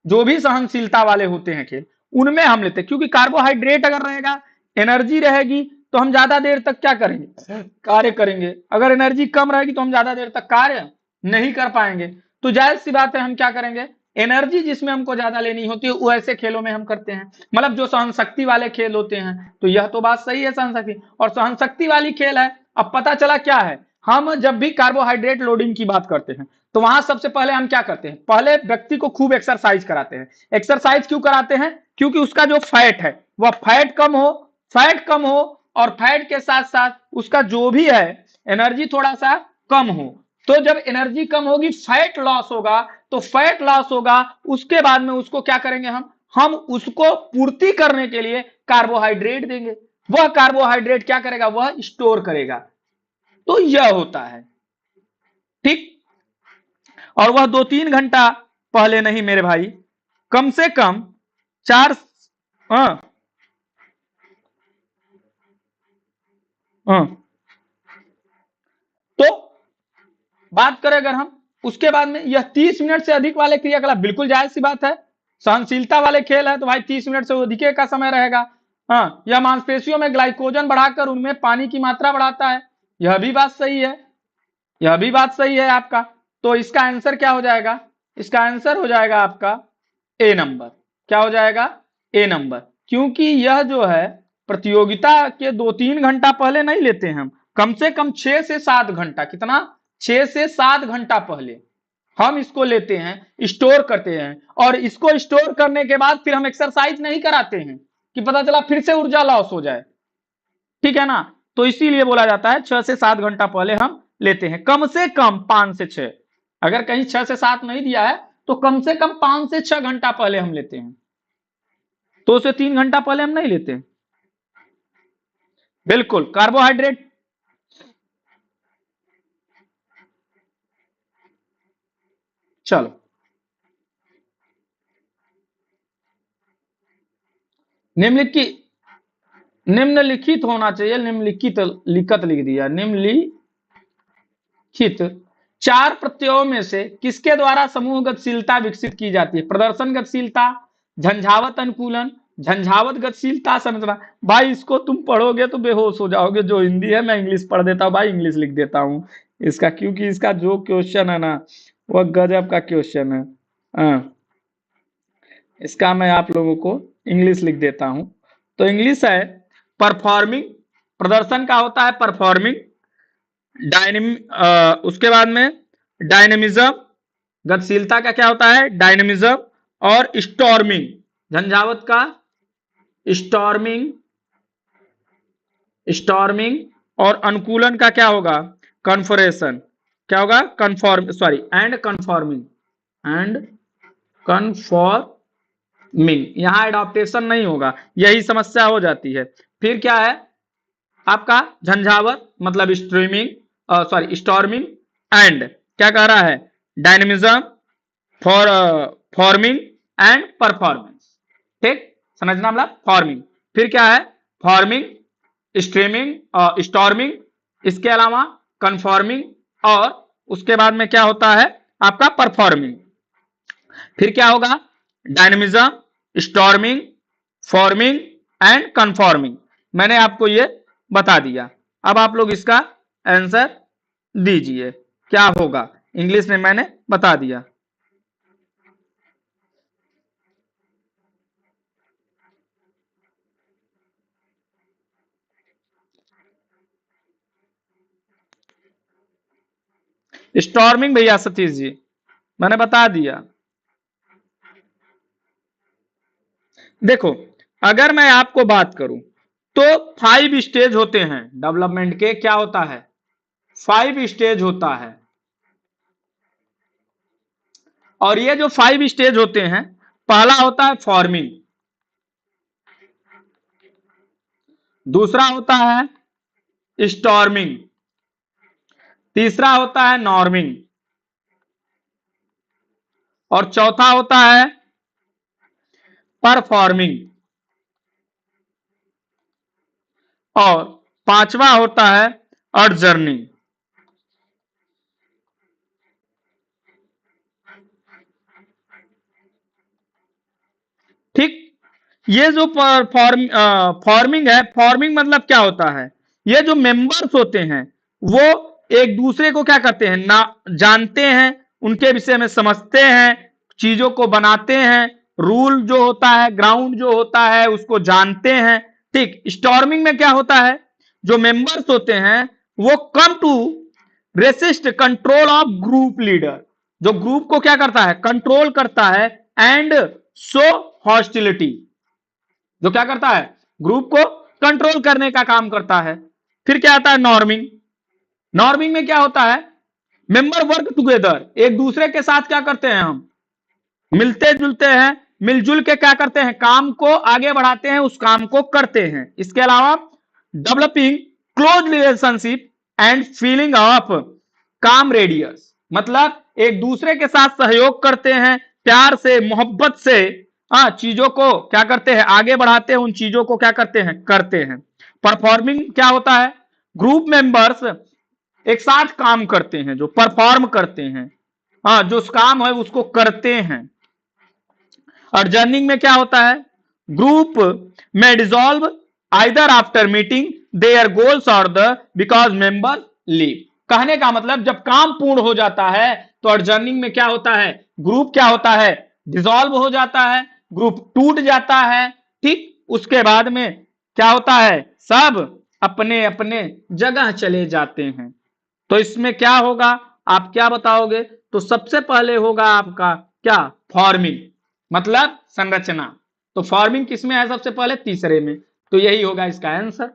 जो भी सहनशीलता वाले होते हैं खेल, उनमें हम लेते हैं, क्योंकि कार्बोहाइड्रेट अगर रहेगा, एनर्जी रहेगी, तो हम ज्यादा देर तक क्या करेंगे? कार्य करेंगे। अगर एनर्जी कम रहेगी तो हम ज्यादा देर तक कार्य नहीं कर पाएंगे। तो जाहिर सी बात है हम क्या करेंगे, एनर्जी जिसमें हमको ज्यादा लेनी होती है वो ऐसे खेलों में हम करते हैं, मतलब जो सहन शक्ति वाले खेल होते हैं। तो यह तो बात सही है, सहन शक्ति और सहन शक्ति वाली खेल है। अब पता चला क्या है, हम जब भी कार्बोहाइड्रेट लोडिंग की बात करते हैं तो वहां सबसे पहले हम क्या करते हैं, पहले व्यक्ति को खूब एक्सरसाइज कराते हैं। एक्सरसाइज क्यों कराते हैं? क्योंकि उसका जो फैट है वह फैट कम हो, फैट कम हो, और फैट के साथ साथ उसका जो भी है एनर्जी थोड़ा सा कम हो। तो जब एनर्जी कम होगी, फैट लॉस होगा, तो फैट लॉस होगा, उसके बाद में उसको क्या करेंगे, हम उसको पूर्ति करने के लिए कार्बोहाइड्रेट देंगे। वह कार्बोहाइड्रेट क्या करेगा, वह स्टोर करेगा। तो यह होता है, ठीक। और वह 2-3 घंटा पहले नहीं मेरे भाई, कम से कम 4 हाँ हाँ। तो बात करें अगर हम उसके बाद में, यह 30 मिनट से अधिक वाले क्रियाकलाप, बिल्कुल जायज सी बात है, सहनशीलता वाले खेल है तो भाई 30 मिनट से अधिक का समय रहेगा। हाँ, यह मांसपेशियों में ग्लाइकोजन बढ़ाकर उनमें पानी की मात्रा बढ़ाता है। यह भी बात सही है, यह भी बात सही है आपका। तो इसका आंसर क्या हो जाएगा? इसका आंसर हो जाएगा आपका ए नंबर। क्या हो जाएगा? ए नंबर। क्योंकि यह जो है प्रतियोगिता के 2-3 घंटा पहले नहीं लेते हैं हम, कम से कम 6 से 7 घंटा, कितना? 6 से 7 घंटा पहले हम इसको लेते हैं, स्टोर करते हैं, और इसको स्टोर करने के बाद फिर हम एक्सरसाइज नहीं कराते हैं कि पता चला फिर से ऊर्जा लॉस हो जाए, ठीक है ना। तो इसीलिए बोला जाता है 6 से 7 घंटा पहले हम लेते हैं, कम से कम 5 से 6। अगर कहीं 6 से 7 नहीं दिया है तो कम से कम 5 से 6 घंटा पहले हम लेते हैं, 2 से 3 घंटा पहले हम नहीं लेते। बिल्कुल, कार्बोहाइड्रेट चलो निम्नलिखित निम्नलिखित होना चाहिए, निम्नलिखित लिखत लिख दिया। निम्नलिखित 4 प्रत्ययों में से किसके द्वारा समूह गतिशीलता विकसित की जाती है? प्रदर्शन गतिशीलता, झंझावत अनुकूलन, झंझावत गतिशीलता, संरचना। भाई इसको तुम पढ़ोगे तो बेहोश हो जाओगे। जो हिंदी है मैं इंग्लिश पढ़ देता हूँ भाई, इंग्लिश लिख देता हूँ इसका, क्योंकि इसका जो क्वेश्चन है ना वह गजब का क्वेश्चन है। हाँ, इसका मैं आप लोगों को इंग्लिश लिख देता हूं। तो इंग्लिश है परफॉर्मिंग, प्रदर्शन का होता है परफॉर्मिंग, उसके बाद में डायनेमिज्म, गतिशीलता का क्या होता है? डायनेमिज्म। और स्टॉर्मिंग, झंझावत का स्टॉर्मिंग, स्टॉर्मिंग। और अनुकूलन का क्या होगा? कन्फोरेशन। क्या होगा? Conform, sorry, and conforming, and conforming. यहां एडॉप्टेशन नहीं होगा, यही समस्या हो जाती है। फिर क्या है? आपका झंझावत मतलब स्ट्रीमिंग, सॉरी स्टॉर्मिंग, एंड क्या कह रहा है, dynamism, for forming and performance. ठीक, समझना मतलब फॉर्मिंग, फिर क्या है फॉर्मिंग, स्ट्रीमिंग, स्टॉर्मिंग, इसके अलावा कन्फॉर्मिंग, और उसके बाद में क्या होता है आपका परफॉर्मिंग। फिर क्या होगा dynamism, storming, forming and conforming. मैंने आपको ये बता दिया। अब आप लोग इसका आंसर दीजिए क्या होगा, इंग्लिश में मैंने बता दिया। स्टॉर्मिंग भैया सतीश जी, मैंने बता दिया। देखो, अगर मैं आपको बात करूं तो 5 स्टेज होते हैं डेवलपमेंट के, क्या होता है 5 स्टेज होता है। और ये जो 5 स्टेज होते हैं, पहला होता है फॉर्मिंग, दूसरा होता है स्टॉर्मिंग, तीसरा होता है नॉर्मिंग, और चौथा होता है परफॉर्मिंग, और पांचवा होता है अर्जर्निंग। ठीक, ये जो फॉर्मिंग है, फॉर्मिंग मतलब क्या होता है, ये जो मेंबर्स होते हैं वो एक दूसरे को क्या करते हैं ना, जानते हैं, उनके विषय में समझते हैं, चीजों को बनाते हैं, रूल जो होता है, ग्राउंड जो होता है उसको जानते हैं। ठीक, स्टॉर्मिंग में क्या होता है, जो मेंबर्स होते हैं वो come to resist control of group leader, जो ग्रुप को क्या करता है कंट्रोल करता है, एंड शो हॉस्टिलिटी, जो क्या करता है ग्रुप को कंट्रोल करने का काम करता है। फिर क्या आता है नॉर्मिंग, नॉर्मिंग में क्या होता है मेंबर वर्क टुगेदर, एक दूसरे के साथ क्या करते हैं हम मिलते जुलते हैं, मिलजुल के क्या करते हैं काम को आगे बढ़ाते हैं, उस काम को करते हैं। इसके अलावा developing close relationship and feeling of काम रेडियस, मतलब एक दूसरे के साथ सहयोग करते हैं, प्यार से मोहब्बत से चीजों को क्या करते हैं आगे बढ़ाते हैं, उन चीजों को क्या करते हैं। परफॉर्मिंग क्या होता है, ग्रुप मेंबर्स एक साथ काम करते हैं, जो परफॉर्म करते हैं, जो काम है उसको करते हैं। और जर्निंग में क्या होता है, ग्रुप में dissolve either after meeting their goals और द बिकॉज मेंबर लीव। कहने का मतलब जब काम पूर्ण हो जाता है तो अर्जर्निंग में क्या होता है, ग्रुप क्या होता है डिसॉल्व हो जाता है, ग्रुप टूट जाता है। ठीक, उसके बाद में क्या होता है सब अपने अपने जगह चले जाते हैं। तो इसमें क्या होगा आप क्या बताओगे, तो सबसे पहले होगा आपका क्या फॉर्मिंग, मतलब संरचना। तो फॉर्मिंग किसमें है सबसे पहले तीसरे में, तो यही होगा इसका आंसर।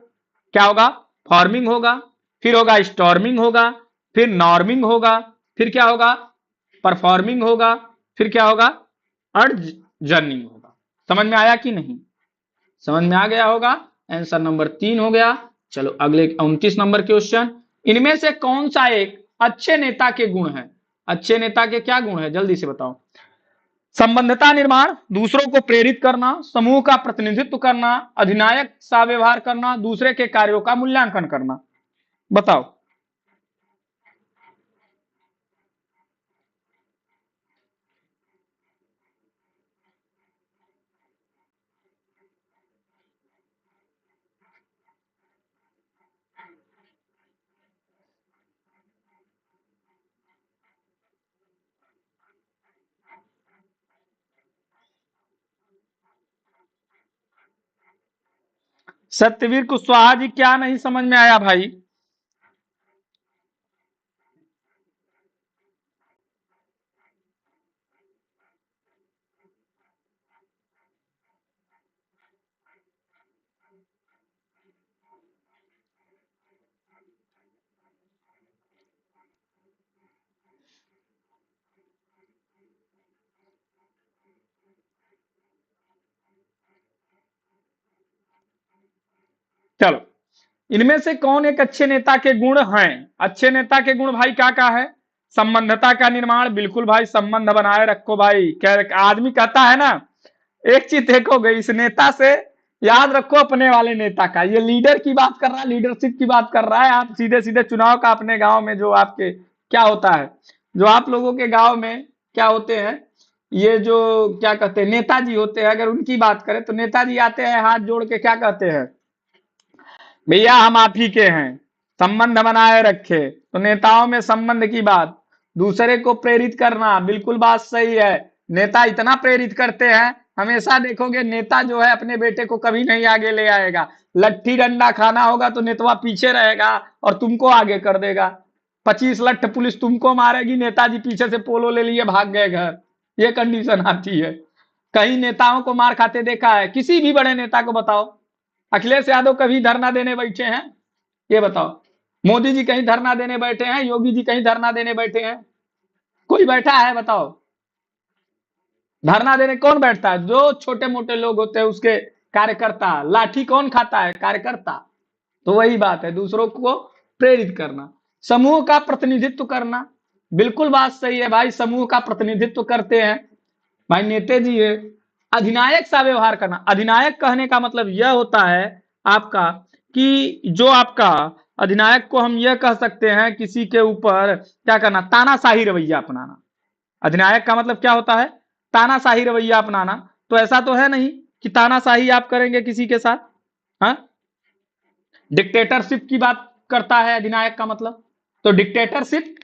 क्या होगा फॉर्मिंग होगा, फिर होगा स्टॉर्मिंग होगा, फिर नॉर्मिंग होगा, फिर क्या होगा परफॉर्मिंग होगा, फिर क्या होगा अर्जर्निंग होगा। समझ में आया कि नहीं, समझ में आ गया होगा। आंसर नंबर 3 हो गया। चलो अगले 29 नंबर क्वेश्चन, इनमें से कौन सा एक अच्छे नेता के गुण है, अच्छे नेता के क्या गुण है जल्दी से बताओ। संबंधता निर्माण, दूसरों को प्रेरित करना, समूह का प्रतिनिधित्व करना, अधिनायक सा व्यवहार करना, दूसरे के कार्यों का मूल्यांकन करना। बताओ। सत्यवीर कुशवाहा जी क्या नहीं समझ में आया भाई। चलो इनमें से कौन एक अच्छे नेता के गुण हैं? अच्छे नेता के गुण भाई क्या है? संबंधता का निर्माण, बिल्कुल भाई, संबंध बनाए रखो भाई। आदमी कहता है ना, एक चीज देखोगे इस नेता से, याद रखो अपने वाले नेता का। ये लीडर की बात कर रहा है, लीडरशिप की बात कर रहा है। आप सीधे सीधे चुनाव का अपने गांव में जो आपके क्या होता है, जो आप लोगों के गांव में क्या होते हैं, ये जो क्या कहते हैं नेताजी होते हैं, अगर उनकी बात करें तो नेताजी आते हैं हाथ जोड़ के क्या कहते हैं, भैया हम आप ही के हैं, संबंध बनाए रखे। तो नेताओं में संबंध की बात, दूसरे को प्रेरित करना, बिल्कुल बात सही है। नेता इतना प्रेरित करते हैं, हमेशा देखोगे नेता जो है अपने बेटे को कभी नहीं आगे ले आएगा। लट्ठी डंडा खाना होगा तो नेतवा पीछे रहेगा और तुमको आगे कर देगा। 25 लठ पुलिस तुमको मारेगी, नेताजी पीछे से पोलो ले लिए भाग गए घर, ये कंडीशन आती है। कई नेताओं को मार खाते देखा है, किसी भी बड़े नेता को बताओ। अखिलेश यादव कभी धरना देने बैठे हैं? ये बताओ। मोदी जी कहीं धरना देने बैठे हैं? योगी जी कहीं धरना देने बैठे हैं? कोई बैठा है बताओ? धरना देने कौन बैठता है? जो छोटे मोटे लोग होते हैं उसके कार्यकर्ता। लाठी कौन खाता है? कार्यकर्ता। तो वही बात है, दूसरों को प्रेरित करना, समूह का प्रतिनिधित्व करना। बिल्कुल बात सही है भाई, समूह का प्रतिनिधित्व करते हैं भाई नेता जी है। अधिनायक सा व्यवहार करना, अधिनायक कहने का मतलब यह होता है आपका कि जो आपका अधिनायक को हम यह कह सकते हैं, किसी के ऊपर क्या करना, तानाशाही रवैया अपनाना। अधिनायक का मतलब क्या होता है? तानाशाही रवैया अपनाना। तो ऐसा तो है नहीं कि तानाशाही आप करेंगे किसी के साथ। हाँ, डिक्टेटरशिप की बात करता है अधिनायक का मतलब। तो डिक्टेटरशिप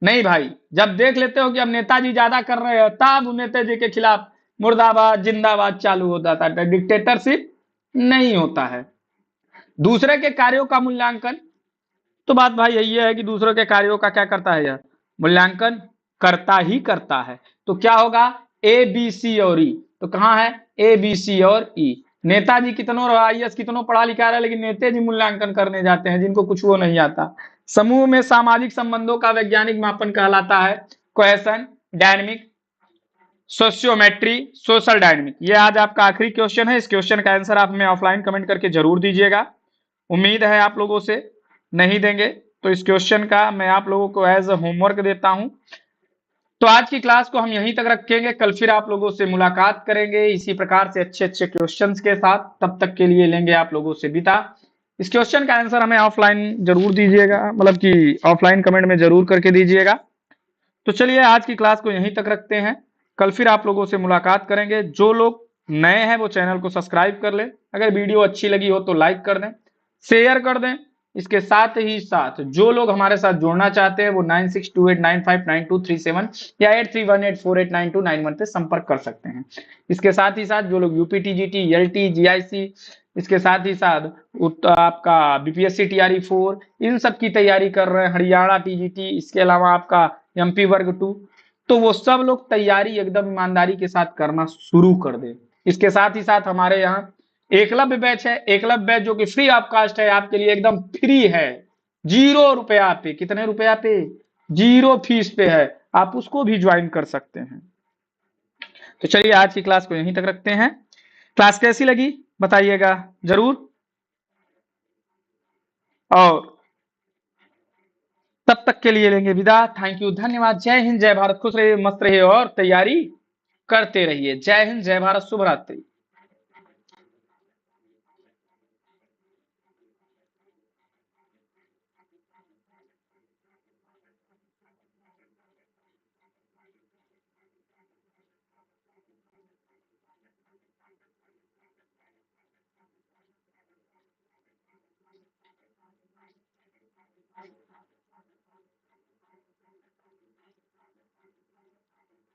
नहीं भाई, जब देख लेते हो कि अब नेताजी ज्यादा कर रहे हैं तब नेताजी के खिलाफ मुर्दाबाद जिंदाबाद चालू हो जाता है। डिक्टेटरशिप नहीं होता है। दूसरे के कार्यों का मूल्यांकन, तो बात भाई यही है कि दूसरों के कार्यों का क्या करता है यह मूल्यांकन करता ही करता है। तो क्या होगा? ए बी सी और ई। तो कहां है ए बी सी और ई? नेताजी कितनों आईएएस कितनों पढ़ा लिखा रहा है, लेकिन नेताजी मूल्यांकन करने जाते हैं जिनको कुछ वो नहीं आता। समूह में सामाजिक संबंधों का वैज्ञानिक मापन कहलाता है cohesion, dynamic, sociometry, social dynamic. ये आज आपका आखिरी क्वेश्चन है। इस क्वेश्चन का आंसर आप हमें ऑफलाइन कमेंट करके जरूर दीजिएगा। उम्मीद है आप लोगों से नहीं देंगे तो इस क्वेश्चन का मैं आप लोगों को एज अ होमवर्क देता हूं। तो आज की क्लास को हम यहीं तक रखेंगे, कल फिर आप लोगों से मुलाकात करेंगे इसी प्रकार से अच्छे अच्छे क्वेश्चंस के साथ। तब तक के लिए लेंगे आप लोगों से विदा। इस क्वेश्चन का आंसर हमें ऑफलाइन जरूर दीजिएगा, मतलब कि ऑफलाइन कमेंट में जरूर करके दीजिएगा। तो चलिए आज की क्लास को यहीं तक रखते हैं, कल फिर आप लोगों से मुलाकात करेंगे। जो लोग नए हैं वो चैनल को सब्सक्राइब कर लें, अगर वीडियो अच्छी लगी हो तो लाइक कर दें, शेयर कर दें। इसके साथ ही साथ जो लोग हमारे साथ जुड़ना चाहते हैं वो 9628959237 या 8318489291 पे संपर्क कर सकते हैं। इसके साथ ही साथ जो लोग यूपी टीजीटी, एलटी, जीआईसी, इसके साथ ही साथ आपका बीपीएससी टीआरई 4 इन सब की तैयारी कर रहे हैं, हरियाणा टीजीटी, इसके अलावा आपका एमपी वर्ग 2, तो वो सब लोग तैयारी एकदम ईमानदारी के साथ करना शुरू कर दे। इसके साथ ही साथ हमारे यहाँ एकलव्य बैच है, एकलव्य बैच जो कि फ्री ऑफ कास्ट है, आपके लिए एकदम फ्री है, 0 रुपया पे। कितने रुपया पे? 0 फीस पे है, आप उसको भी ज्वाइन कर सकते हैं। तो चलिए आज की क्लास को यहीं तक रखते हैं। क्लास कैसी लगी बताइएगा जरूर, और तब तक के लिए लेंगे विदा। थैंक यू, धन्यवाद। जय हिंद, जय भारत, खुश रहिए, मस्त रहिए और तैयारी करते रहिए। जय हिंद, जय भारत, शुभ रात्रि।